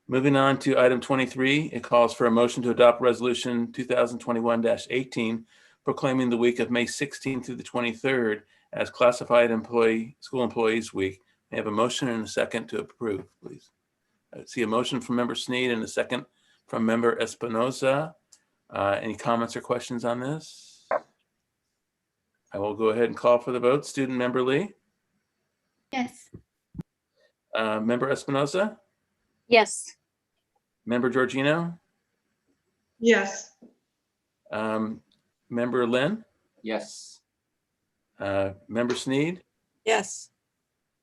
S1: Moving on to item 23, it calls for a motion to adopt resolution 2021-18 proclaiming the week of May 16th through the 23rd as Classified School Employees Week. May I have a motion and a second to approve, please? I see a motion from member Sneed and a second from member Espinoza. Any comments or questions on this? I will go ahead and call for the vote. Student member Lee?
S8: Yes.
S1: Member Espinoza?
S23: Yes.
S1: Member Georgino?
S3: Yes.
S1: Member Lynn?
S4: Yes.
S1: Member Sneed?
S18: Yes.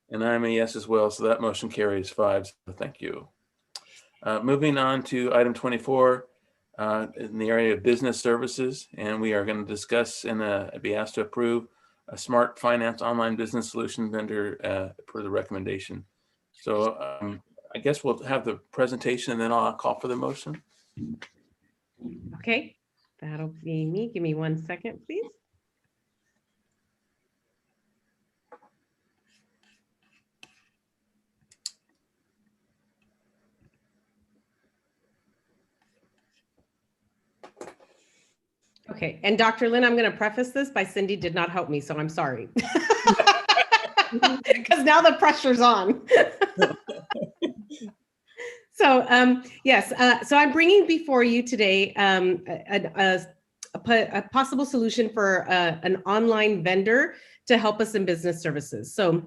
S1: And I'm a yes as well, so that motion carries 5. So thank you. Moving on to item 24 in the area of business services, and we are going to discuss and be asked to approve a smart finance online business solution vendor per the recommendation. So I guess we'll have the presentation and then I'll call for the motion.
S19: Okay, that'll be me. Give me 1 second, please. Okay, and Dr. Lynn, I'm going to preface this by Cindy did not help me, so I'm sorry. Because now the pressure's on. So yes, so I'm bringing before you today a possible solution for an online vendor to help us in business services. So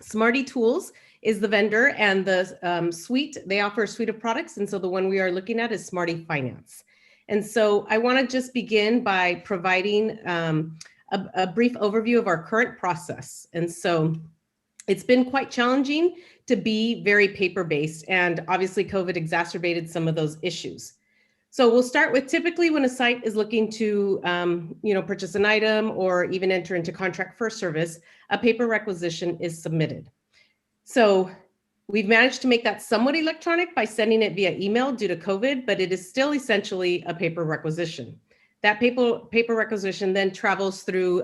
S19: Smarty Tools is the vendor, and the suite, they offer a suite of products. And so the one we are looking at is Smarty Finance. And so I want to just begin by providing a brief overview of our current process. And so it's been quite challenging to be very paper-based, and obviously COVID exacerbated some of those issues. So we'll start with typically when a site is looking to purchase an item or even enter into contract for a service, a paper requisition is submitted. So we've managed to make that somewhat electronic by sending it via email due to COVID, but it is still essentially a paper requisition. That paper requisition then travels through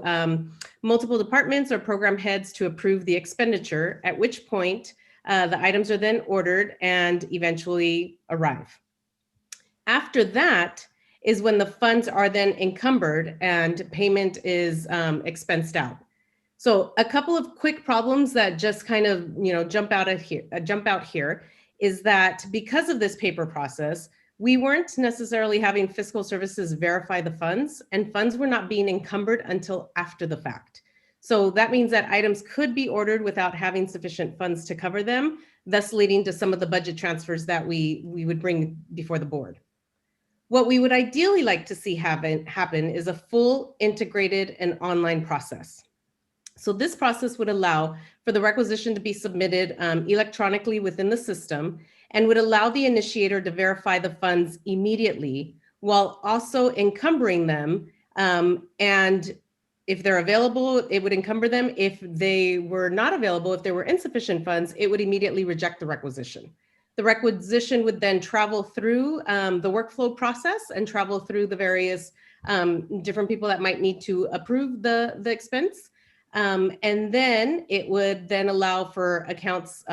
S19: multiple departments or program heads to approve the expenditure, at which point the items are then ordered and eventually arrive. After that is when the funds are then encumbered and payment is expensed out. So a couple of quick problems that just kind of jump out here is that because of this paper process, we weren't necessarily having fiscal services verify the funds, and funds were not being encumbered until after the fact. So that means that items could be ordered without having sufficient funds to cover them, thus leading to some of the budget transfers that we would bring before the board. What we would ideally like to see happen is a full integrated and online process. So this process would allow for the requisition to be submitted electronically within the system and would allow the initiator to verify the funds immediately while also encumbering them. And if they're available, it would encumber them. If they were not available, if there were insufficient funds, it would immediately reject the requisition. The requisition would then travel through the workflow process and travel through the various different people that might need to approve the expense. And then it would then allow for accounts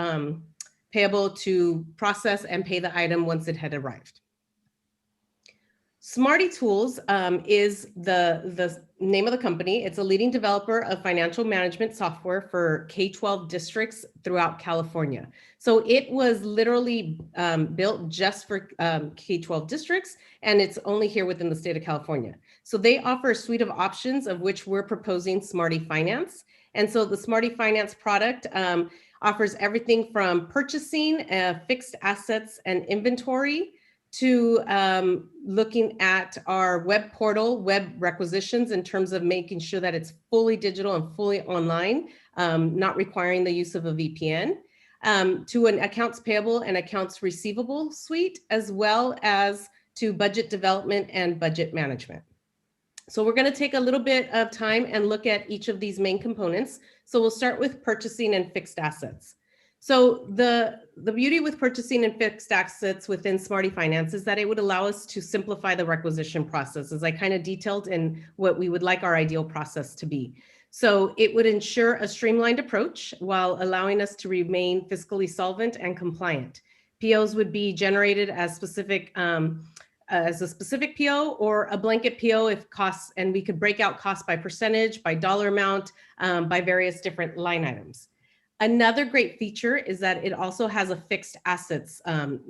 S19: payable to process and pay the item once it had arrived. Smarty Tools is the name of the company. It's a leading developer of financial management software for K-12 districts throughout California. So it was literally built just for K-12 districts, and it's only here within the state of California. So they offer a suite of options, of which we're proposing Smarty Finance. And so the Smarty Finance product offers everything from purchasing fixed assets and inventory to looking at our web portal, web requisitions in terms of making sure that it's fully digital and fully online, not requiring the use of a VPN, to an accounts payable and accounts receivable suite, as well as to budget development and budget management. So we're going to take a little bit of time and look at each of these main components. So we'll start with purchasing and fixed assets. So the beauty with purchasing and fixed assets within Smarty Finance is that it would allow us to simplify the requisition process, as I kind of detailed in what we would like our ideal process to be. So it would ensure a streamlined approach while allowing us to remain fiscally solvent and compliant. POs would be generated as a specific PO or a blanket PO if costs, and we could break out costs by percentage, by dollar amount, by various different line items. Another great feature is that it also has a fixed assets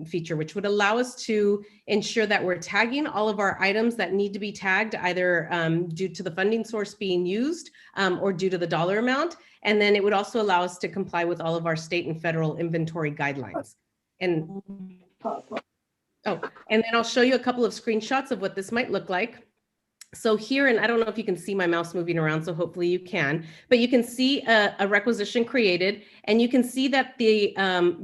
S19: feature, which would allow us to ensure that we're tagging all of our items that need to be tagged, either due to the funding source being used or due to the dollar amount. And then it would also allow us to comply with all of our state and federal inventory guidelines. And and then I'll show you a couple of screenshots of what this might look like. So here, and I don't know if you can see my mouse moving around, so hopefully you can, but you can see a requisition created, and you can see that the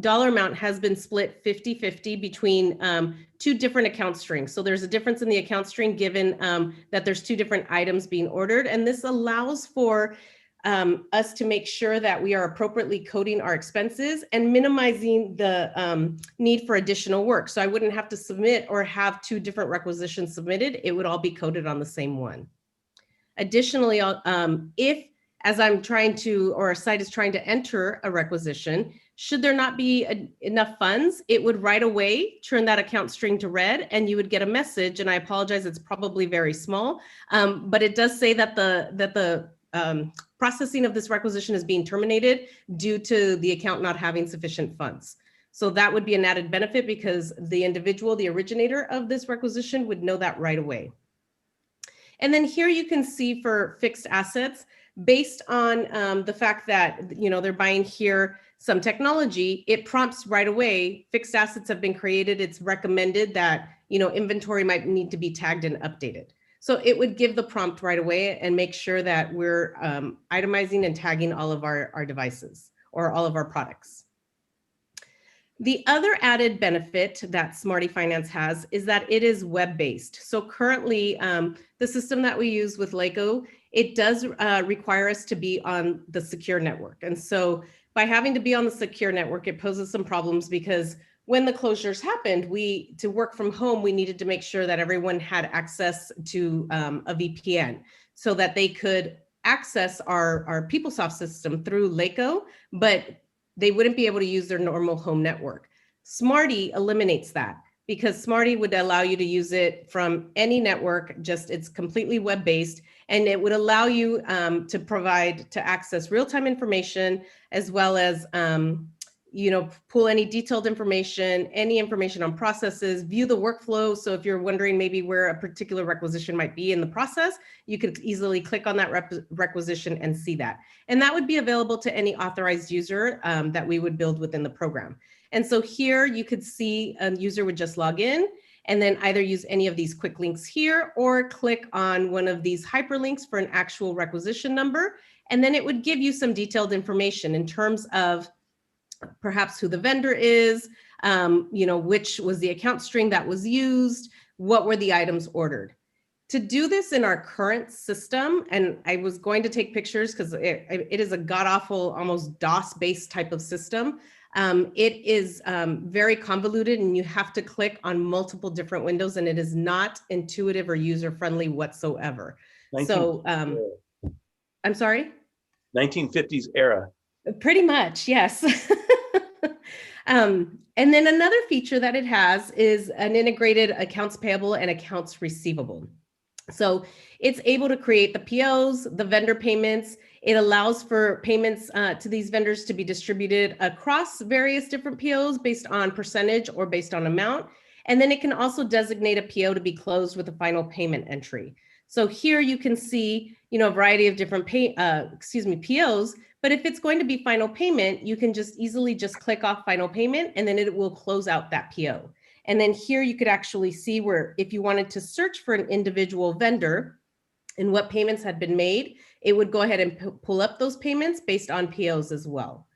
S19: dollar amount has been split 50-50 between two different account strings. So there's a difference in the account string given that there's two different items being ordered, and this allows for us to make sure that we are appropriately coding our expenses and minimizing the need for additional work. So I wouldn't have to submit or have two different requisitions submitted. It would all be coded on the same one. Additionally, if as I'm trying to, or a site is trying to enter a requisition, should there not be enough funds, it would right away turn that account string to red, and you would get a message. And I apologize, it's probably very small, but it does say that the processing of this requisition is being terminated due to the account not having sufficient funds. So that would be an added benefit because the individual, the originator of this requisition, would know that right away. And then here you can see for fixed assets, based on the fact that they're buying here some technology, it prompts right away, fixed assets have been created. It's recommended that inventory might need to be tagged and updated. So it would give the prompt right away and make sure that we're itemizing and tagging all of our devices or all of our products. The other added benefit that Smarty Finance has is that it is web-based. So currently, the system that we use with LACO, it does require us to be on the secure network. And so by having to be on the secure network, it poses some problems because when the closures happened, to work from home, we needed to make sure that everyone had access to a VPN so that they could access our PeopleSoft system through LACO, but they wouldn't be able to use their normal home network. Smarty eliminates that because Smarty would allow you to use it from any network, it's completely web-based, and it would allow you to access real-time information as well as pull any detailed information, any information on processes, view the workflow. So if you're wondering maybe where a particular requisition might be in the process, you could easily click on that requisition and see that. And that would be available to any authorized user that we would build within the program. And so here you could see a user would just log in and then either use any of these quick links here or click on one of these hyperlinks for an actual requisition number. And then it would give you some detailed information in terms of perhaps who the vendor is, which was the account string that was used, what were the items ordered. To do this in our current system, and I was going to take pictures because it is a god-awful, almost DOS-based type of system. It is very convoluted and you have to click on multiple different windows and it is not intuitive or user-friendly whatsoever. I'm sorry?
S1: 1950s era.
S19: Pretty much, yes. And then another feature that it has is an integrated accounts payable and accounts receivable. So it's able to create the POs, the vendor payments. It allows for payments to these vendors to be distributed across various different POs based on percentage or based on amount. And then it can also designate a PO to be closed with a final payment entry. So here you can see, a variety of different POs, but if it's going to be final payment, you can just easily just click off final payment and then it will close out that PO. And then here you could actually see where if you wanted to search for an individual vendor and what payments had been made, it would go ahead and pull up those payments based on POs as well.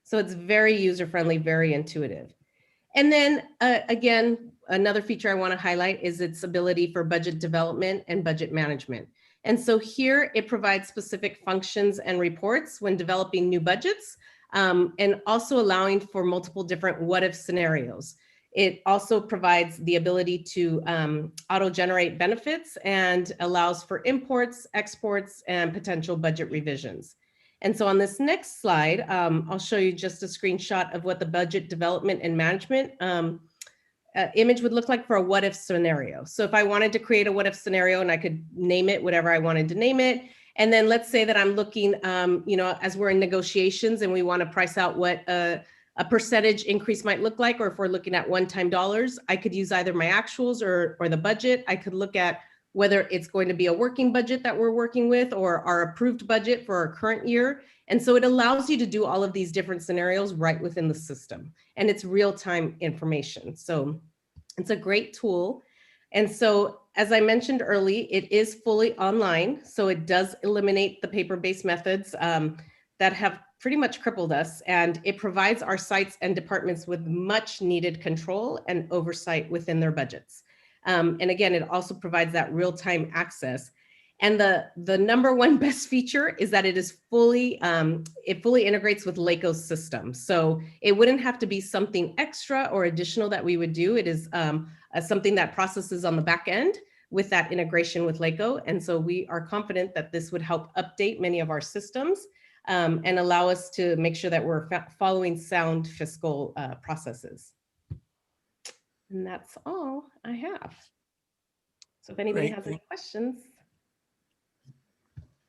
S19: So it's very user-friendly, very intuitive. And then again, another feature I want to highlight is its ability for budget development and budget management. And so here it provides specific functions and reports when developing new budgets, and also allowing for multiple different what-if scenarios. It also provides the ability to auto-generate benefits and allows for imports, exports, and potential budget revisions. And so on this next slide, I'll show you just a screenshot of what the budget development and management image would look like for a what-if scenario. So if I wanted to create a what-if scenario and I could name it whatever I wanted to name it, and then let's say that I'm looking, as we're in negotiations and we want to price out what a percentage increase might look like, or if we're looking at one-time dollars, I could use either my actuals or the budget. I could look at whether it's going to be a working budget that we're working with or our approved budget for our current year. And so it allows you to do all of these different scenarios right within the system, and it's real-time information. So it's a great tool. And so, as I mentioned early, it is fully online. So it does eliminate the paper-based methods that have pretty much crippled us. And it provides our sites and departments with much needed control and oversight within their budgets. And again, it also provides that real-time access. And the number one best feature is that it is fully integrates with LACO's system. So it wouldn't have to be something extra or additional that we would do. It is something that processes on the back end with that integration with LACO. And so we are confident that this would help update many of our systems and allow us to make sure that we're following sound fiscal processes. And that's all I have. So if anybody has any questions.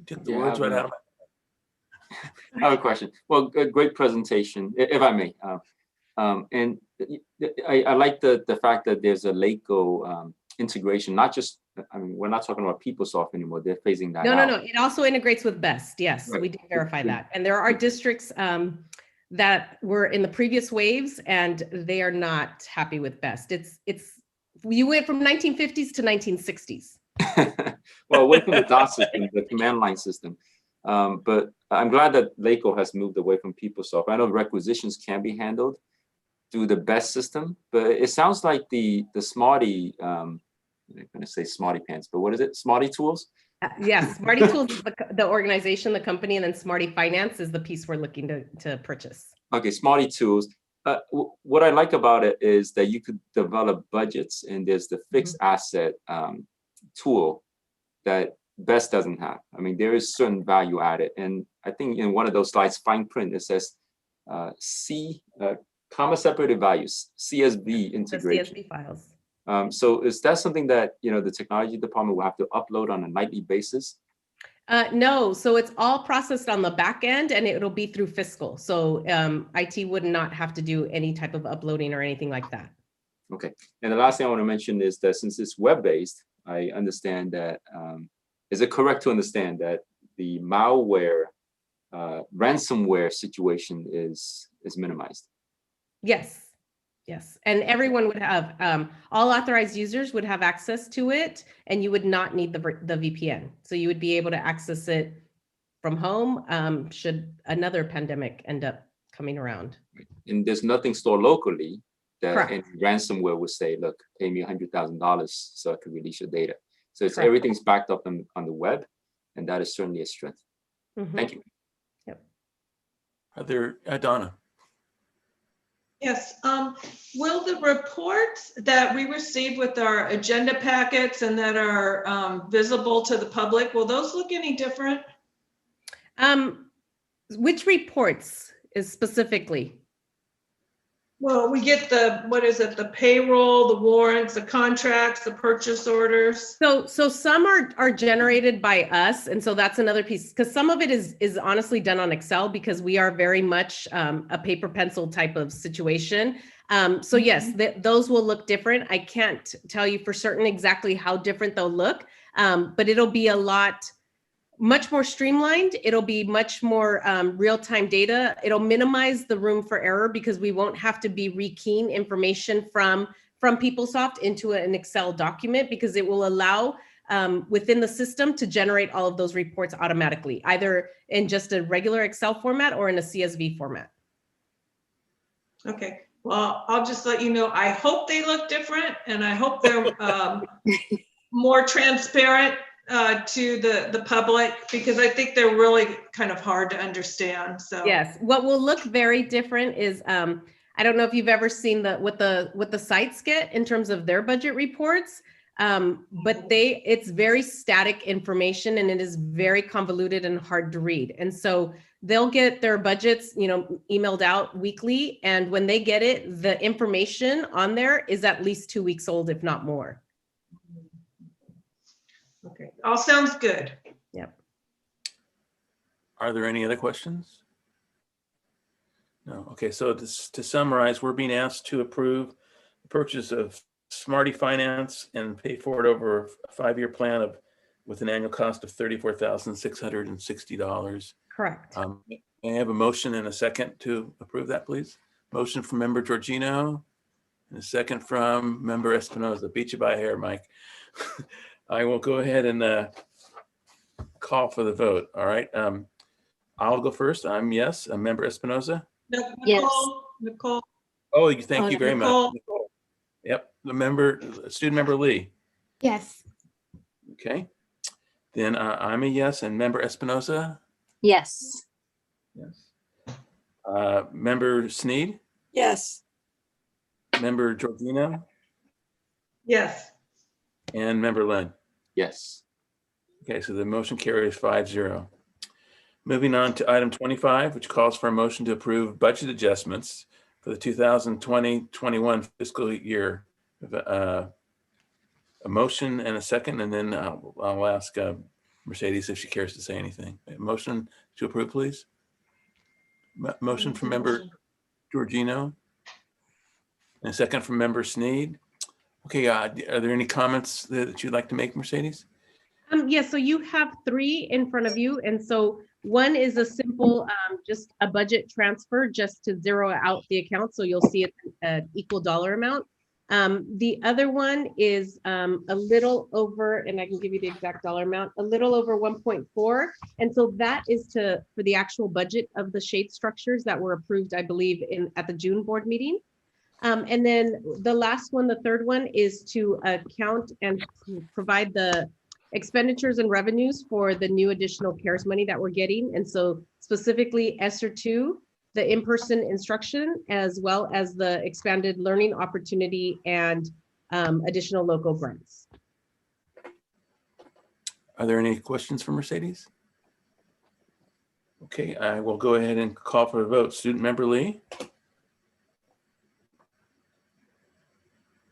S1: Get the words right out of
S4: I have a question. Well, a great presentation, if I may. And I like the fact that there's a LACO integration, not just, we're not talking about PeopleSoft anymore. They're phasing that out.
S19: No. It also integrates with BEST. Yes, right. We did verify that. And there are districts that were in the previous waves and they are not happy with BEST. You went from 1950s to 1960s.
S4: Well, away from the DOT system, the command line system. But I'm glad that LACO has moved away from PeopleSoft. I know requisitions can be handled through the BEST system, but it sounds like the Smarty, I'm going to say Smarty Pants, but what is it? Smarty Tools?
S19: Yes, Smarty Tools is the organization, the company, and then Smarty Finance is the piece we're looking to purchase.
S4: Okay, Smarty Tools. What I like about it is that you could develop budgets, and there's the fixed asset tool that BEST doesn't have. There is certain value added. And I think in one of those slides, fine print, it says comma separated values, CSV integration.
S19: The CSV files.
S4: So is that something that the technology department will have to upload on a nightly basis?
S19: No, so it's all processed on the back end and it'll be through fiscal. So IT would not have to do any type of uploading or anything like that.
S4: Okay. And the last thing I want to mention is that since it's web-based, I understand that, is it correct to understand that the malware, ransomware situation is minimized?
S19: Yes. Yes, and everyone would have, all authorized users would have access to it, and you would not need the VPN. So you would be able to access it from home should another pandemic end up coming around.
S4: And there's nothing stored locally that
S19: Correct.
S4: any ransomware would say, look, pay me $100,000 so I can release your data. So it's
S19: Correct.
S4: everything's backed up on the web, and that is certainly a strength.
S19: Mm-hmm.
S4: Thank you.
S19: Yep.
S1: Are there, Donna?
S3: Yes, will the reports that we receive with our agenda packets and that are visible to the public, will those look any different?
S19: Which reports is specifically?
S3: Well, we get the, what is it, the payroll, the warrants, the contracts, the purchase orders.
S19: So some are generated by us, and so that's another piece, because some of it is honestly done on Excel, because we are very much a paper pencil type of situation. So yes, those will look different. I can't tell you for certain exactly how different they'll look, but it'll be much more streamlined. It'll be much more real-time data. It'll minimize the room for error, because we won't have to be rekeying information from PeopleSoft into an Excel document, because it will allow within the system to generate all of those reports automatically, either in just a regular Excel format or in a CSV format.
S3: Okay, well, I'll just let you know, I hope they look different, and I hope they're more transparent to the public, because I think they're really kind of hard to understand. So
S19: yes, what will look very different is I don't know if you've ever seen what the sites get in terms of their budget reports, but it's very static information, and it is very convoluted and hard to read. And so they'll get their budgets, emailed out weekly, and when they get it, the information on there is at least 2 weeks old, if not more.
S3: Okay, all sounds good.
S19: Yep.
S1: Are there any other questions? No. Okay, so to summarize, we're being asked to approve the purchase of Smarty Finance and pay for it over a 5-year plan with an annual cost of $34,660.
S19: Correct.
S1: May I have a motion and a second to approve that, please? Motion from Member Georgino and a second from Member Espinoza. Beat you by a hair, Mike. I will go ahead and call for the vote. All right. I'll go first. I'm yes. Member Espinoza.
S3: Nicole,
S23: Yes.
S3: Nicole.
S1: Oh, thank you very
S3: Nicole.
S1: much. Nicole. Yep. Student member Lee.
S5: Yes.
S1: Okay. Then I'm a yes. And Member Espinoza.
S23: Yes.
S1: Yes. Member Sneed.
S18: Yes.
S1: Member Georgino.
S3: Yes.
S1: And Member Lynn.
S4: Yes.
S1: Okay, so the motion carries 5-0. Moving on to item 25, which calls for a motion to approve budget adjustments for the 2020-21 fiscal year. A motion and a second, and then I'll ask Mercedes if she cares to say anything. A motion to approve, please. Motion from Member Georgino. And a second from Member Sneed. Okay, are there any comments that you'd like to make, Mercedes?
S19: Yes, so you have 3 in front of you. And so one is a simple, just a budget transfer just to zero out the account. So you'll see it an equal dollar amount. The other one is a little over, and I can give you the exact dollar amount, a little over 1.4. And so that is for the actual budget of the shade structures that were approved, I believe, at the June board meeting. And then the last one, the third one, is to count and provide the expenditures and revenues for the new additional CARES money that we're getting. And so specifically ESSER 2, the in-person instruction, as well as the expanded learning opportunity and additional local grants.
S1: Are there any questions for Mercedes? Okay, I will go ahead and call for a vote. Student member Lee.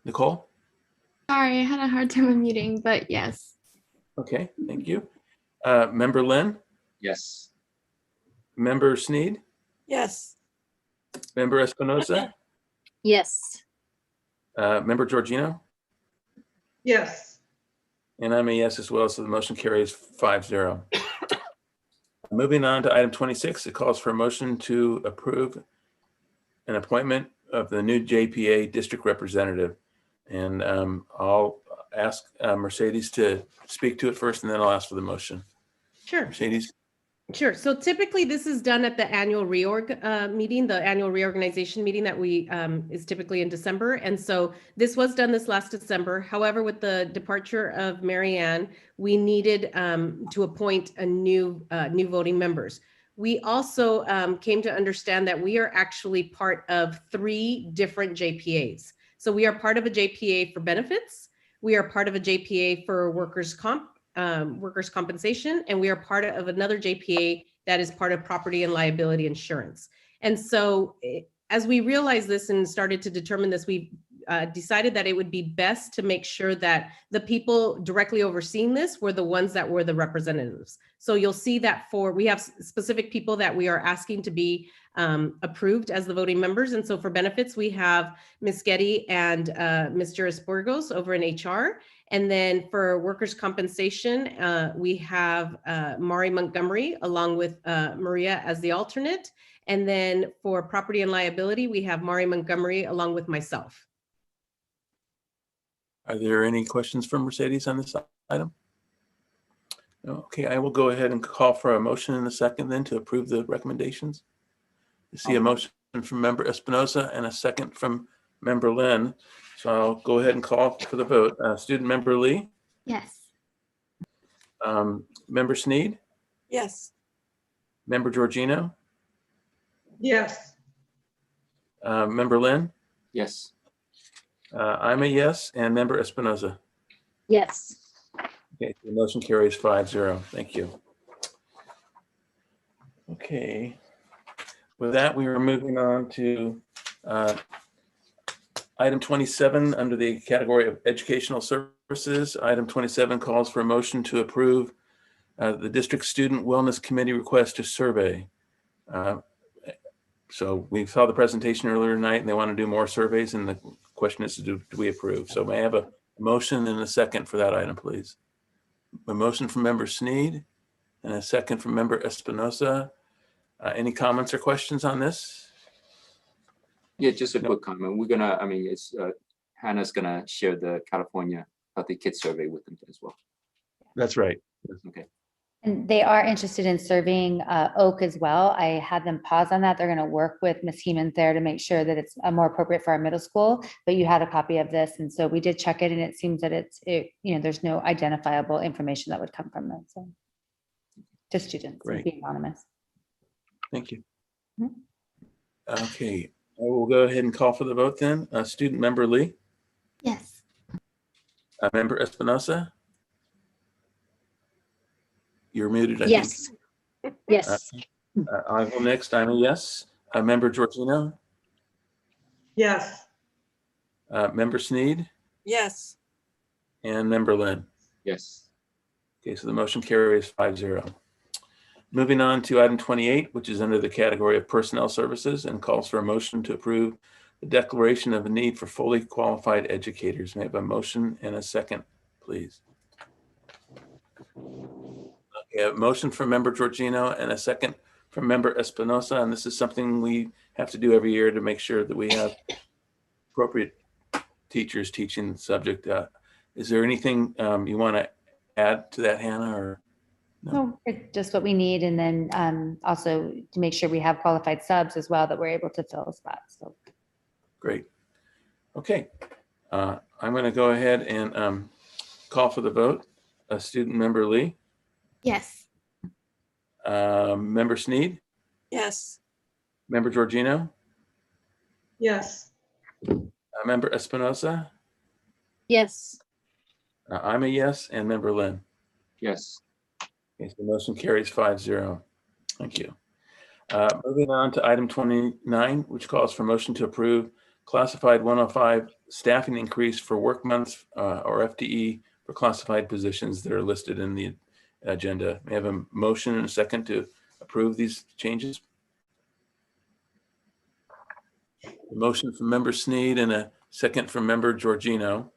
S1: Nicole?
S5: Sorry, I had a hard time unmuting, but yes.
S1: Okay, thank you. Member Lynn?
S4: Yes.
S1: Member Sneed?
S18: Yes.
S1: Member Espinoza?
S23: Yes.
S1: Member Georgino?
S3: Yes.
S1: And I'm a yes as well, so the motion carries 5-0. Moving on to item 26, it calls for a motion to approve an appointment of the new JPA district representative. And I'll ask Mercedes to speak to it first, and then I'll ask for the motion.
S19: Sure.
S1: Mercedes?
S19: Sure. So typically this is done at the annual reorg meeting, the annual reorganization meeting that we is typically in December. And so this was done this last December. However, with the departure of Mary Ann, we needed to appoint a new voting members. We also came to understand that we are actually part of 3 different JPAs. So we are part of a JPA for benefits. We are part of a JPA for workers' compensation, and we are part of another JPA that is part of property and liability insurance. And so as we realized this and started to determine this, we decided that it would be best to make sure that the people directly overseeing this were the ones that were the representatives. So you'll see that we have specific people that we are asking to be approved as the voting members. And so for benefits, we have Ms. Getty and Ms. Juris Burgos over in HR. And then for workers' compensation, we have Mari Montgomery along with Maria as the alternate. And then for property and liability, we have Mari Montgomery along with myself.
S1: Are there any questions from Mercedes on this item? No? Okay, I will go ahead and call for a motion in a second then to approve the recommendations. I see a motion from member Espinosa and a second from member Lynn. So I'll go ahead and call for the vote. Student member Lee?
S5: Yes.
S1: Member Sneed?
S18: Yes.
S1: Member Georgino?
S3: Yes.
S1: Member Lynn?
S4: Yes.
S1: I'm a yes, and member Espinosa.
S23: Yes.
S1: Okay, the motion carries 5-0. Thank you. Okay. With that, we are moving on to item 27 under the category of educational services. Item 27 calls for a motion to approve the district student wellness committee request to survey. So we saw the presentation earlier tonight and they want to do more surveys, and the question is, do we approve? So may I have a motion and a second for that item, please? A motion from member Sneed and a second from member Espinosa. Any comments or questions on this?
S4: Yeah, just a quick comment. We're gonna, it's Hannah's gonna share the California Healthy Kids survey with them as well.
S1: That's right.
S4: Okay.
S8: And they are interested in serving Oak as well. I had them pause on that. They're going to work with Ms. Heeman there to make sure that it's more appropriate for our middle school. But you had a copy of this, and so we did check it, and it seems that there's no identifiable information that would come from it. So to students,
S1: Great.
S8: be anonymous.
S1: Thank you.
S8: Mm-hmm.
S1: Okay, I will go ahead and call for the vote then. Student member Lee?
S5: Yes.
S1: Member Espinosa? You're muted, I
S23: Yes.
S1: think.
S23: Yes.
S1: I'll go next. I'm a yes. Member Georgino?
S3: Yes.
S1: Member Sneed?
S18: Yes.
S1: And member Lynn?
S4: Yes.
S1: Okay, so the motion carries 5-0. Moving on to item 28, which is under the category of personnel services and calls for a motion to approve the declaration of a need for fully qualified educators. May I have a motion and a second, please? Okay, a motion from member Georgino and a second from member Espinosa. And this is something we have to do every year to make sure that we have appropriate teachers teaching the subject. Is there anything you want to add to that, Hannah, or?
S8: No, it's just what we need. And then also to make sure we have qualified subs as well, that we're able to fill spots. So
S1: Great. Okay. I'm going to go ahead and call for the vote. Student member Lee?
S5: Yes.
S1: Member Sneed?
S18: Yes.
S1: Member Georgino?
S3: Yes.
S1: Member Espinosa?
S23: Yes.
S1: I'm a yes, and member Lynn?
S4: Yes.
S1: Okay, so the motion carries 5-0. Thank you. Moving on to item 29, which calls for motion to approve classified 105 staffing increase for work months or FTE for classified positions that are listed in the agenda. May I have a motion and a second to approve these changes? A motion from member Sneed and a second from member Georgino.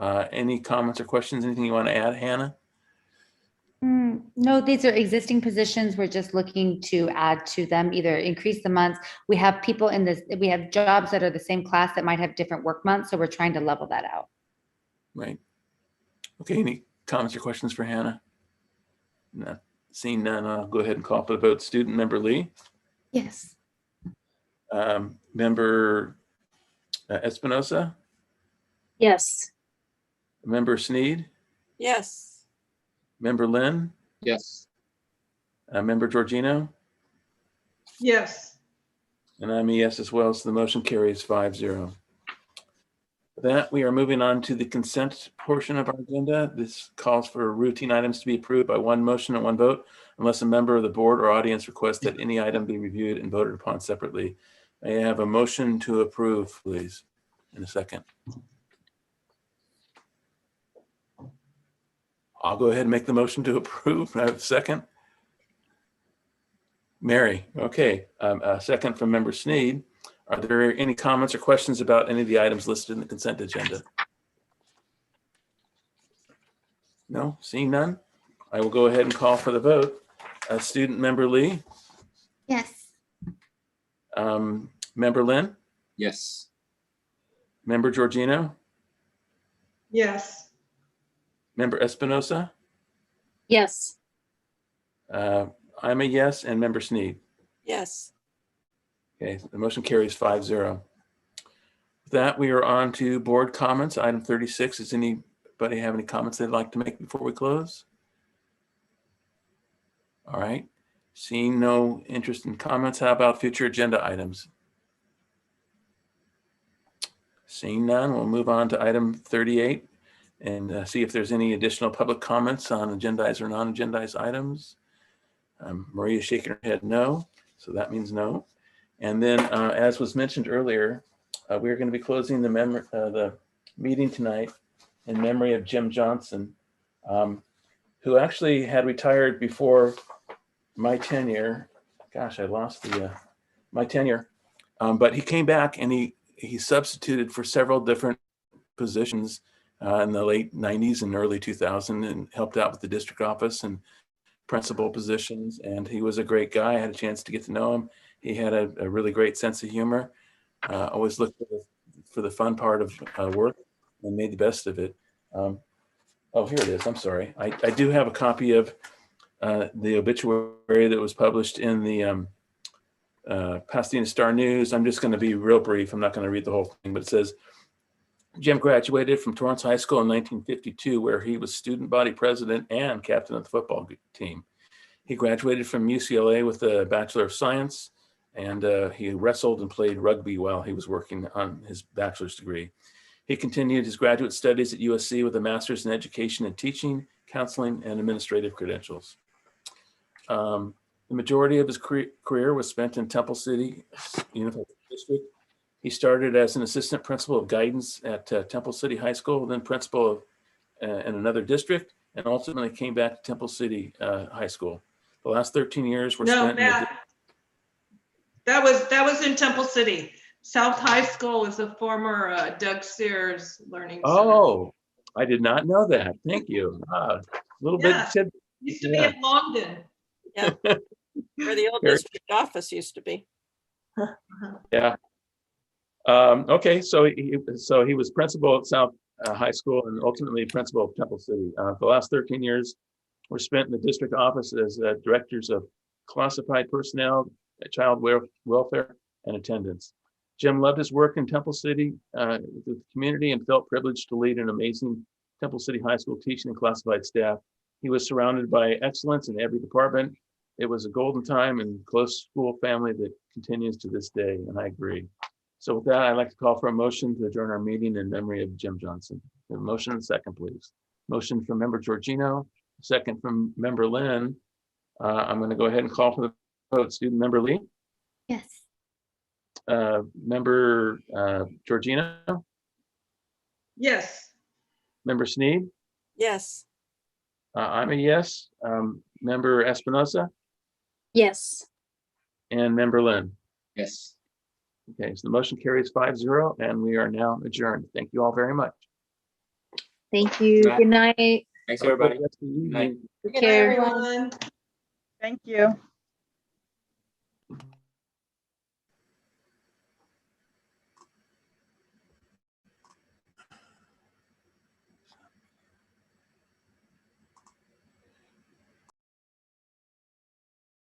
S1: Any comments or questions? Anything you want to add, Hannah?
S8: No, these are existing positions. We're just looking to add to them, either increase the months. We have people in this, we have jobs that are the same class that might have different work months. So we're trying to level that out.
S1: Right. Okay, any comments or questions for Hannah? No, seeing none, I'll go ahead and call for the vote. Student member Lee?
S5: Yes.
S1: Member Espinosa?
S23: Yes.
S1: Member Sneed?
S18: Yes.
S1: Member Lynn?
S4: Yes.
S1: Member Georgino?
S3: Yes.
S1: And I'm a yes as well, so the motion carries 5-0. With that, we are moving on to the consent portion of our agenda. This calls for routine items to be approved by one motion and one vote. unless a member of the board or audience requests that any item be reviewed and voted upon separately. May I have a motion to approve, please, in a second? I'll go ahead and make the motion to approve. I have a second. Mary, okay. A second from Member Sneed. Are there any comments or questions about any of the items listed in the consent agenda? No, seeing none, I will go ahead and call for the vote. Student Member Lee,
S5: Yes.
S1: Member Lynn,
S4: Yes.
S1: Member Georgino,
S3: Yes.
S1: Member Espinosa,
S23: Yes.
S1: I'm a yes, and Member Sneed.
S18: Yes.
S1: Okay, the motion carries 5-0. With that, we are on to board comments. Item 36. Does anybody have any comments they'd like to make before we close? All right. Seeing no interest in comments, how about future agenda items? Seeing none, we'll move on to item 38 and see if there's any additional public comments on agendized or non-agendized items. Maria's shaking her head no, so that means no. And then, as was mentioned earlier, we're going to be closing the meeting tonight in memory of Jim Johnson, who actually had retired before my tenure. Gosh, I lost my tenure. But he came back and he substituted for several different positions in the late 90s and early 2000 and helped out with the district office and principal positions. And he was a great guy. I had a chance to get to know him. He had a really great sense of humor. Always looked for the fun part of work and made the best of it. Oh, here it is. I'm sorry. I do have a copy of the obituary that was published in the Pasadena Star News. I'm just going to be real brief. I'm not going to read the whole thing, but it says, Jim graduated from Torrance High School in 1952, where he was student body president and captain of the football team. He graduated from UCLA with a Bachelor of Science, and he wrestled and played rugby while he was working on his bachelor's degree. He continued his graduate studies at USC with a master's in education and teaching, counseling, and administrative credentials. The majority of his career was spent in Temple City Unified District. He started as an assistant principal of guidance at Temple City High School, then principal in another district, and ultimately came back to Temple City High School. The last 13 years were spent
S3: Matt, that was in Temple City. South High School was the former Doug Sears Learning Center.
S1: Oh, I did not know that. Thank you. A little bit.
S3: Used to be at Longden.
S18: Yeah, where the old district office used to be.
S1: Yeah. Okay, so he was principal at South High School and ultimately principal of Temple City. The last 13 years were spent in the district office as directors of classified personnel, child welfare, and attendance. Jim loved his work in Temple City with the community and felt privileged to lead an amazing Temple City High School teaching and classified staff. He was surrounded by excellence in every department. It was a golden time and close school family that continues to this day, and I agree. So with that, I'd like to call for a motion to adjourn our meeting in memory of Jim Johnson. We have a motion and a second, please. Motion from Member Georgino, second from Member Lynn. I'm going to go ahead and call for the vote. Student Member Lee?
S5: Yes.
S1: Member Georgino?
S3: Yes.
S1: Member Sneed?
S18: Yes.
S1: I'm a yes. Member Espinosa?
S23: Yes.
S1: And Member Lynn?
S4: Yes.
S1: Okay, so the motion carries 5-0 and we are now adjourned. Thank you all very much.
S23: Thank you. Good night.
S4: Thanks, everybody.
S1: Good night.
S23: Take care.
S3: Everyone.
S7: Thank you.